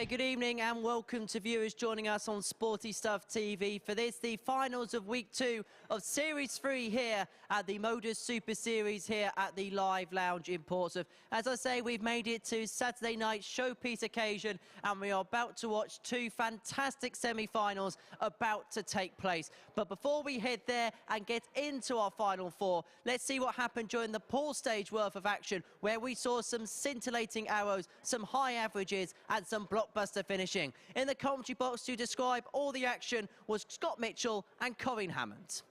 Very good evening and welcome to viewers joining us on Sporty Stuff TV for this, the finals of week 2 of Series 3 here at the MODUS Super Series here at the Live Lounge in Portsmouth. As I say, we've made it to Saturday night showpiece occasion and we are about to watch 2 fantastic semi-finals about to take place. But before we head there and get into our Final 4, let's see what happened during the pool stage worth of action where we saw some scintillating arrows, some high averages and some blockbuster finishing. In the commentary box to describe all the action was Scott Mitchell and Corinne Hammond.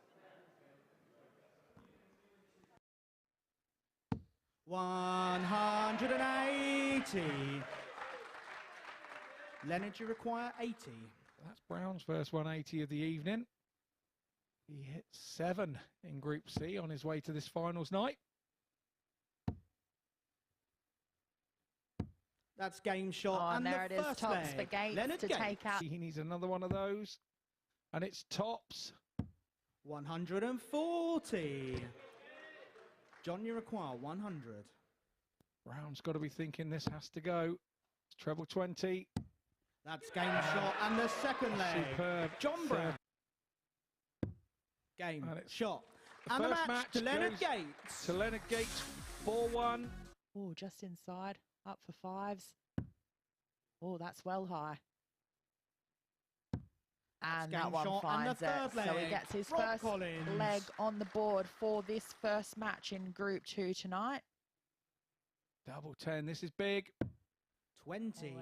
180. Leonard, you require 80. That's Brown's first 180 of the evening. He hit 7 in Group C on his way to this finals night. That's game shot. Oh, and there the it is, first tops leg. for Gates Leonard to Gates. take out. He needs another one of those. And it's tops. 140. John, you require 100. Brown's got to be thinking this has to go. It's treble 20. That's game shot. And the second leg. Superb. John Brown. Game shot. The And the first match to Leonard goes Gates. To Leonard Gates, 4-1. Oh, just inside, up for 5s. Oh, that's well high. And that one shot. And the finds it. third So he leg, gets his Rob first Collins. leg on the board for this first match in Group 2 tonight. Double 10, this is big. 20.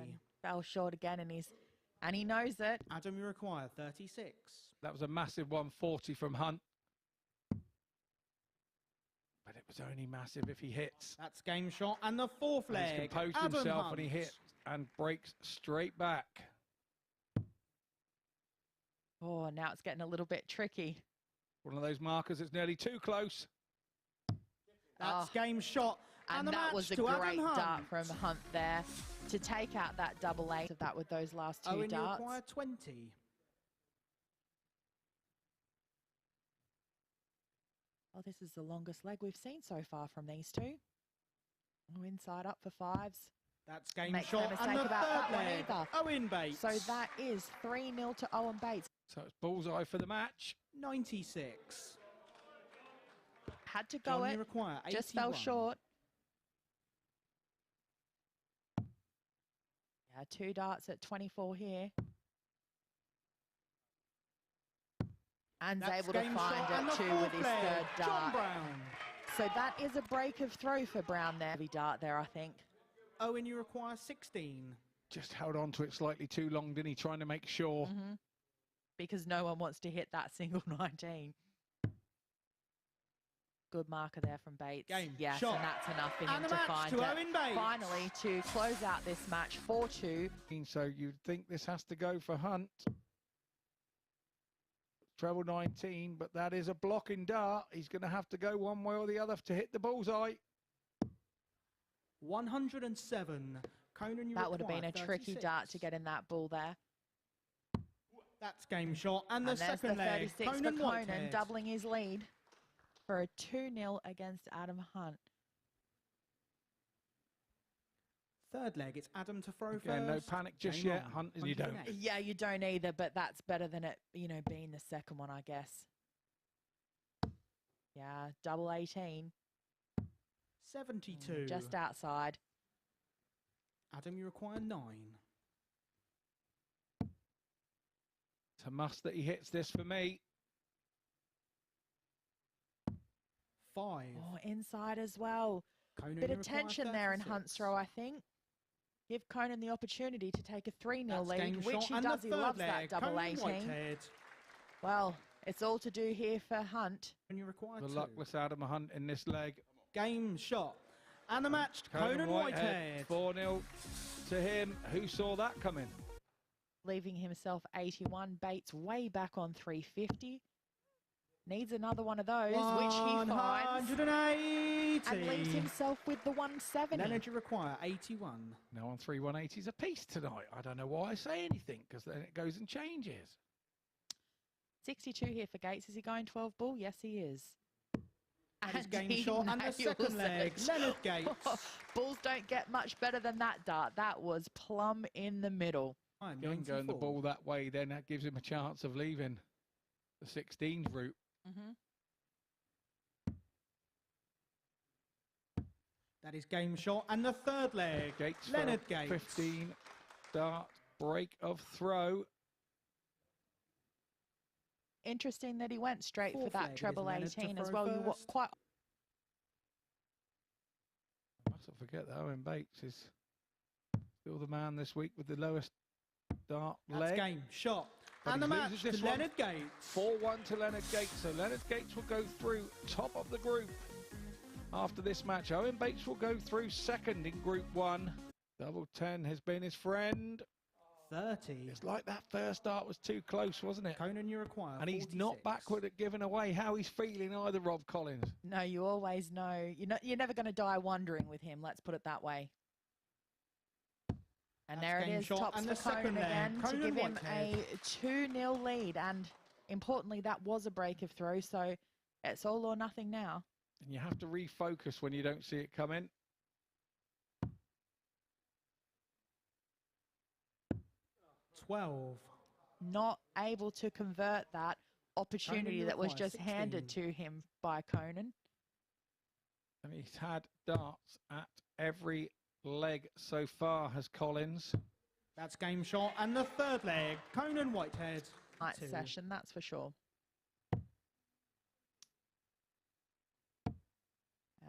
Fell short again and he knows it. Adam, you require 36. That was a massive 140 from Hunt. But it was only massive if he hits. That's game shot. And the fourth And leg. he's composed Adam himself Hunt. and he hits and breaks straight back. Oh, now it's getting a little bit tricky. One of those markers that's nearly too close. That's game shot. And the that match was a to Adam great Hunt. dart from Hunt there to take out that double 8 of that with those last 2 Owen, darts. you require 20. Oh, this is the longest leg we've seen so far from these 2. Oh, inside up for 5s. That's game Make shot. no mistake And the about that third one leg. either. Owen Bates. So that is 3-0 to Owen Bates. So it's bullseye for the match. 96. Had to go John, it. you require 81. Just fell short. Yeah, 2 darts at 24 here. And That's able to game find shot. And it the too fourth with his leg, 3rd John dart. Brown. So that is a break of throw for Brown there. Heavy dart there, I think. Owen, you require 16. Just held on to it slightly too long, didn't he? Trying to make sure. Because no one wants to hit that single 19. Good marker there from Bates. Game yes, shot. and that's enough for him And the to match find to it. Owen Bates. Finally, to close out this match, 4-2. So you'd think this has to go for Hunt. Treble 19, but that is a blocking dart. He's going to have to go one way or the other to hit the bullseye. 107. Conan, you That would have require been a tricky 36. dart to get in that ball there. That's game shot. And the And there's second the leg. 36 Conan for Conan, Whitehead. doubling his lead for a 2-0 against Adam Hunt. Third leg, it's Adam to throw Again, no first. panic just Game yet. on. Hunt, you don't. 108. Yeah, you don't either, but that's better than it, being the second one, I guess. Yeah, double 18. 72. Just outside. Adam, you require 9. It's a must that he hits this for me. 5. Oh, inside as well. Conan, Bit you of require tension there in 36. Hunt's throw, I think. Give Conan the opportunity to take a 3-0 That's lead, game which shot. he And does. the He third loves that leg, double Conan 18. Whitehead. Well, it's all to do here for Hunt. And you require The 2. luckless Adam Hunt in this leg. Game shot. And the match, Conan Whitehead. 4-0 to him. Who saw that coming? Leaving himself 81. Bates way back on 350. Needs another one of those, which he finds. 180. And leaves himself with the 170. Leonard, you require 81. Now on 3 180s apiece tonight. I don't know why I say anything, because then it goes and changes. 62 here for Gates. Is he going 12 ball? Yes, he is. That is And game he shot and the second nails leg. it. Leonard Gates. Balls don't get much better than that dart. That was plumb in the middle. I'm Again, going the ball that way, then that gives him a chance of leaving the 16s route. That is game shot and the third leg. Gates Leonard for Gates. 15 dart break of throw. Interesting that he went straight Fourth for that leg, it is treble Leonard to 18 as throw well. You first. quite I mustn't forget that Owen Bates is still the man this week with the lowest dart That's leg. game shot. But And he the match loses to this one. Leonard Gates. 4-1 to Leonard Gates. So Leonard Gates will go through top of the group after this match. Owen Bates will go through second in Group 1. Double 10 has been his friend. 30. It's like that first dart was too close, wasn't it? Conan, you require And he's 46. not backward at giving away how he's feeling either, Rob Collins. No, you always know. You're never going to die wondering with him. Let's put it that way. And That's there it game is, shot tops and for the second Conan leg. again to Conan give him Whitehead. a 2-0 lead. And importantly, that was a break of throw, so it's all or nothing now. And you have to refocus when you don't see it coming. Not able to convert that opportunity Conan that was requires just handed 16. to him by Conan. And he's had darts at every leg so far, has Collins. That's game shot and the third leg. Conan Whitehead. Night 2. session, that's for sure.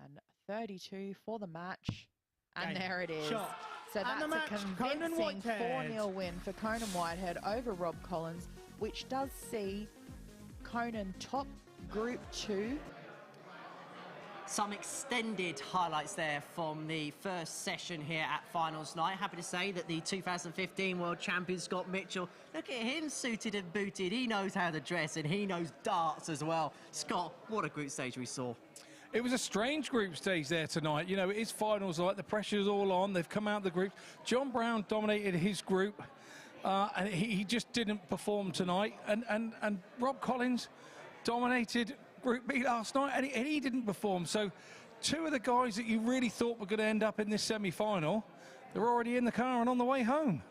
And 32 for the match. And Game there it is. shot. So And the that's a match, Conan convincing Whitehead. 4-0 win for Conan Whitehead over Rob Collins, which does see Conan top Group 2. Some extended highlights there from the first session here at finals night. Happy to say that the 2015 world champion Scott Mitchell, look at him suited and booted. He knows how to dress and he knows darts as well. Scott, what a group stage we saw. It was a strange group stage there tonight. You know, it is finals night. The pressure's all on. They've come out of the group. John Brown dominated his group, and he just didn't perform tonight. And Rob Collins dominated Group B last night, and he didn't perform. So two of the guys that you really thought were going to end up in this semi-final, they're already in the car and on the way home.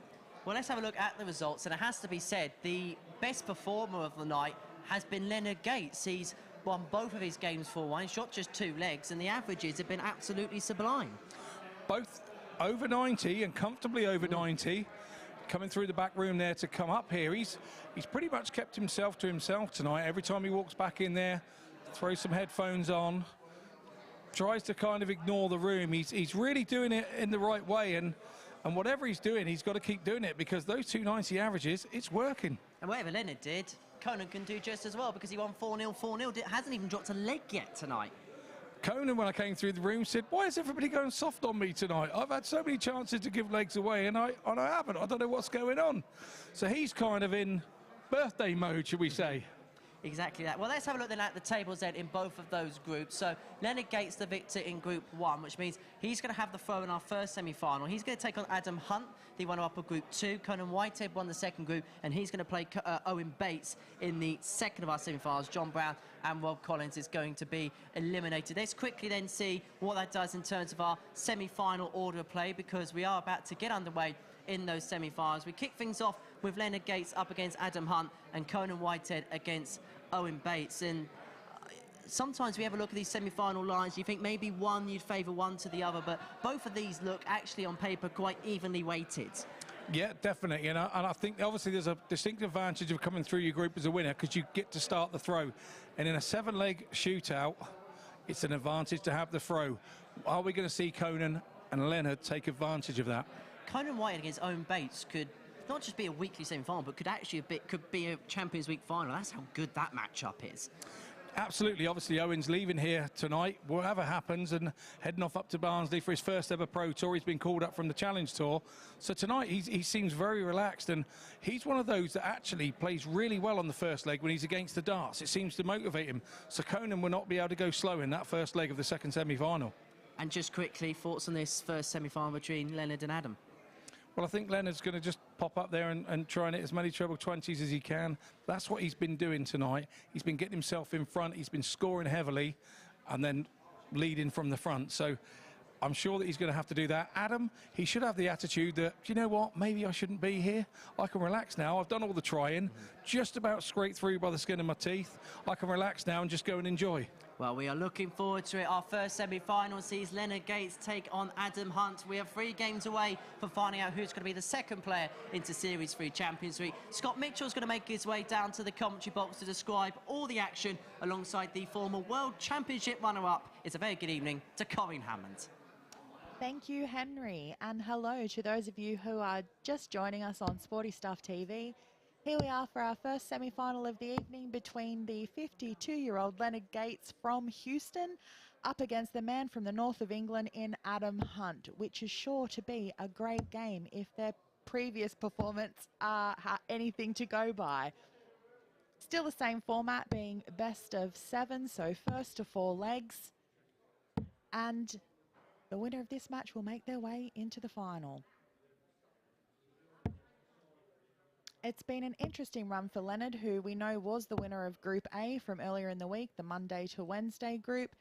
Well, let's have a look at the results, and it has to be said, the best performer of the night has been Leonard Gates. He's won both of his games 4-1, shot just 2 legs, and the averages have been absolutely sublime. Both over 90 and comfortably over 90. Coming through the back room there to come up here. He's pretty much kept himself to himself tonight. Every time he walks back in there, throws some headphones on, tries to kind of ignore the room. He's really doing it in the right way, and whatever he's doing, he's got to keep doing it, because those 290 averages, it's working. And whatever Leonard did, Conan can do just as well, because he won 4-0, 4-0. Hasn't even dropped a leg yet tonight. Conan, when I came through the room, said, "Why is everybody going soft on me tonight? I've had so many chances to give legs away, and I haven't. I don't know what's going on." So he's kind of in birthday mode, should we say. Exactly that. Well, let's have a look then at the tables then in both of those groups. So Leonard Gates, the victor in Group 1, which means he's going to have the throw in our first semi-final. He's going to take on Adam Hunt, the runner-up of Group 2. Conan Whitehead won the second group, and he's going to play Owen Bates in the second of our semi-finals. John Brown and Rob Collins is going to be eliminated. Let's quickly then see what that does in terms of our semi-final order of play, because we are about to get underway in those semi-finals. We kick things off with Leonard Gates up against Adam Hunt and Conan Whitehead against Owen Bates. And sometimes we have a look at these semi-final lines, you think maybe one, you'd favour one to the other, but both of these look actually on paper quite evenly weighted. Yeah, definitely. You know, and I think obviously there's a distinct advantage of coming through your group as a winner, because you get to start the throw. And in a 7-leg shootout, it's an advantage to have the throw. Are we going to see Conan and Leonard take advantage of that? Conan Whitehead against Owen Bates could not just be a weekly semi-final, but could be a Champions Week final. That's how good that matchup is. Absolutely. Obviously, Owen's leaving here tonight, whatever happens, and heading off up to Barnsley for his first ever Pro Tour. He's been called up from the Challenge Tour. So tonight, he seems very relaxed, and he's one of those that actually plays really well on the first leg when he's against the darts. It seems to motivate him. So Conan will not be able to go slow in that first leg of the second semi-final. And just quickly, thoughts on this first semi-final between Leonard and Adam? Well, I think Leonard's going to just pop up there and try and hit as many treble 20s as he can. That's what he's been doing tonight. He's been getting himself in front. He's been scoring heavily. and then leading from the front. So I'm sure that he's going to have to do that. Adam, he should have the attitude that, do you know what, maybe I shouldn't be here. I can relax now. I've done all the trying, just about scraped through by the skin of my teeth. I can relax now and just go and enjoy. Well, we are looking forward to it. Our first semi-final sees Leonard Gates take on Adam Hunt. We are 3 games away from finding out who's going to be the second player into Series 3 Champions Week. Scott Mitchell's going to make his way down to the commentary box to describe all the action alongside the former World Championship runner-up. It's a very good evening to Corinne Hammond. Thank you, Henry, and hello to those of you who are just joining us on Sporty Stuff TV. Here we are for our first semi-final of the evening between the 52-year-old Leonard Gates from Houston up against the man from the north of England in Adam Hunt, which is sure to be a great game if their previous performance are anything to go by. Still the same format, being best of 7, so first to 4 legs, and the winner of this match will make their way into the final. It's been an interesting run for Leonard, who we know was the winner of Group A from earlier in the week, the Monday to Wednesday group.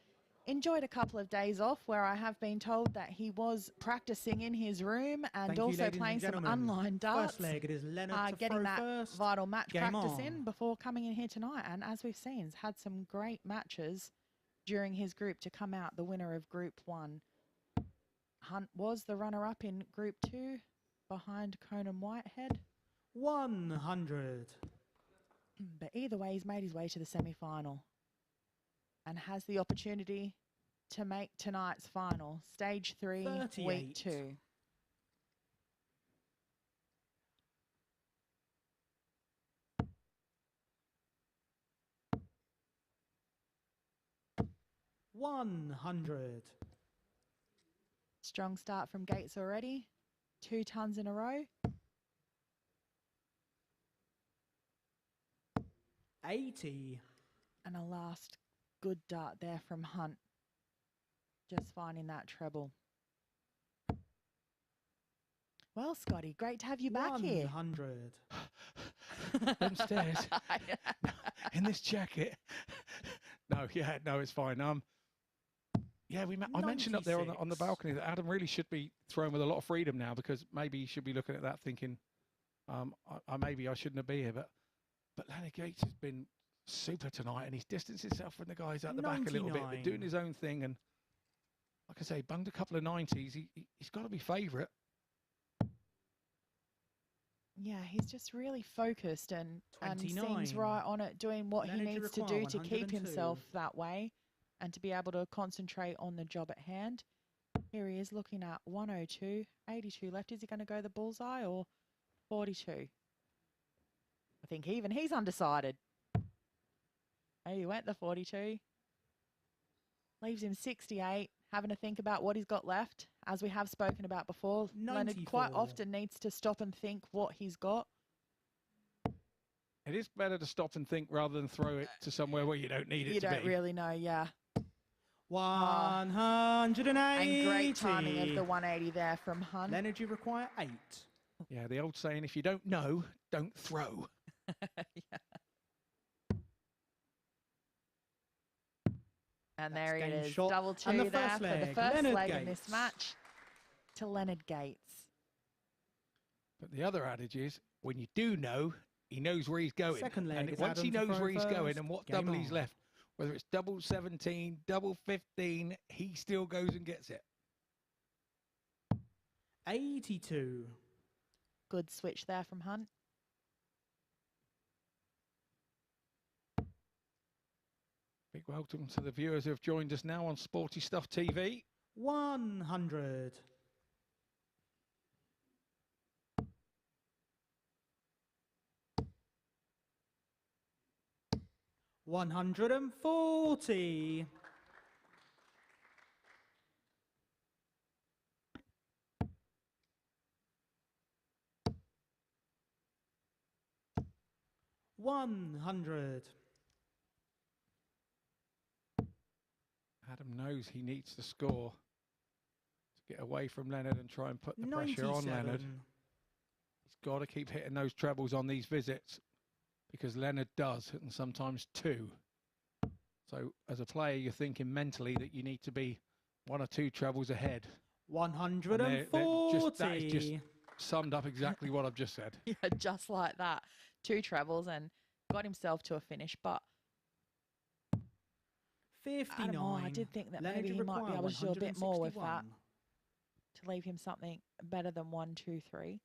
Enjoyed a couple of days off where I have been told that he was practicing in his room and also playing some unlined darts. First leg, it is Leonard to getting that first. vital match Game practice on. in before coming in here tonight. And as we've seen, he's had some great matches during his group to come out the winner of Group 1. Hunt was the runner-up in Group 2 behind Conan Whitehead. 100. But either way, he's made his way to the semi-final and has the opportunity to make tonight's final, Stage 3, 38. Week 2. $100. Strong start from Gates already. 2 tons in a row. 80. And a last good dart there from Hunt. Just finding that treble. Well, Scotty, great to have you back here. 100. Them stairs. In this jacket. No, it's fine. Yeah, I mentioned up there on the balcony that Adam really should be throwing with a lot of freedom now, because maybe he should be looking at that thinking, maybe I shouldn't have been here. But Leonard Gates has been super tonight, and he's distanced himself from the guys at the back a little bit, but doing his own thing. And like I say, bunged a couple of 90s. He's got to be favourite. Yeah, he's just really focused and 29. seems right on it, doing what Leonard, he you needs to require do to keep 102. himself that way and to be able to concentrate on the job at hand. Here he is looking at 102, 82 left. Is he going to go the bullseye or 42? I think even he's undecided. Oh, he went the 42. Leaves him 68, having to think about what he's got left. As we have spoken about before, Leonard quite 94. often needs to stop and think what he's got. It is better to stop and think rather than throw it to somewhere where you don't need it to be. You don't really know, yeah. 180. And great timing of the 180 there from Hunt. Leonard, you require 8. Yeah, the old saying, if you don't know, don't throw. Yeah. And there it game is, shot. double And two the there first for the leg, first Leonard leg in Gates. this match to Leonard Gates. But the other adage is, when you do know, he knows where he's going. Second leg And is once he Adam to knows throw where he's going first. and what Game double he's on. left, whether it's double 17, double 15, he still goes and gets it. 82. Good switch there from Hunt. Big welcome to the viewers who have joined us now on Sporty Stuff TV. 100. 140. 100. Adam knows he needs to score to get away from Leonard and try and put the pressure on Leonard. 97. He's got to keep hitting those trebles on these visits because Leonard does, and sometimes two. So as a player, you're thinking mentally that you need to be 1 or 2 trebles ahead. 140. That is just summed up exactly what I've just said. Yeah, just like that. 2 trebles and got himself to a finish. But 59. I did think that Leonard, maybe you he might be require able to do a bit more with that 161. to leave him something better than 1, 2, 3.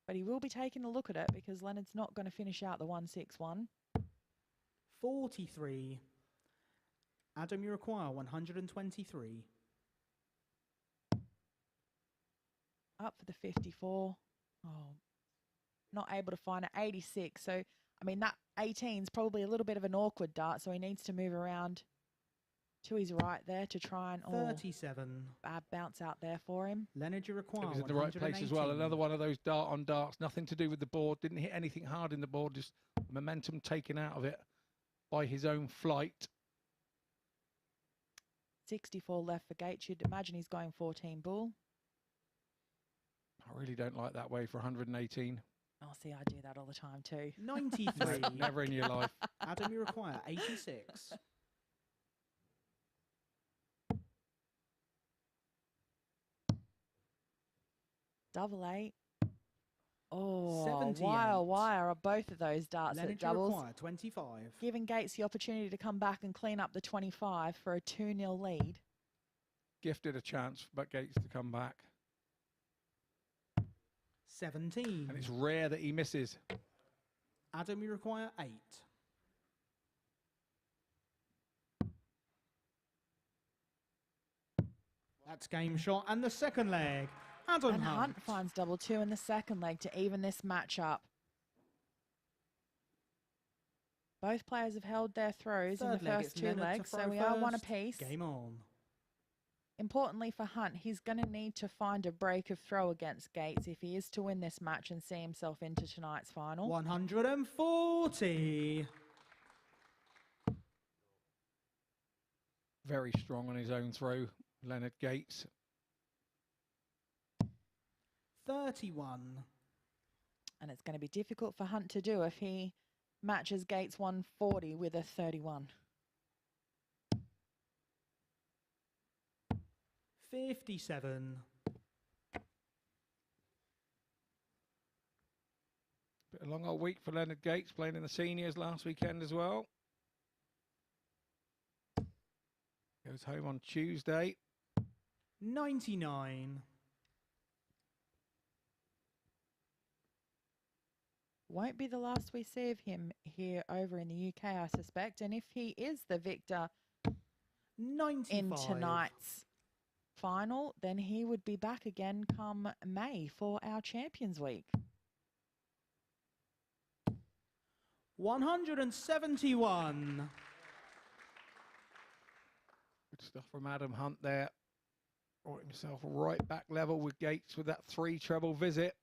But he will be taking a look at it because Leonard's not going to finish out the 161. 43. Adam, you require 123. Up for the 54. Oh, not able to find it. 86. So, I mean, that 18 is probably a little bit of an awkward dart, so he needs to move around to his right there to try and... 37. Bad bounce out there for him. Leonard, you require It was in the right place as well. 118. Another one of those dart on darts, nothing to do with the board. Didn't hit anything hard in the board, just momentum taken out of it by his own flight. 64 left for Gates. You'd imagine he's going 14 bull. I really don't like that way for 118. Oh, see, I do that all the time too. 93. Never in your life. Adam, you require 86. Double 8. Oh, 78. wire are both of those darts Leonard, at doubles. you require 25. Giving Gates the opportunity to come back and clean up the 25 for a 2-0 lead. Gifted a chance, but Gates to come back. 17. And it's rare that he misses. Adam, you require 8. That's game shot and the second leg. Adam And Hunt. Hunt finds double 2 in the second leg to even this match up. Both players have held their throws in the Third leg, first it's 2 Leonard to legs, so throw we are one first. apiece. Game on. Importantly for Hunt, he's going to need to find a break of throw against Gates if he is to win this match and see himself into tonight's final. 140. Very strong on his own throw, Leonard Gates. 31. And it's going to be difficult for Hunt to do if he matches Gates 140 with a 31. 57. Bit a long old week for Leonard Gates, playing in the seniors last weekend as well. Goes home on Tuesday. 99. Won't be the last we see of him here over in the UK, I suspect. And if he is the victor 95. in tonight's final, then he would be back again come May for our Champions Week. 171. Good stuff from Adam Hunt there. Brought himself right back level with Gates with that 3 treble visit.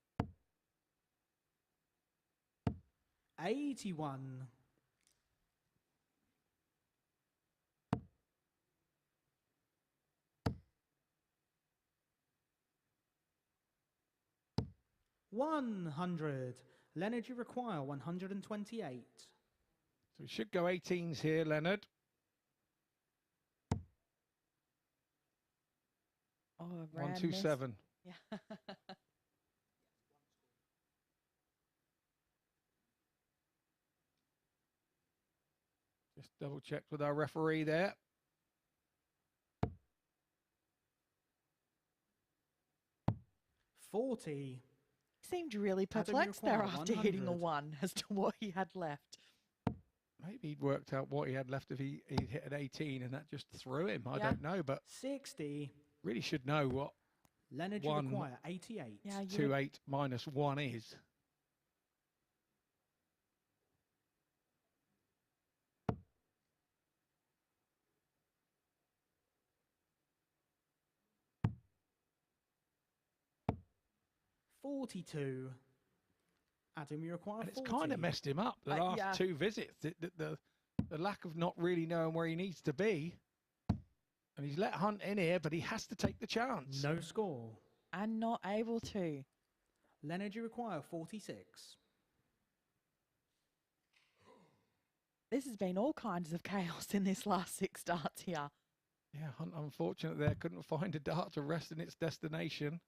81. 100. Leonard, you require 128. So we should go 18s here, Leonard. Oh, a grand miss. 127. Yeah. Just double checked with our referee there. $40. Seemed really Adam, you perplexed there require after hitting a 100. 1 as to what he had left. Maybe he'd worked out what he had left if he'd hit an 18 and that just threw him. I Yeah. don't know, but 60. really should know what Leonard, you One. require 88. Yeah, you 2-8 minus 1 is. $42. Adam, you require And it's 40. kind of messed him up the last yeah. 2 visits. The lack of not really knowing where he needs to be. And he's let Hunt in here, but he has to take the chance. No score. And not able to. Leonard, you require 46. This has been all kinds of chaos in this last 6 starts here. Yeah, Hunt, unfortunate there, couldn't find a dart to rest in its destination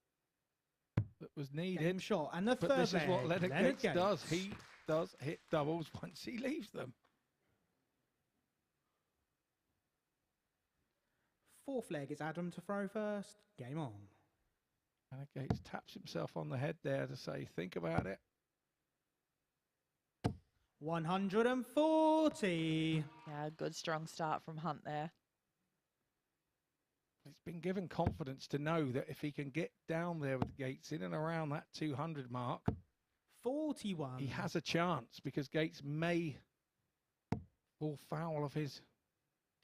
that was needed. Game shot, and the but third this is what leg, Leonard Gates does. He does hit doubles once he leaves them. Fourth leg is Adam to throw first. Game on. Leonard Gates taps himself on the head there to say, think about it. 140. Yeah, good strong start from Hunt there. He's been given confidence to know that if he can get down there with Gates in and around that 200 mark, 41. he has a chance, because Gates may fall foul of his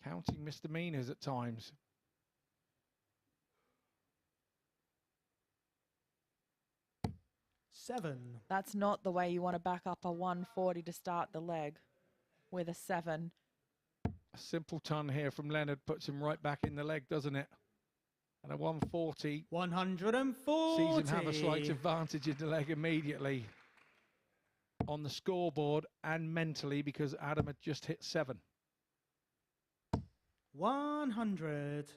counting misdemeanors at times. Seven. That's not the way you want to back up a 140 to start the leg with a 7. A simple ton here from Leonard puts him right back in the leg, doesn't it? And a 140. 140. Sees him have a slight advantage in the leg immediately on the scoreboard and mentally, because Adam had just hit 7. 100.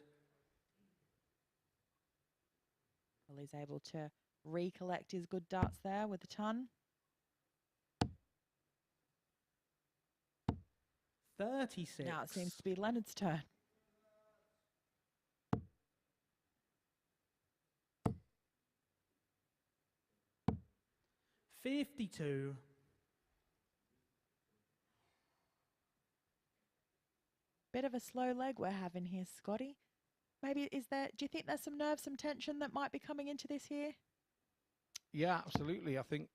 Well, he's able to recollect his good darts there with a ton. 36. Now it seems to be Leonard's turn. $52. Bit of a slow leg we're having here, Scotty. Maybe do you think there's some nerves, some tension that might be coming into this here? Yeah, absolutely. I think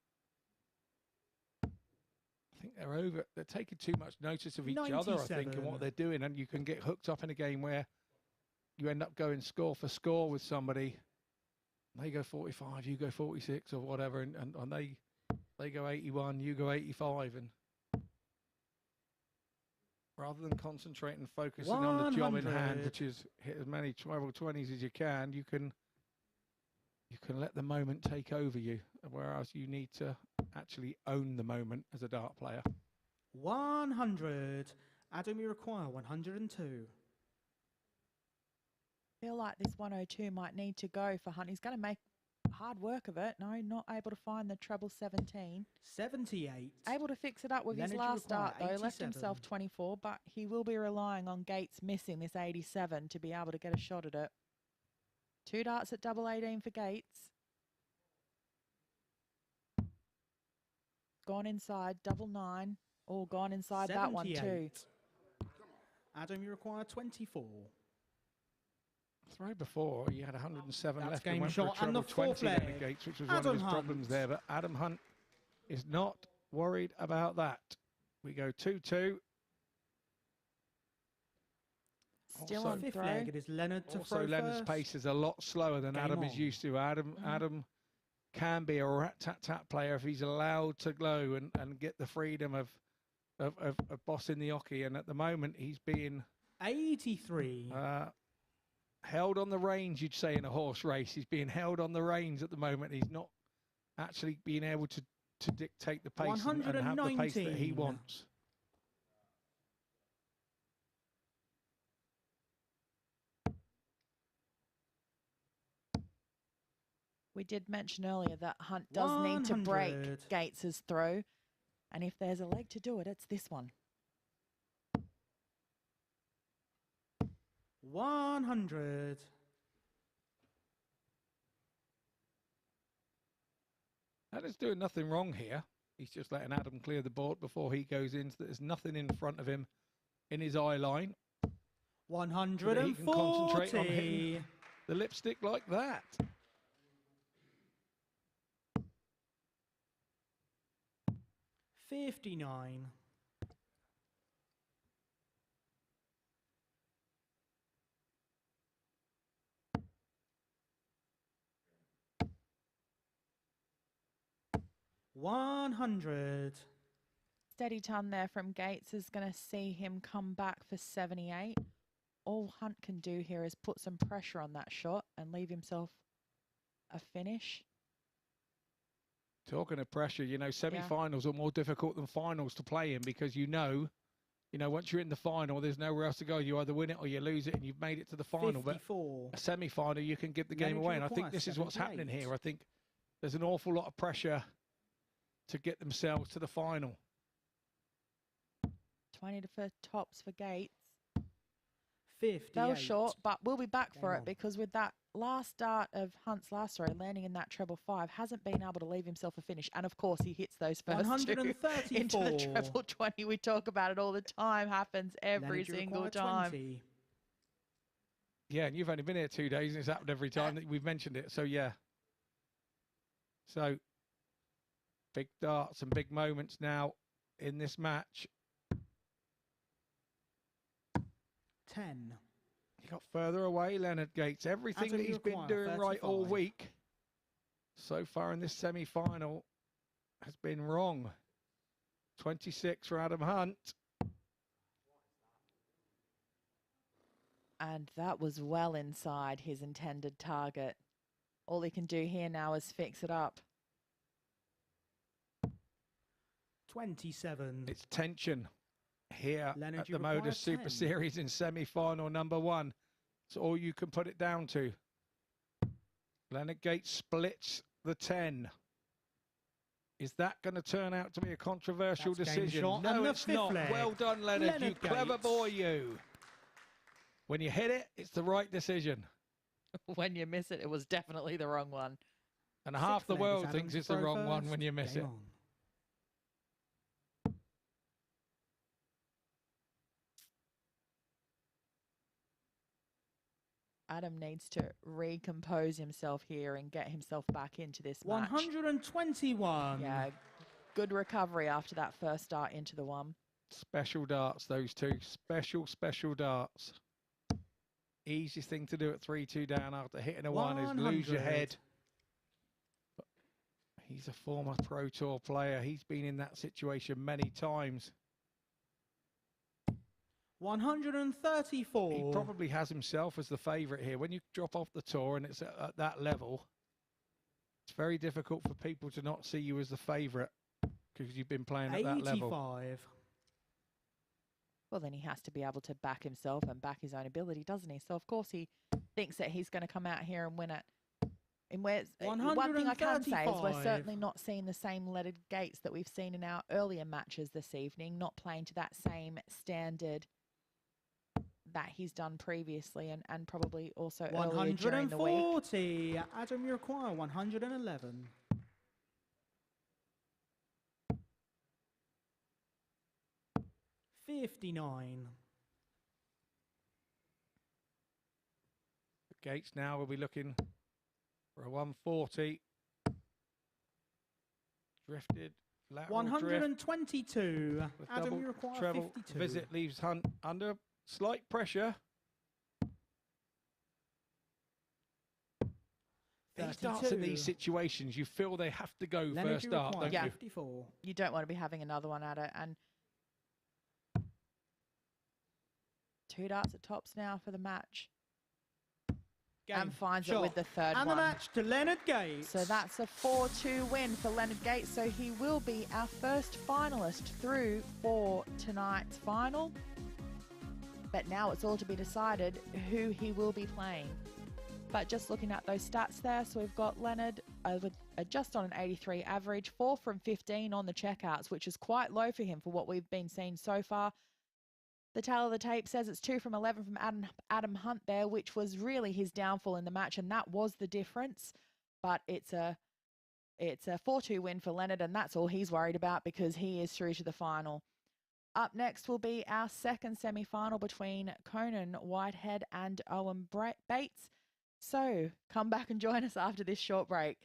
they're taking too much notice of each other, I think, and what they're doing, and you can get hooked up in a game where you end up going score for score with somebody. They go 45, you go 46 or whatever, and they go 81, you go 85, and rather than concentrating and focusing on the job in hand, which is hit as many treble 20s as you can, you can let the moment take over you, whereas you need to actually own the moment as a dart player. 100. Adam, you require 102. Feel like this 102 might need to go for Hunt. He's going to make hard work of it. No, not able to find the treble 17. 78. Able to fix it up with Leonard, his you last require dart, though. Left 87. himself 24, but he will be relying on Gates missing this 87 to be able to get a shot at it. 2 darts at double 18 for Gates. Gone inside, double 9. All gone inside that one too. 78. Adam, you require 24. Throw before, he had 107 That's left game and went for a shot and the treble 20 fourth then leg. Gates, which was one of Adam his Hunt. problems there. But Adam Hunt is not worried about that. We go 2-2. Still Also- on Fifth throw. leg, it is Leonard to Also, throw Leonard's first. pace is a lot slower than Game Adam is on. used to. Adam can be a rat-tat-tat player if he's allowed to go and get the freedom of bossing the hockey. And at the moment, he's being 83. held on the reins, you'd say, in a horse race. He's being held on the reins at the moment. He's not actually being able to dictate the pace and have the pace that he 119. wants. We did mention earlier that Hunt does need to break 100. Gates's throw. And if there's a leg to do it, it's this one. 100. Adam's doing nothing wrong here. He's just letting Adam clear the board before he goes in, so there's nothing in front of him in his eye line. So that he can concentrate on 140. hitting the lipstick like that. $59. $100. Steady ton there from Gates is going to see him come back for 78. All Hunt can do here is put some pressure on that shot and leave himself a finish. Talking of pressure, you know, semi-finals are more difficult than finals to play in, because you know you know, once you're in the final, there's nowhere else to go. You either win it or you lose it, and you've made it to the final. 54. But a semi-final, you can give the game away. And I think this is what's happening here. I think there's an awful lot of pressure to get themselves to the final. 20 for tops for Gates. 58. Fell short, but we'll be back for Game it on. because with that last start of Hunt's last row, landing in that treble 5, hasn't been able to leave himself a finish. And of course, he hits those first two 134. into the treble 20. We talk about it all the time. Happens every Leonard, you single require time. 20. Yeah, and you've only been here 2 days, and it's happened every time that we've mentioned it. So, yeah. So, big darts and big moments now in this match. 10. He got further away, Leonard Gates. Everything Adam, that you he's been require doing right all 35. week so far in this semi-final has been wrong. 26 for Adam Hunt. And that was well inside his intended target. All he can do here now is fix it up. 27. It's tension here Leonard, at you the require MODUS Super 10. Series in semi-final number 1. It's all you can put it down to. Leonard Gates splits the 10. Is that going to turn out to be a controversial That's game decision? shot, No, and the it's fifth not. leg. Well done, Leonard. You Leonard clever Gates. boy, you. When you hit it, it's the right decision. When you miss it, it was definitely the wrong one. And half Sixth the leg is world Adam thinks to it's the throw wrong one first. when you miss Game it. on. Adam needs to recompose himself here and get himself back into this match. 121. Yeah, good recovery after that first start into the one. Special darts, those two. Special darts. Easiest thing to do at 3-2 down after hitting a 1 is lose your 100. head. But he's a former Pro Tour player. He's been in that situation many times. 134. He probably has himself as the favourite here. When you drop off the tour and it's at that level, it's very difficult for people to not see you as the favourite because you've been playing at that level. 85. Well, then he has to be able to back himself and back his own ability, doesn't he? So, of course, he thinks that he's going to come out here and win it. And one thing I can say is we're 135. certainly not seeing the same Leonard Gates that we've seen in our earlier matches this evening, not playing to that same standard that he's done previously and probably also earlier during the week. 140. Adam, you require 111. $59. Gates now will be looking for a 140. Drifted. Lateral drift. 122. With Adam, double you require treble 52. visit leaves Hunt under slight pressure. These darts in these 32. situations, you feel they have to go Leonard, first you dart, require don't you? 54. You don't want to be having another one at it. And 2 darts at tops now for the match. Game, and finds shot. it with the third and one. the match to Leonard Gates. So that's a 4-2 win for Leonard Gates. So he will be our first finalist through for tonight's final. But now it's all to be decided who he will be playing. But just looking at those stats there, so we've got Leonard with just on an 83 average, 4 from 15 on the checkouts, which is quite low for him for what we've been seeing so far. The tail of the tape says it's 2 from 11 from Adam Hunt there, which was really his downfall in the match, and that was the difference. But it's a 4-2 win for Leonard, and that's all he's worried about because he is through to the final. Up next will be our second semi-final between Conan Whitehead and Owen Bates. So come back and join us after this short break.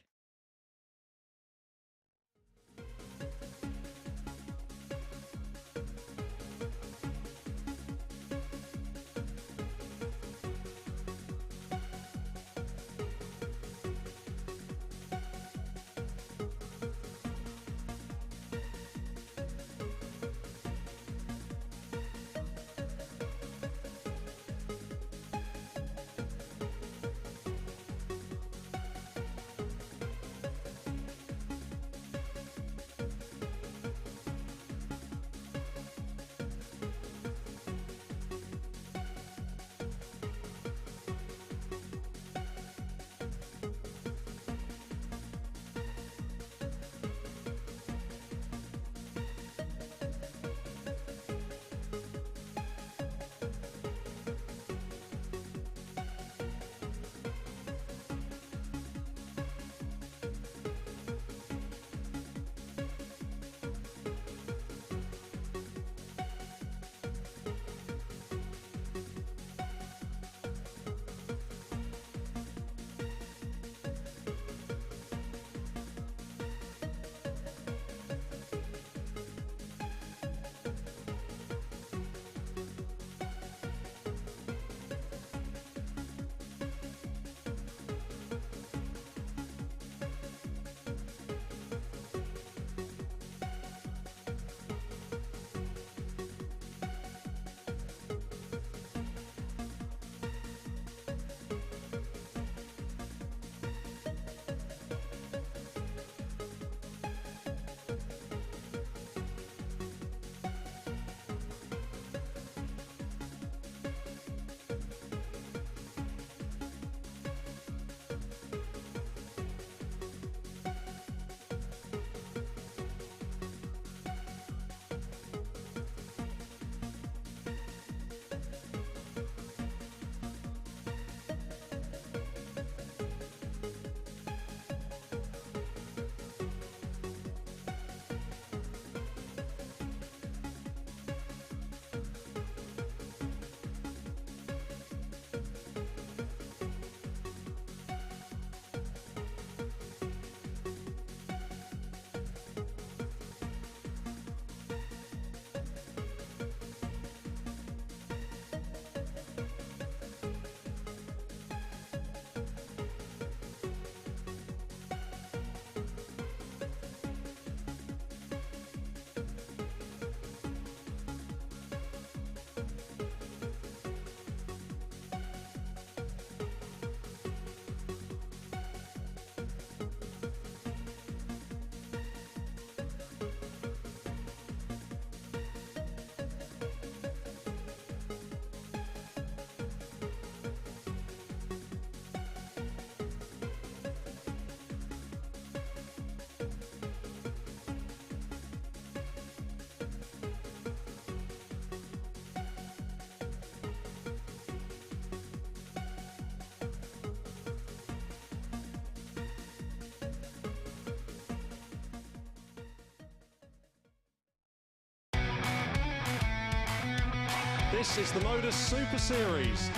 This is the MODUS Super Series.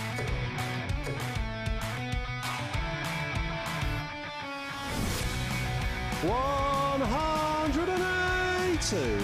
$182.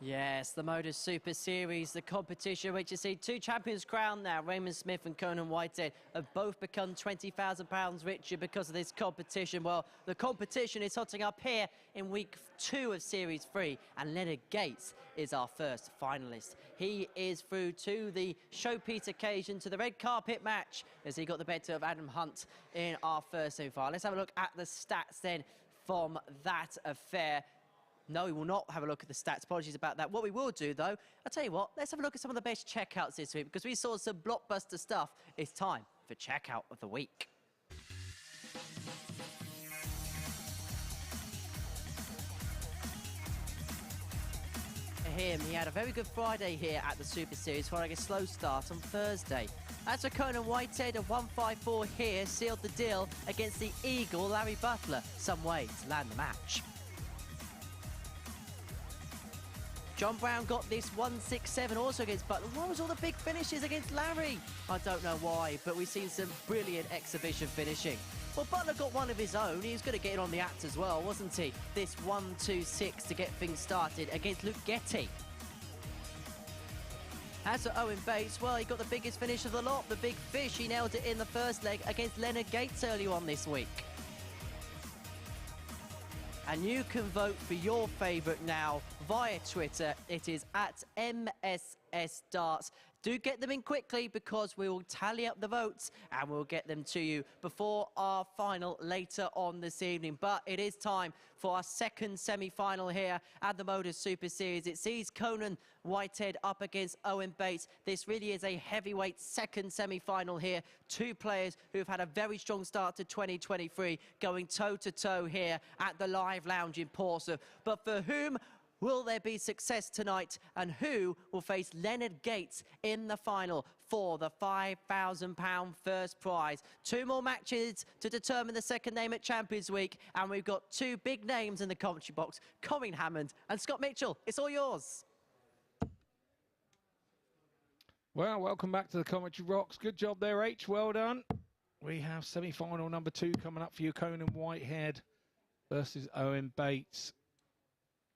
Yes, the MODUS Super Series, the competition which you see two champions crowned now. Raymond Smith and Conan Whitehead have both become £20,000 richer because of this competition. Well, the competition is hotting up here in week 2 of Series 3, and Leonard Gates is our first finalist. He is through to the showpiece occasion, to the red carpet match, as he got the better of Adam Hunt in our first semi-final. Let's have a look at the stats then from that affair. No, we will not have a look at the stats. Apologies about that. What we will do, though, I'll tell you what, let's have a look at some of the best checkouts this week, because we saw some blockbuster stuff. It's time for Checkout of the Week. He had a very good Friday here at the Super Series, following a slow start on Thursday. As for Conan Whitehead, a 154 here sealed the deal against the Eagle, Larry Butler, some way to land the match. John Brown got this 167 also against Butler. Why was all the big finishes against Larry? I don't know why, but we've seen some brilliant exhibition finishing. Well, Butler got one of his own. He was going to get it on the act as well, wasn't he? This 126 to get things started against Luke Getty. As for Owen Bates, well, he got the biggest finish of the lot, the big fish. He nailed it in the first leg against Leonard Gates earlier on this week. And you can vote for your favourite now via Twitter. It is at MSS Darts. Do get them in quickly, because we will tally up the votes and we'll get them to you before our final later on this evening. But it is time for our second semi-final here at the MODUS Super Series. It sees Conan Whitehead up against Owen Bates. This really is a heavyweight second semi-final here. Two players who've had a very strong start to 2023, going toe-to-toe here at the Live Lounge in Portsmouth. But for whom will there be success tonight, and who will face Leonard Gates in the final for the £5,000 first prize? Two more matches to determine the second name at Champions Week, and we've got two big names in the commentary box, Colin Hammond and Scott Mitchell. It's all yours. Well, welcome back to the Commentary Rocks. Good job there, H. Well done. We have semi-final number 2 coming up for you, Conan Whitehead versus Owen Bates.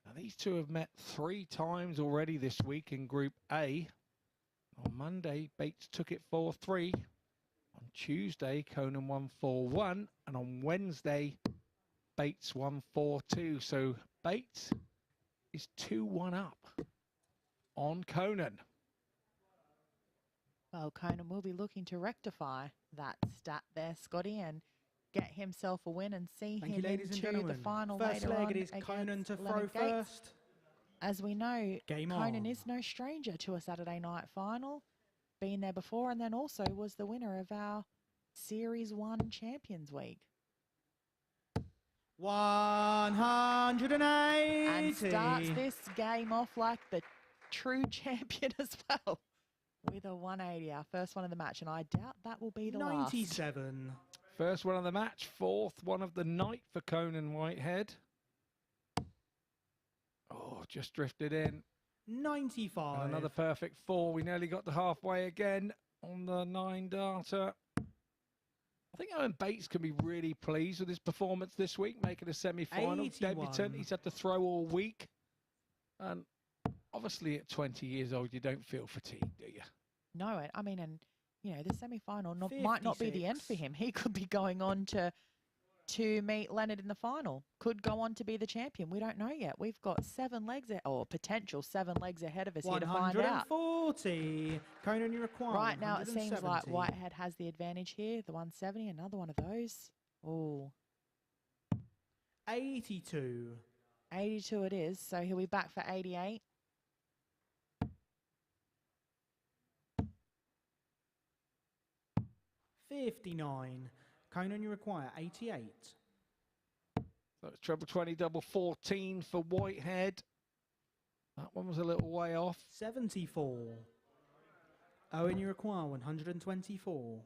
Now, these two have met 3 times already this week in Group A. On Monday, Bates took it 4-3. On Tuesday, Conan won 4-1. And on Wednesday, Bates won 4-2. So Bates is 2-1 up on Conan. Well, Conan will be looking to rectify that stat there, Scotty, and get himself a win and see him into the final later on. First leg, it is Conan to throw first. As we know, Game Conan on. is no stranger to a Saturday night final. Been there before, and then also was the winner of our Series 1 Champions Week. 180. And starts this game off like the true champion as well, with a 180, our first one of the match, and I doubt that will be the 97. last. First one of the match, fourth one of the night for Conan Whitehead. Oh, just drifted in. 95. And another perfect 4. We nearly got to halfway again on the 9 darter. I think Owen Bates can be really pleased with his performance this week, making a semi-final. 81. Debutant. He's had to throw all week. And obviously at 20 years old, you don't feel fatigued, do you? No, I mean, and you know, the semi-final might not be the end for him. He could be going on to meet Leonard in the final. Could go on to be the champion. We don't know yet. We've got 7 legs, or potential 7 legs ahead of us here to find out. 140. Conan, you require Right now, it seems like 170. Whitehead has the advantage here. The 170, another one of those. Oh. 82. 82 it is. So he'll be back for 88. 59. Conan, you require 88. So it's treble 20, double 14 for Whitehead. That one was a little way off. 74. Owen, you require 124.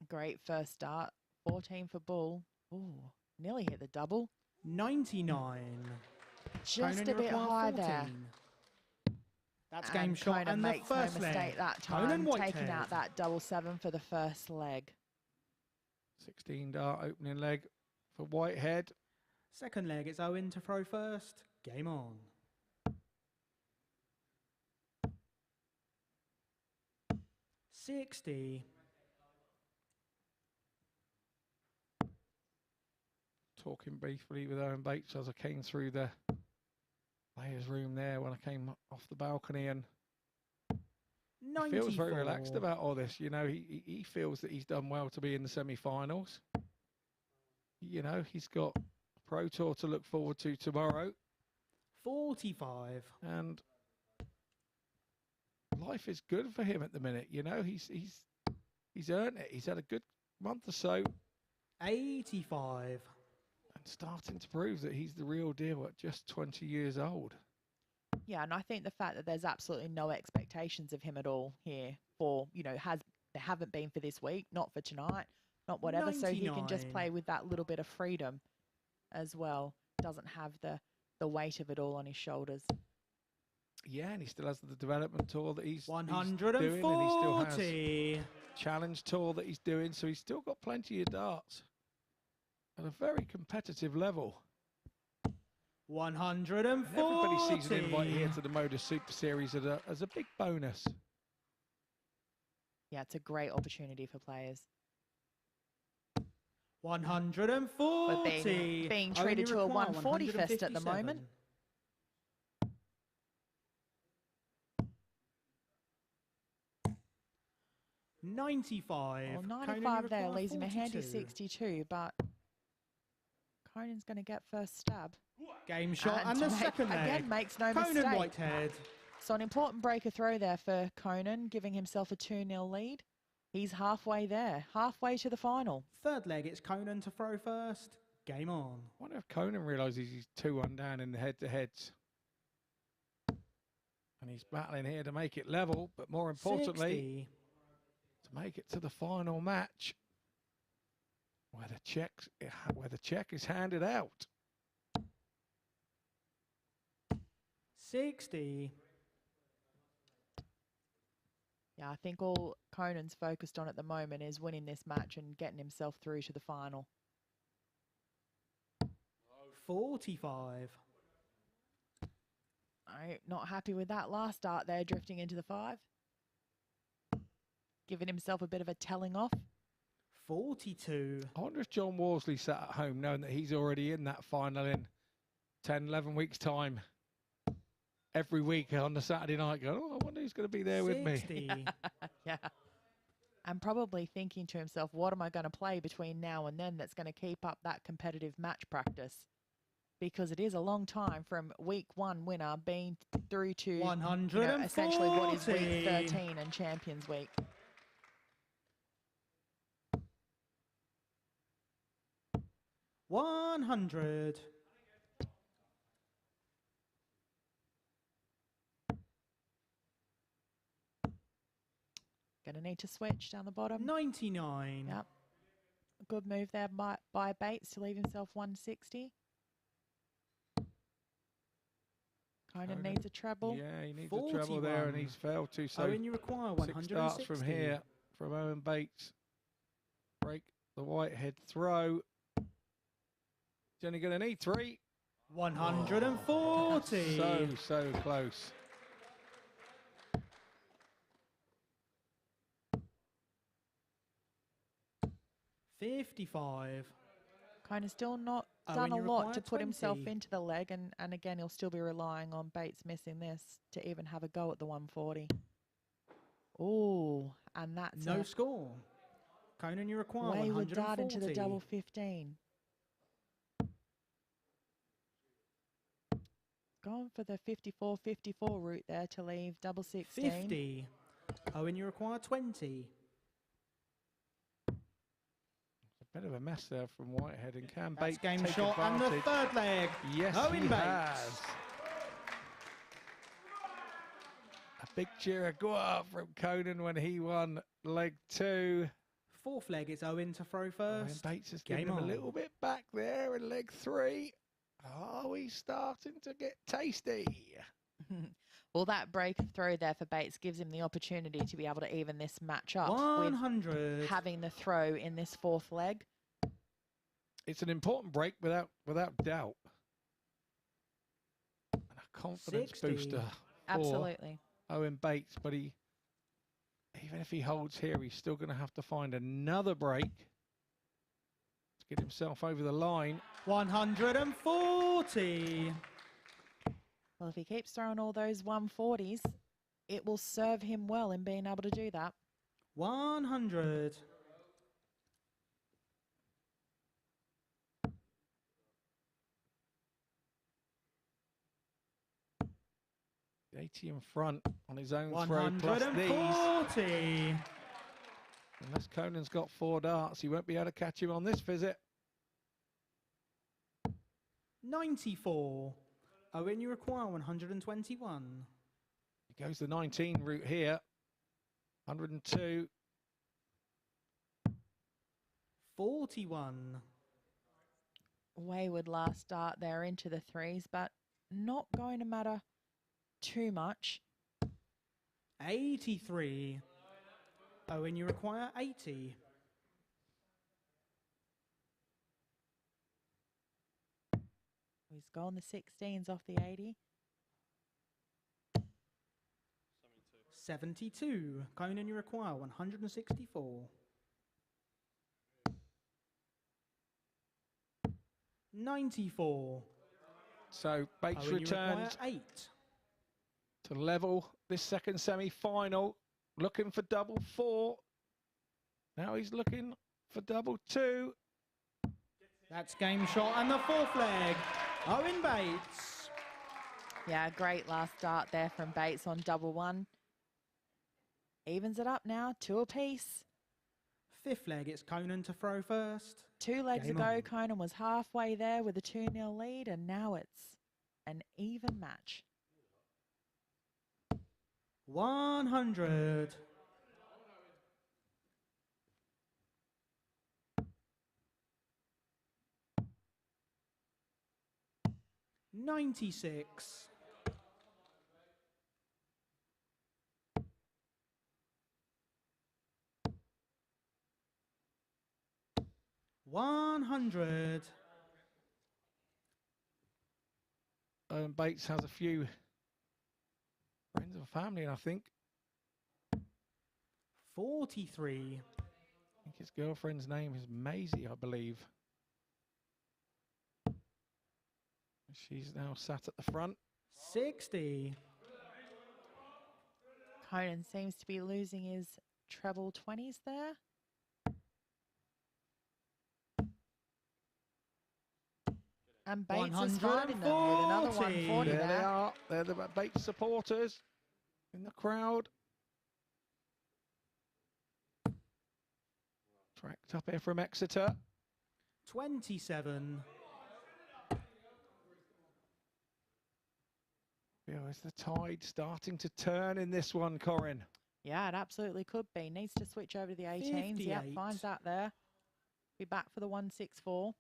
Great first start. 14 for Bull. Ooh, nearly hit the double. 99. Just Conan, a you bit require high 14. there. That's game shot Conan and the makes no first mistake leg. that Conan time, Whitehead. taking out that double 7 for the first leg. 16 dart opening leg for Whitehead. Second leg, it's Owen to throw first. Game on. $60. Talking briefly with Owen Bates as I came through the players' room there when I came off the balcony, and he feels very relaxed about all this. You know, he feels that he's done well to be in the semi-finals. You know, he's got a Pro Tour to look forward to tomorrow. 45. And life is good for him at the minute. You know, he's earned it. He's had a good month or so. 85. And starting to prove that he's the real deal at just 20 years old. Yeah, and I think the fact that there's absolutely no expectations of him at all here for, you know, there haven't been for this week, not for tonight, not whatever. 99. So he can just play with that little bit of freedom as well. Doesn't have the weight of it all on his shoulders. Yeah, and he still has the development tour that he's 140. doing, and he still has challenge tour that he's doing, so he's still got plenty of darts at a very competitive level. 140. And everybody sees an invite here to the MODUS Super Series as a big bonus. Yeah, it's a great opportunity for players. 140. We're being treated to a 140 fest at the moment. 95. Well, Conan, 95 you there require leaves him a handy 42. 62, but Conan's going to get first stab. Game shot and the second leg. Again, makes no Conan mistake. Whitehead. So an important breaker throw there for Conan, giving himself a 2-0 lead. He's halfway there, halfway to the final. Third leg, it's Conan to throw first. Game on. I wonder if Conan realises he's 2-1 down in the head-to-heads. And he's battling here to make it level, but more importantly, 60. to make it to the final match, where the check is handed out. 60. Yeah, I think all Conan's focused on at the moment is winning this match and getting himself through to the final. 45. Not happy with that last start there, drifting into the 5. Giving himself a bit of a telling off. 42. I wonder if John Worsley sat at home knowing that he's already in that final in 10, 11 weeks' time. Every week on the Saturday night going, oh, I wonder who's going to be there 60. with me. Yeah. And probably thinking to himself, what am I going to play between now and then that's going to keep up that competitive match practice? Because it is a long time from week 1 winner being through to essentially what is week 13 and Champions Week. $100. Going to need to switch down the bottom. 99. Yep. A good move there by Bates to leave himself 160. Conan needs a treble. Yeah, he needs a treble there, and he's failed to. So Owen, you require 6 starts from 160. here from Owen Bates. Break the Whitehead throw. He's only going to need 3. 140. So close. $55. Kind of still not Owen, done a you lot require to put himself 20. into the leg, and again, he'll still be relying on Bates missing this to even have a go at the 140. Oh, and that's No score. Conan, you require wayward 140. dart into the double 15. Going for the 54-54 route there to leave double 16. 50. Owen, you require 20. A bit of a mess there from Whitehead, and can That's Bates game take shot and the advantage? third leg. Yes, Owen he Bates. has. A big cheer of go from Conan when he won leg 2. Fourth leg, it's Owen to throw first. Owen Bates has Game given him on. a little bit back there in leg 3. Oh, he's starting to get tasty. Well, that breakthrough there for Bates gives him the opportunity to be able to even this match up 100. with having the throw in this fourth leg. It's an important break without doubt. And a confidence 60. booster for Absolutely. Owen Bates, but even if he holds here, he's still going to have to find another break to get himself over the line. 140. Well, if he keeps throwing all those 140s, it will serve him well in being able to do that. 100. The 80 in front on his own throw plus these. 140. Unless Conan's got 4 darts, he won't be able to catch him on this visit. 94. Owen, you require 121. He goes the 19 route here. 102. 41. Wayward last dart there into the 3s, but not going to matter too much. 83. Owen, you require 80. He's gone the 16s off the 80. 72. Conan, you require 164. 94. So Bates Owen, you require returns 8. to level this second semi-final, looking for double 4. Now he's looking for double 2. That's game shot and the fourth leg. Owen Bates. Yeah, great last dart there from Bates on double 1. Evens it up now, 2 apiece. Fifth leg, it's Conan to throw first. 2 legs Game ago, on. Conan was halfway there with a 2-0 lead, and now it's an even match. 100. 96. 100. Owen Bates has a few friends and family, I think. 43. I think his girlfriend's name is Maisie, I believe. She's now sat at the front. 60. Conan seems to be losing his treble 20s there. And Bates is finding them with another 140 There there. they are. They're the Bates supporters in the crowd. Tracked up here from Exeter. 27. Is the tide starting to turn in this one, Corin? Yeah, it absolutely could be. Needs to switch over to the 18s. Yep, 58. finds that there. Be back for the 164.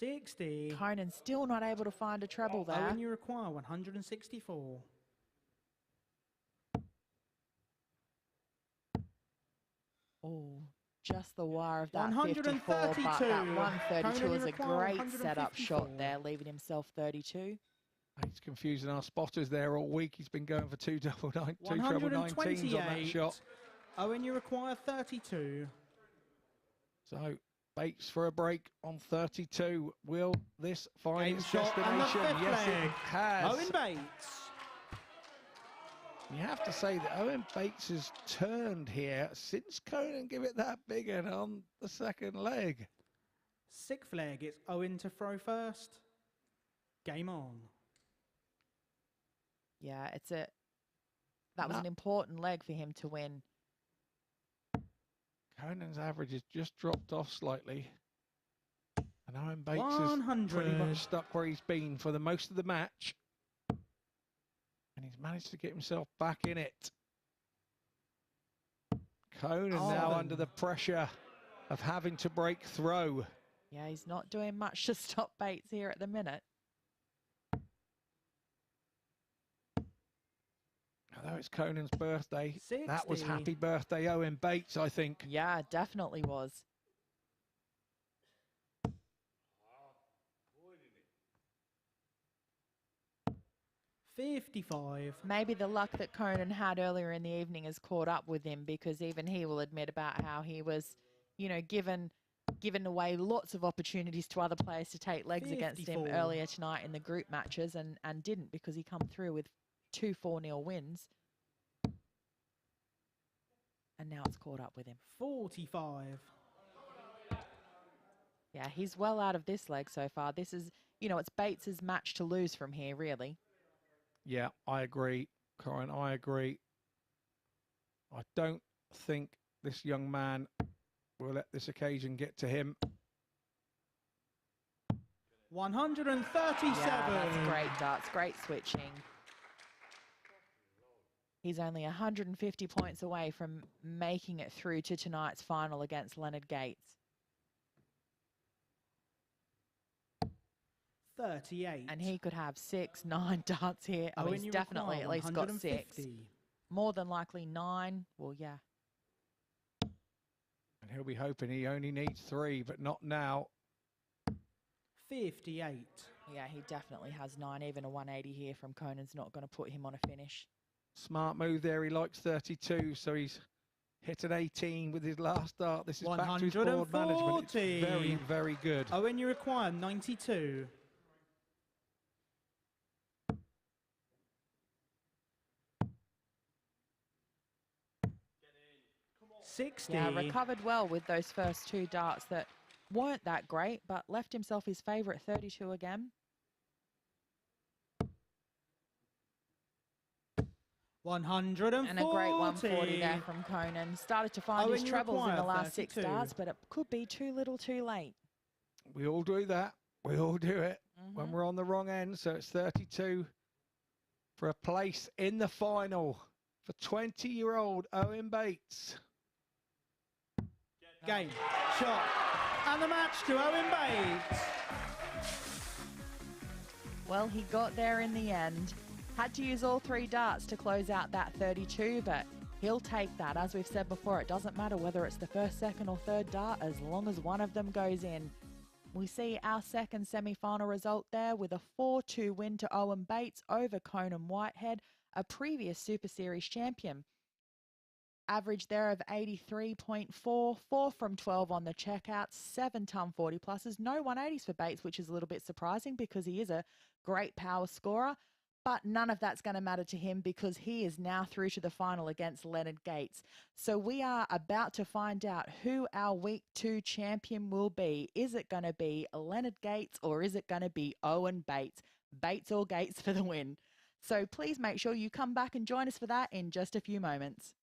$60. Conan still not able to find a treble there. Owen, you require 164. Oh, just the wire of that 54, but 132. that 132 Conan, is you a require great 154. setup shot there, leaving himself 32. He's confusing our spotters there all week. He's been going for two treble 19s on that shot. Owen, you require 32. So Bates for a break on 32. Will this find Game its shot and the destination? fifth Yes, leg. it has. Owen Bates. You have to say that Owen Bates has turned here since Conan gave it that big one on the second leg. Sixth leg, it's Owen to throw first. Game on. Yeah, that was an important leg for him to win. Conan's average has just dropped off slightly. And Owen Bates 100. is stuck where he's been for the most of the match. And he's managed to get himself back in it. Conan now under the pressure of having to break through. Yeah, he's not doing much to stop Bates here at the minute. Although it's Conan's birthday, 60. that was happy birthday Owen Bates, I think. Yeah, definitely was. $55. Maybe the luck that Conan had earlier in the evening has caught up with him, because even he will admit about how he was, you know, given away lots of opportunities to other players to take legs against him 54. earlier tonight in the group matches and didn't, because he come through with 2 4-0 wins. And now it's caught up with him. 45. Yeah, he's well out of this leg so far. This is, you know, it's Bates's match to lose from here, really. Yeah, I agree, Corin, I agree. I don't think this young man will let this occasion get to him. 137. Yeah, that's great darts, great switching. He's only 150 points away from making it through to tonight's final against Leonard Gates. 38. And he could have 6, 9 darts here. Oh, he's definitely at least got 6. More than likely 9. Well, yeah. And he'll be hoping he only needs 3, but not now. 58. Yeah, he definitely has 9. Even a 180 here from Conan's not going to put him on a finish. Smart move there. He likes 32, so he's hit an 18 with his last dart. This is back to his board management. It's very, very good. Owen, you require 92. Yeah, recovered well with those first 2 darts that weren't that great, but left himself his favourite 32 again. 140. And a great 140 there from Conan. Started to find his trebles in the last 6 darts, but it could be too little too late. We all do that. We all do it when we're on the wrong end. So it's 32 for a place in the final for 20-year-old Owen Bates. Game, shot, and the match to Owen Bates. Well, he got there in the end. Had to use all 3 darts to close out that 32, but he'll take that. As we've said before, it doesn't matter whether it's the first, second or third dart, as long as one of them goes in. We see our second semi-final result there with a 4-2 win to Owen Bates over Conan Whitehead, a previous Super Series champion. Average there of 83.4, 4 from 12 on the checkouts, 7 ton 40 pluses, no 180s for Bates, which is a little bit surprising because he is a great power scorer. But none of that's going to matter to him because he is now through to the final against Leonard Gates. So we are about to find out who our Week 2 champion will be. Is it going to be Leonard Gates or is it going to be Owen Bates? Bates or Gates for the win. So please make sure you come back and join us for that in just a few moments.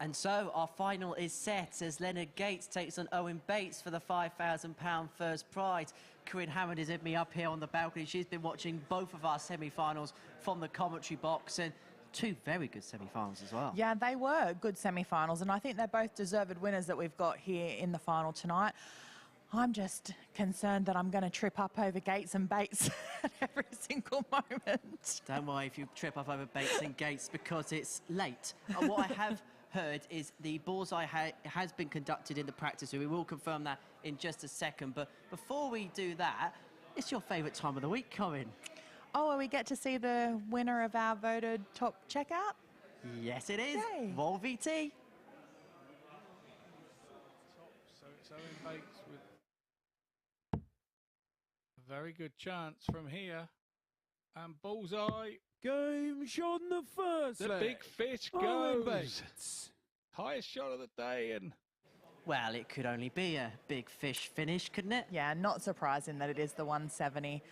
And so our final is set as Leonard Gates takes on Owen Bates for the £5,000 first prize. Corinne Hammond is with me up here on the balcony. She's been watching both of our semi-finals from the commentary box, and two very good semi-finals as well. Yeah, they were good semi-finals, and I think they're both deserved winners that we've got here in the final tonight. I'm just concerned that I'm going to trip up over Gates and Bates at every single moment. Don't worry if you trip up over Bates and Gates, because it's late. What I have heard is the bullseye has been conducted in the practice room. We will confirm that in just a second. But before we do that, it's your favourite time of the week, Corinne. Oh, and we get to see the winner of our voted top checkout? Yes, it is. Yay. Vol VT. So it's Owen Bates with a very good chance from here. And bullseye. Game shot in the first The leg. big fish Owen goes. Bates. Highest shot of the day. And Well, it could only be a big fish finish, couldn't it? Yeah, not surprising that it is the 170.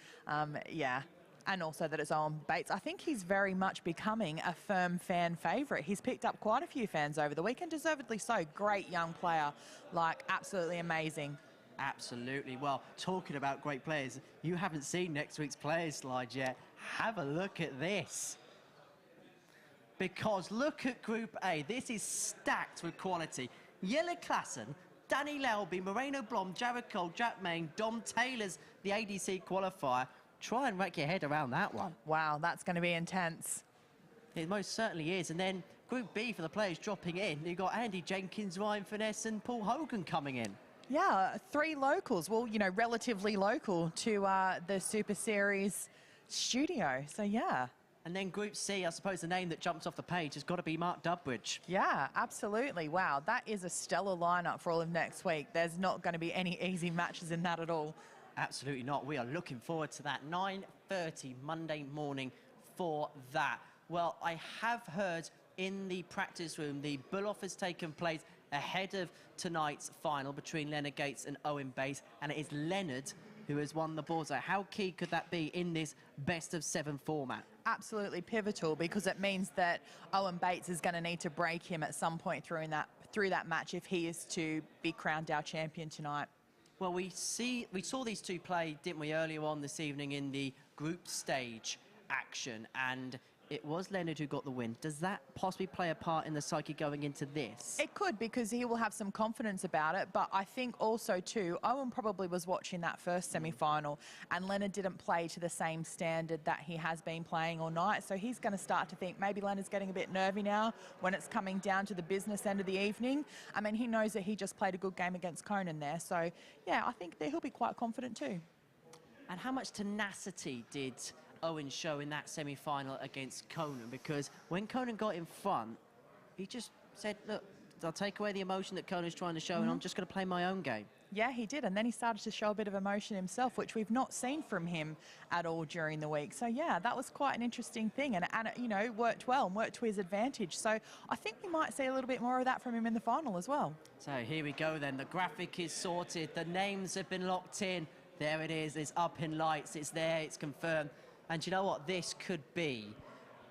Yeah, and also that it's Owen Bates. I think he's very much becoming a firm fan favourite. He's picked up quite a few fans over the weekend, deservedly so. Great young player, like absolutely amazing. Absolutely. Well, talking about great players, you haven't seen next week's players slide yet. Have a look at this. Because look at Group A. This is stacked with quality. Jelle Klassen, Danny Lelby, Moreno Blom, Jared Cole, Jack Main, Dom Taylor's the ADC qualifier. Try and wrap your head around that one. Wow, that's going to be intense. It most certainly is. And then Group B for the players dropping in. You've got Andy Jenkins, Ryan Finesse and Paul Hogan coming in. Yeah, 3 locals. Well, you know, relatively local to the Super Series studio. So, yeah. And then Group C, I suppose the name that jumps off the page has got to be Mark Dubridge. Yeah, absolutely. Wow, that is a stellar lineup for all of next week. There's not going to be any easy matches in that at all. Absolutely not. We are looking forward to that. 9:30 Monday morning for that. Well, I have heard in the practice room the bull-off has taken place ahead of tonight's final between Leonard Gates and Owen Bates, and it is Leonard who has won the bullseye. How key could that be in this best-of-7 format? Absolutely pivotal, because it means that Owen Bates is going to need to break him at some point through that match if he is to be crowned our champion tonight. Well, we saw these two play, didn't we, earlier on this evening in the group stage action, and it was Leonard who got the win. Does that possibly play a part in the psyche going into this? It could, because he will have some confidence about it, but I think also too, Owen probably was watching that first semi-final and Leonard didn't play to the same standard that he has been playing all night, so he's going to start to think maybe Leonard's getting a bit nervy now when it's coming down to the business end of the evening. I mean, he knows that he just played a good game against Conan there, so yeah, I think that he'll be quite confident too. And how much tenacity did Owen show in that semi-final against Conan? Because when Conan got in front, he just said, look, I'll take away the emotion that Conan's trying to show and I'm just going to play my own game. Yeah, he did, and then he started to show a bit of emotion himself, which we've not seen from him at all during the week. So yeah, that was quite an interesting thing, and it, you know, worked well and worked to his advantage. So I think we might see a little bit more of that from him in the final as well. So here we go then. The graphic is sorted. The names have been locked in. There it is. It's up in lights. It's there. It's confirmed. And you know what? This could be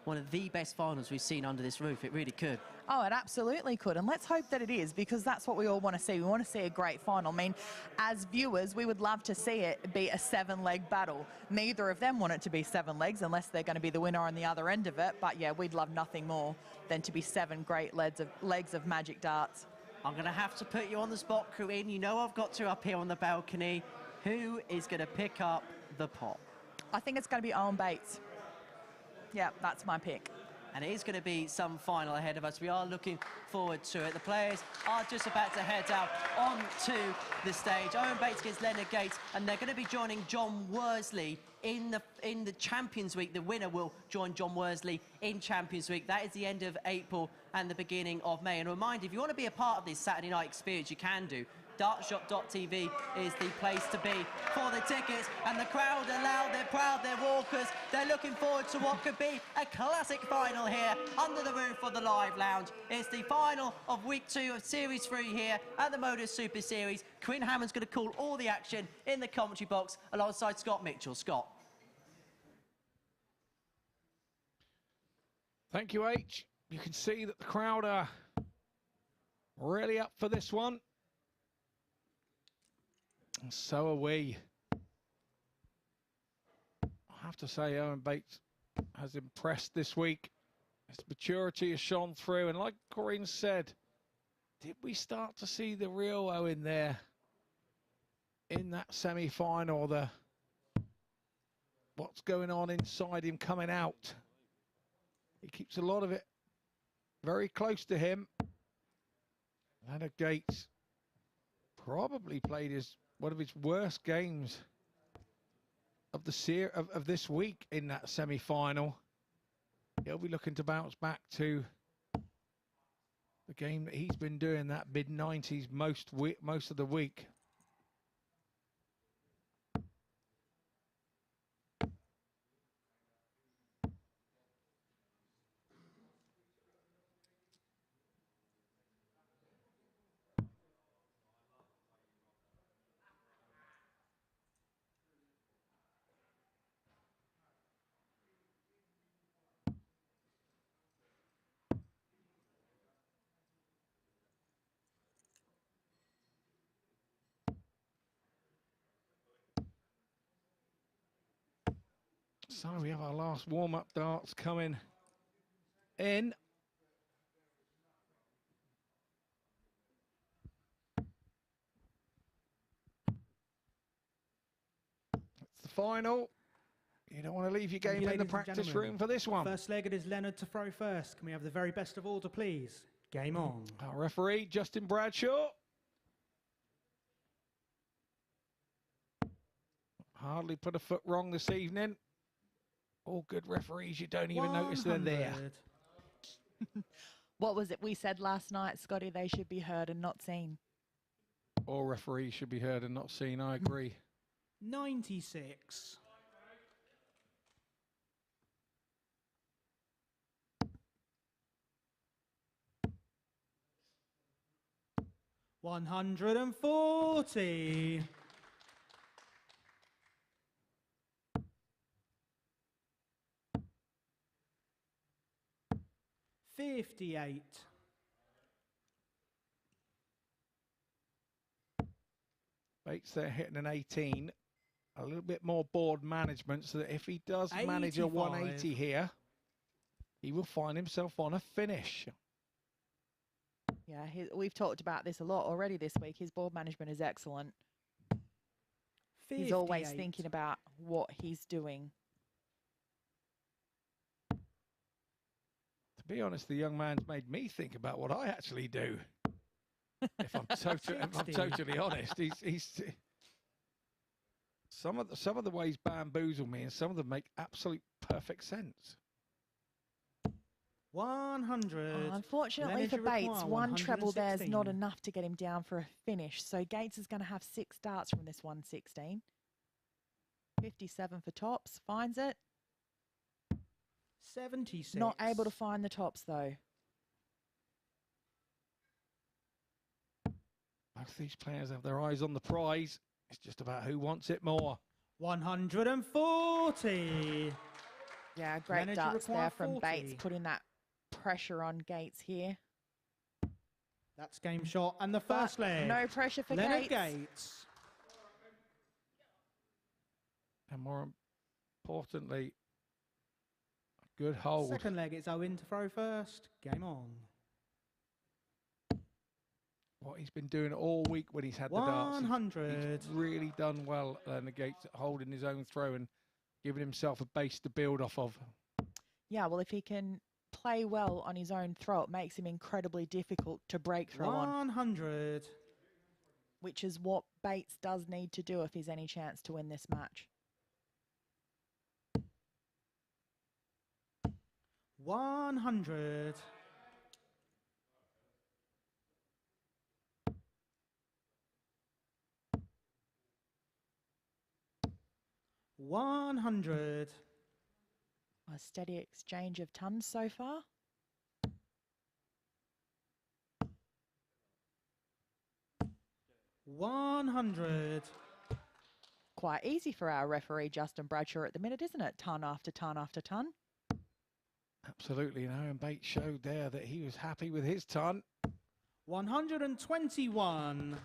one of the best finals we've seen under this roof. It really could. Oh, it absolutely could. And let's hope that it is, because that's what we all want to see. We want to see a great final. I mean, as viewers, we would love to see it be a 7-leg battle. Neither of them want it to be 7 legs unless they're going to be the winner on the other end of it. But yeah, we'd love nothing more than to be 7 great legs of magic darts. I'm going to have to put you on the spot, Corinne. You know I've got to up here on the balcony. Who is going to pick up the pot? I think it's going to be Owen Bates. Yeah, that's my pick. And it is going to be some final ahead of us. We are looking forward to it. The players are just about to head out onto the stage. Owen Bates against Leonard Gates, and they're going to be joining John Worsley in the Champions Week. The winner will join John Worsley in Champions Week. That is the end of April and the beginning of May. And a reminder, if you want to be a part of this Saturday night experience, you can do. Dartshop.tv is the place to be for the tickets, and the crowd are loud, they're proud, they're walkers. They're looking forward to what could be a classic final here under the roof of the Live Lounge. It's the final of week 2 of Series 3 here at the MODUS Super Series. Corinne Hammond's going to call all the action in the commentary box alongside Scott Mitchell. Scott. Thank you, H. You can see that the crowd are really up for this one. And so are we. I have to say, Owen Bates has impressed this week. His maturity has shone through. And like Corinne said, did we start to see the real Owen there in that semi-final? What's going on inside him coming out? He keeps a lot of it very close to him. Leonard Gates probably played one of his worst games of this week in that semi-final. He'll be looking to bounce back to the game that he's been doing, that mid-90s most of the week. So we have our last warm-up darts coming in. It's the final. You don't want to leave your game in the practice room for this one. First leg, it is Leonard to throw first. Can we have the very best of order, please? Game on. Our referee, Justin Bradshaw. Hardly put a foot wrong this evening. All good referees, you don't even notice they're there. What was it we said last night, Scotty? They should be heard and not seen. All referees should be heard and not seen, I agree. 96. $140. 58. Bates there hitting an 18. A little bit more board management so that if he does manage a 180 here, he will find himself on a finish. Yeah, we've talked about this a lot already this week. His board management is excellent. 58. He's always thinking about what he's doing. To be honest, the young man's made me think about what I actually do. If I'm totally honest, he's some of the ways bamboozle me, and some of them make absolute perfect sense. 100. Oh, unfortunately for Bates, one treble there's not enough to get him down for a finish. So Gates is going to have 6 darts from this 116. 57 for tops, finds it. 76. Not able to find the tops though. Both these players have their eyes on the prize. It's just about who wants it more. 140. Yeah, great Manager darts there from 40. Bates, putting that pressure on Gates here. That's game shot and the first leg. No pressure for Leonard Gates. And more importantly, a good hold. Second leg, it's Owen to throw first. Game on. What he's been doing all week when he's had the darts. 100. He's really done well, Leonard Gates, holding his own throw and giving himself a base to build off of. Yeah, well, if he can play well on his own throw, it makes him incredibly difficult to break through on. 100. Which is what Bates does need to do if he's any chance to win this match. 100. 100. A steady exchange of tons so far. $100. Quite easy for our referee, Justin Bradshaw, at the minute, isn't it? Ton after ton after ton. Absolutely, and Owen Bates showed there that he was happy with his ton. 121.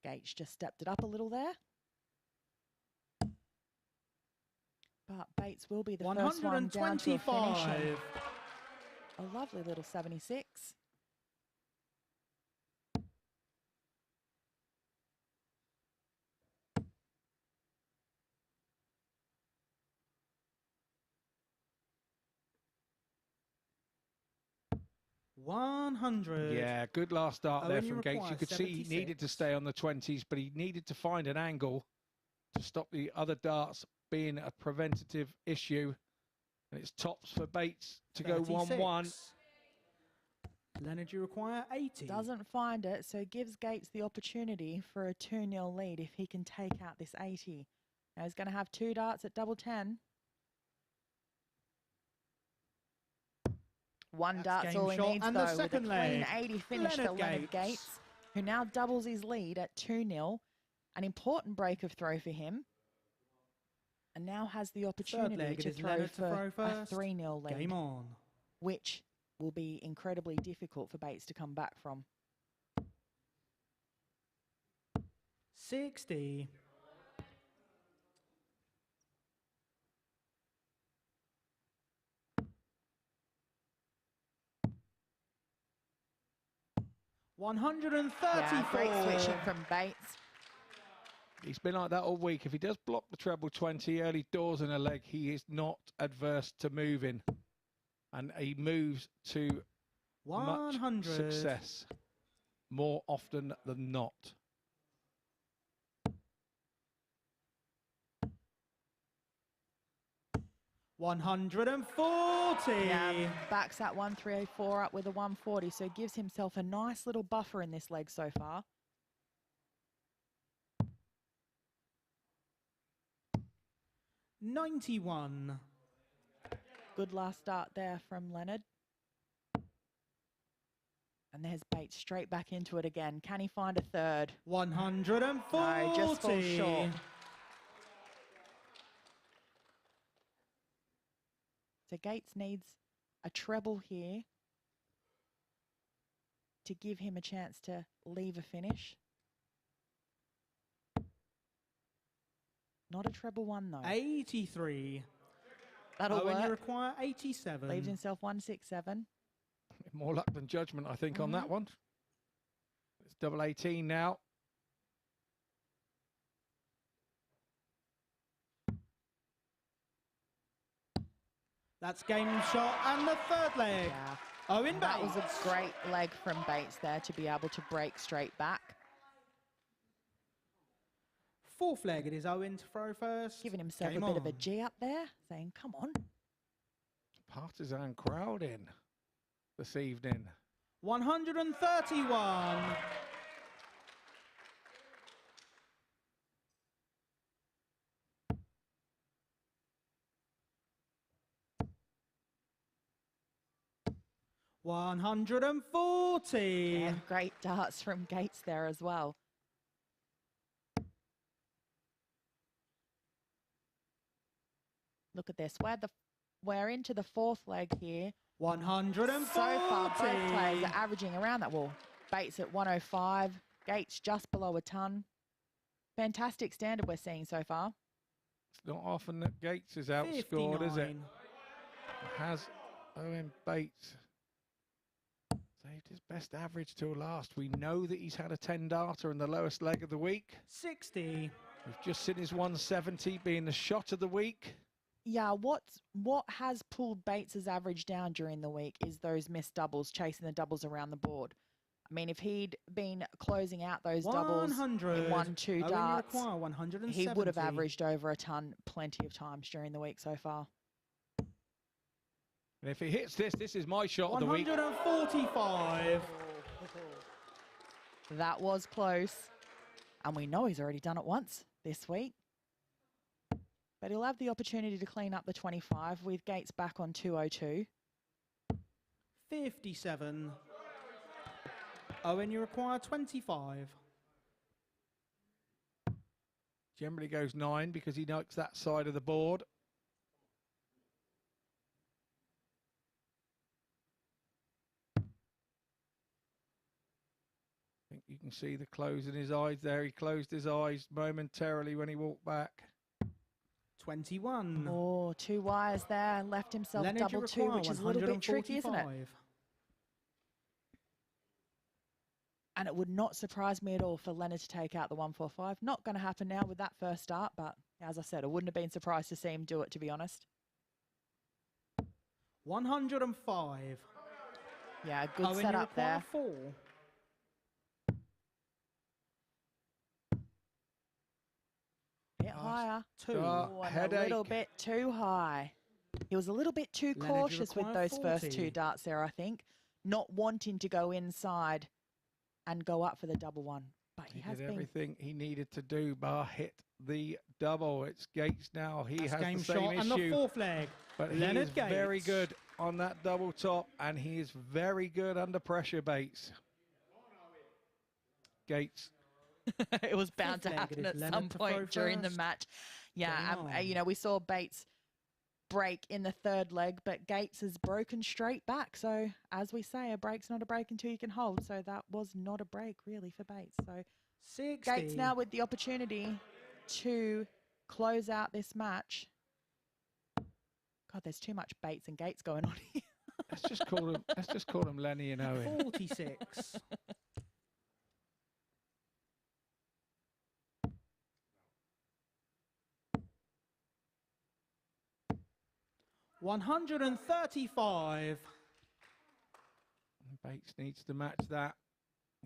Gates just stepped it up a little there. But Bates will be the first one down to a finish. 125. A lovely little 76. Yeah, good last start there Owen, you from Gates. You require could see he 76. needed to stay on the 20s, but he needed to find an angle to stop the other darts being a preventative issue. And it's tops for Bates to go 1-1. Leonard, you require 80. Doesn't find it, so gives Gates the opportunity for a 2-0 lead if he can take out this 80. Now he's going to have 2 darts at double 10. 1 dart's all he needs, and though, the with a second clean leg. 80 finish for Leonard Gates, who now doubles his lead at 2-0. An important break of throw for him. And now has the opportunity to throw for a 3-0 lead. Game on. Which will be incredibly difficult for Bates to come back from. 60. Yeah, great switching from Bates. He's been like that all week. If he does block the treble 20 early doors in a leg, he is not adverse to moving. And he moves to 100. much success more often than not. $140. Yeah, backs that 134 up with a 140, so gives himself a nice little buffer in this leg so far. $91. Good last start there from Leonard. And there's Bates straight back into it again. Can he find a third? 140. No, just falls short. So Gates needs a treble here to give him a chance to leave a finish. Not a treble 1 though. 83. That'll Owen, work. you require 87. Leaves himself 167. More luck than judgment, I think, on that one. It's double 18 now. That's game shot and the third leg. Yeah. Owen Bates. That was a great leg from Bates there to be able to break straight back. Fourth leg, it is Owen to throw first. Giving himself Game a bit of a on. G up there, saying, come on. Partisan crowd in this evening. 131. $140. Yeah, great darts from Gates there as well. Look at this. We're into the fourth leg here. 140. So far, both players are averaging around that wall. Bates at 105, Gates just below a ton. Fantastic standard we're seeing so far. It's not often that Gates is outscored, 59. is it? Has Owen Bates saved his best average till last? We know that he's had a 10-darter in the lowest leg of the week. 60. We've just seen his 170 being the shot of the week. Yeah, what has pulled Bates's average down during the week is those missed doubles, chasing the doubles around the board. I mean, if he'd been closing out those doubles in 1-2 darts, he would have averaged over a ton plenty of times during the week so far. And if he hits this, this is my shot of the week. 145. That was close. And we know he's already done it once this week. But he'll have the opportunity to clean up the 25 with Gates back on 202. 57. Owen, you require 25. Generally goes 9 because he likes that side of the board. You can see the close in his eyes there. He closed his eyes momentarily when he walked back. 21. Oh, 2 wires there. Left himself Leonard, you double 2, require which is a little bit tricky, isn't it? 145. And it would not surprise me at all for Leonard to take out the 145. Not going to happen now with that first start, but as I said, I wouldn't have been surprised to see him do it, to be honest. 105. Yeah, good Owen, you setup require there. 4. Bit higher. 2. Oh, and headache. a little bit too high. He was a little bit too Leonard, you cautious with require those first 2 40. darts there, I think. Not wanting to go inside and go up for the double one. But he has did been. everything he needed to do, bar hit the double. It's Gates now. He That's has game the same shot issue. and the 4th leg. But he Leonard is Gates. very good on that double top, and he is very good under pressure, Bates. Gates. It was bound to leg, happen it at is some Leonard to throw point during the first. match. Yeah, Game on. you know, we saw Bates break in the 3rd leg, but Gates has broken straight back. So, as we say, a break's not a break until you can hold. So that was not a break, really, for Bates. So 60. Gates now with the opportunity to close out this match. God, there's too much Bates and Gates going on here. Let's just call him Lenny and Owen. 46. 135. Bates needs to match that.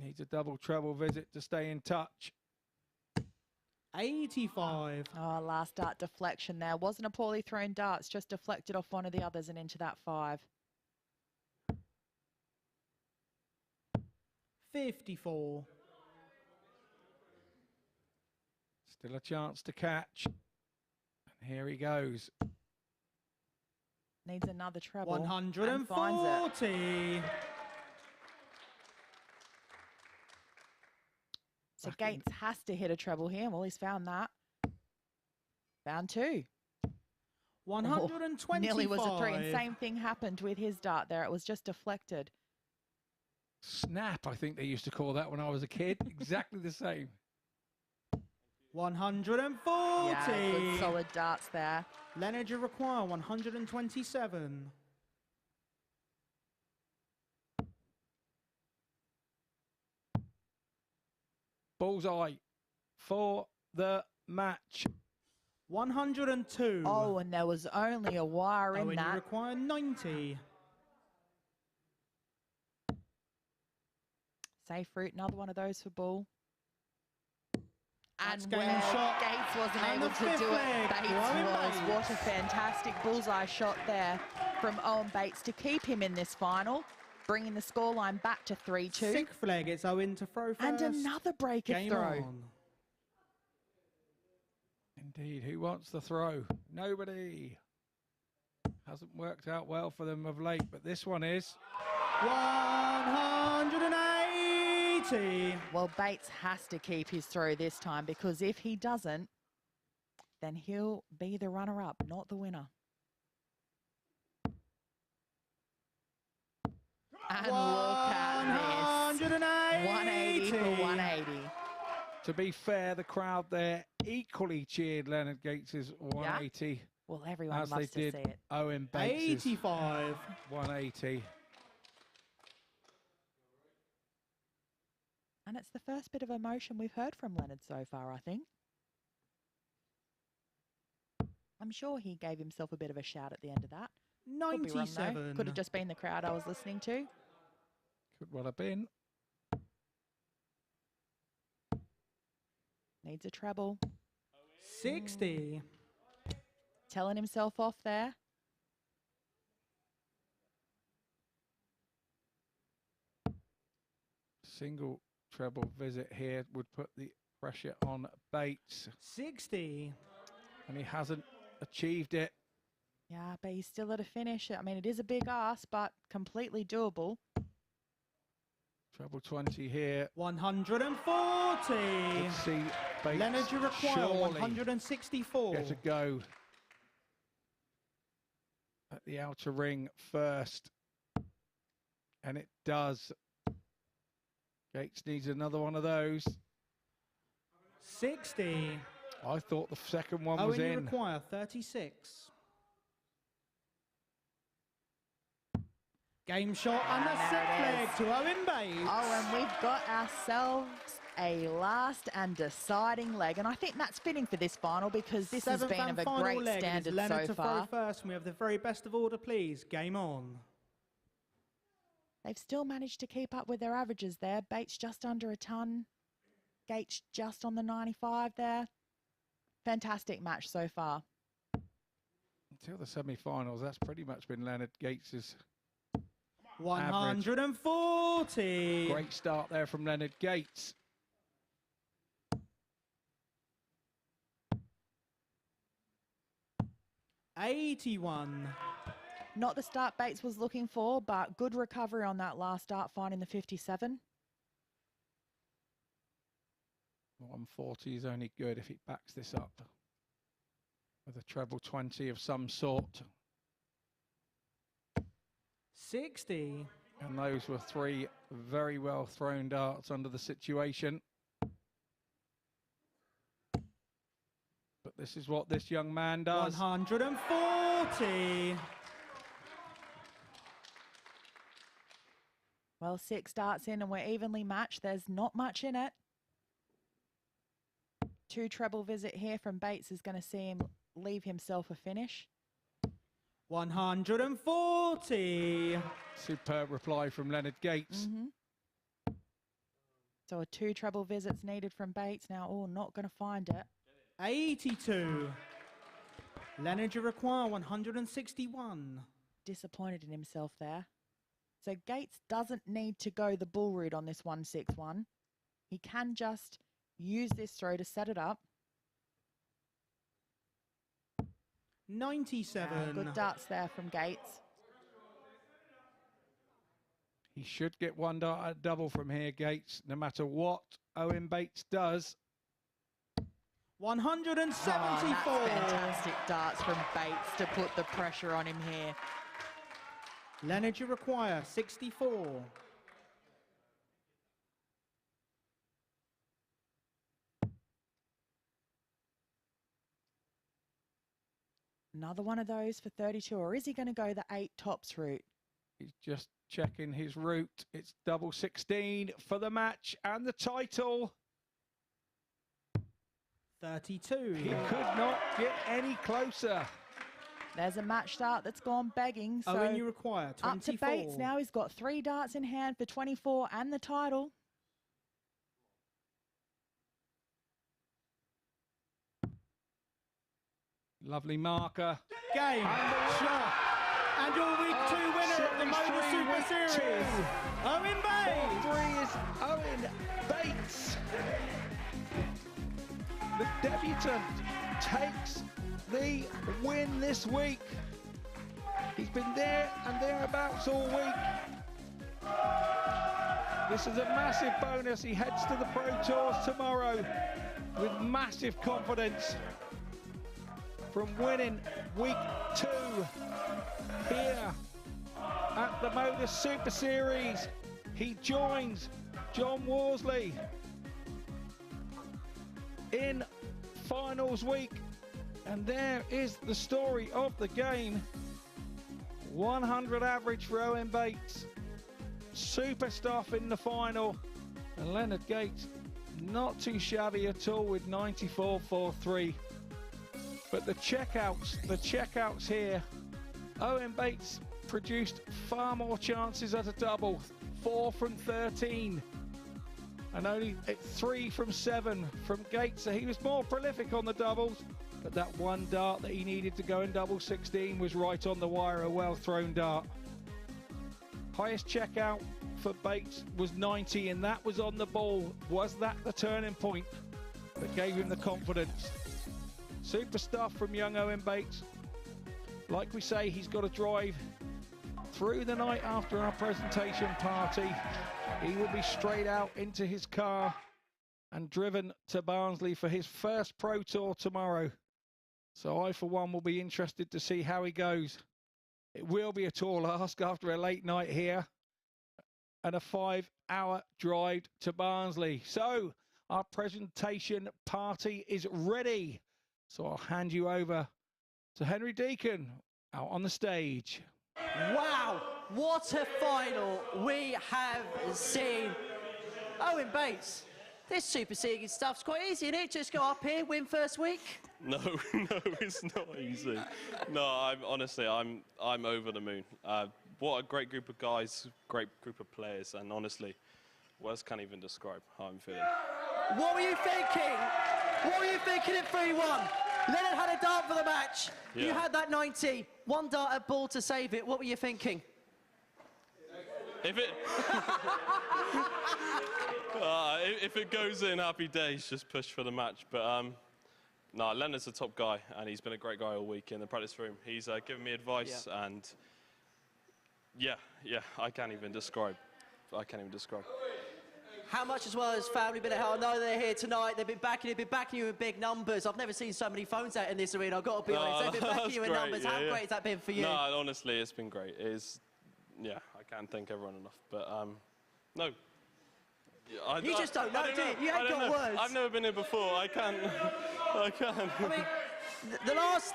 Needs a double treble visit to stay in touch. 85. Oh, last dart deflection there. Wasn't a poorly thrown dart. It's just deflected off one of the others and into that 5. 54. Still a chance to catch. And here he goes. Needs another treble. And finds it. 140. So Gates has to hit a treble here. Well, he's found that. Found 2. 125. Nearly was a 3. And same thing happened with his dart there. It was just deflected. Snap, I think they used to call that when I was a kid. Exactly the same. 140. Yeah, good solid darts there. Leonard, you require 127. Bullseye for the match. 102. Oh, and there was only a wire in Owen, that. you require 90. Safe route, another one of those for Bull. That's And game where shot. Gates wasn't And able the to fifth do it, leg, Bates Owen was. Bates. What a fantastic bullseye shot there from Owen Bates to keep him in this final, bringing the scoreline back to 3-2. 6th leg, it's Owen to throw first. And another break of Game throw. on. Indeed, who wants the throw? Nobody. Hasn't worked out well for them of late, but this one is. 180. Well, Bates has to keep his throw this time, because if he doesn't, then he'll be the runner-up, not the winner. And look at this. 180 for 180. To be fair, the crowd there equally cheered Leonard Gates' 180. Well, everyone as loves they to did see it. Owen Bates' 85. 180. And it's the first bit of emotion we've heard from Leonard so far, I think. I'm sure he gave himself a bit of a shout at the end of that. Could be wrong, though. 97. Could have just been the crowd I was listening to. Could well have been. Needs a treble. 60. Telling himself off there. Single treble visit here would put the pressure on Bates. 60. And he hasn't achieved it. Yeah, but he's still at a finish. I mean, it is a big ask, but completely doable. Treble 20 here. 140. Let's see Bates Leonard, you require surely 164. get a go at the outer ring first. And it does. Gates needs another one of those. 60. I thought the second one Owen, was you in. require 36. Game shot and a there set it leg is. to Owen Bates. Oh, and we've got ourselves a last and deciding leg. And I think that's fitting for this final because this has Seventh been and of a final great leg. It is standard Leonard so to far. throw first, and we have the very best of order, please. Game on. They've still managed to keep up with their averages there. Bates just under a ton. Gates just on the 95 there. Fantastic match so far. Until the semi-finals, that's pretty much been Leonard Gates's 140. Great start there from Leonard Gates. $81. Not the start Bates was looking for, but good recovery on that last start, finding the 57. 140 is only good if he backs this up with a treble 20 of some sort. 60. And those were three very well thrown darts under the situation. But this is what this young man does. 140. Well, 6 darts in and we're evenly matched. There's not much in it. 2 treble visit here from Bates is going to see him leave himself a finish. 140. Superb reply from Leonard Gates. So a 2 treble visits needed from Bates. Now, oh, not going to find it. 82. Leonard, you require 161. Disappointed in himself there. So Gates doesn't need to go the bull route on this 161. He can just use this throw to set it up. 97. Good darts there from Gates. He should get one dart at double from here, Gates, no matter what Owen Bates does. 174. Oh, that's fantastic darts from Bates to put the pressure on him here. Leonard, you require 64. Another one of those for 32, or is he going to go the 8 tops route? He's just checking his route. It's double 16 for the match and the title. 32. He could not get any closer. There's a match start that's gone begging. So Owen, you require 24. up to Bates now. He's got 3 darts in hand for 24 and the title. Lovely marker. Game. Shot. And your week 2 winner of the MODUS Super Series, Owen Bates. 4-3 is Owen Bates. The debutant takes the win this week. He's been there and thereabouts all week. This is a massive bonus. He heads to the Pro Tours tomorrow with massive confidence from winning week 2 here at the MODUS Super Series. He joins John Worsley in finals week, and there is the story of the game. 100 average for Owen Bates, super stuff in the final, and Leonard Gates not too shabby at all with 94.43. But the checkouts here, Owen Bates produced far more chances at a double, 4 from 13, and only 3 from 7 from Gates. So he was more prolific on the doubles, but that one dart that he needed to go in double 16 was right on the wire, a well thrown dart. Highest checkout for Bates was 90, and that was on the ball. Was that the turning point that gave him the confidence? Super stuff from young Owen Bates. Like we say, he's got to drive through the night after our presentation party. He will be straight out into his car and driven to Barnsley for his first Pro Tour tomorrow. So I, for one, will be interested to see how he goes. It will be a tall ask after a late night here and a 5-hour drive to Barnsley. So our presentation party is ready. So I'll hand you over to Henry Deacon out on the stage. Wow, what a final we have seen. Owen Bates, this Super Series stuff's quite easy, isn't it? Just go up here, win first week. No, no, it's not easy. No, I'm over the moon. What a great group of guys, great group of players, and honestly, words can't even describe how I'm feeling. What were you thinking? What were you thinking at 3-1? Leonard had a dart for the match. Yeah. You had that 90. One dart at ball to save it. What were you thinking? If it goes in, happy days, just push for the match. But no, Leonard's a top guy, and he's been a great guy all week in the practice room. He's given me advice, and yeah, I can't even describe. How much, as well as family, been at home? I know they're here tonight. They've been backing you in big numbers. I've never seen so many phones out in this arena, I've got to be honest. They've been backing you in numbers. How great has that been for you? No, honestly, it's been great. Yeah, I can't thank everyone enough. But no. You just don't know, do you? You ain't got words. I've never been here before. I can't. I mean, the last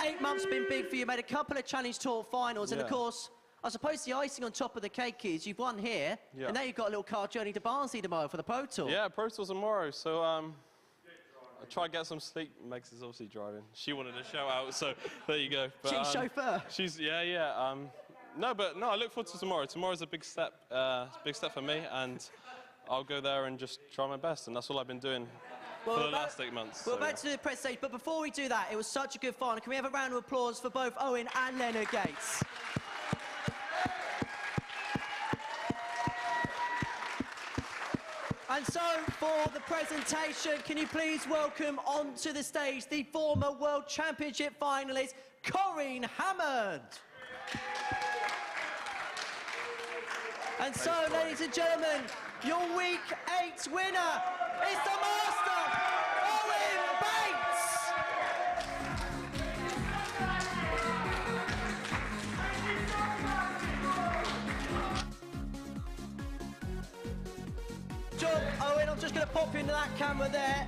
8 months have been big for you. You made a couple of Challenge Tour finals, and of course, I suppose the icing on top of the cake is you've won here, and now you've got a little car journey to Barnsley tomorrow for the Pro Tour. Yeah, Pro Tour's tomorrow, so I try to get some sleep. Meg's is obviously driving. She wanted a shout out, so there you go. But, she's chauffeur. She's no, I look forward to tomorrow. Tomorrow's a big step for me, and I'll go there and just try my best, and that's all I've been doing for the last 8 months. We're about to do the press stage, but before we do that, it was such a good final. Can we have a round of applause for both Owen and Leonard Gates? And so, for the presentation, can you please welcome onto the stage the former World Championship finalist, Conan Whitehead. And so, ladies and gentlemen, your Week 8 winner is the Master, Owen Bates! Job, Owen, I'm just going to pop into that camera there.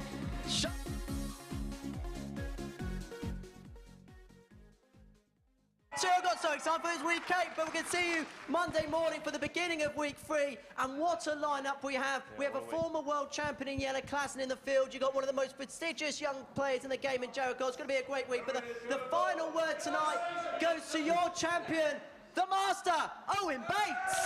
So I got so excited for this Week 8, but we can see you Monday morning for the beginning of Week 3. And what a lineup we have. We have a former world champion in yellow class and in the field. You've got one of the most prestigious young players in the game in Jericho. It's going to be a great week. But the final word tonight goes to your champion, the Master, Owen Bates.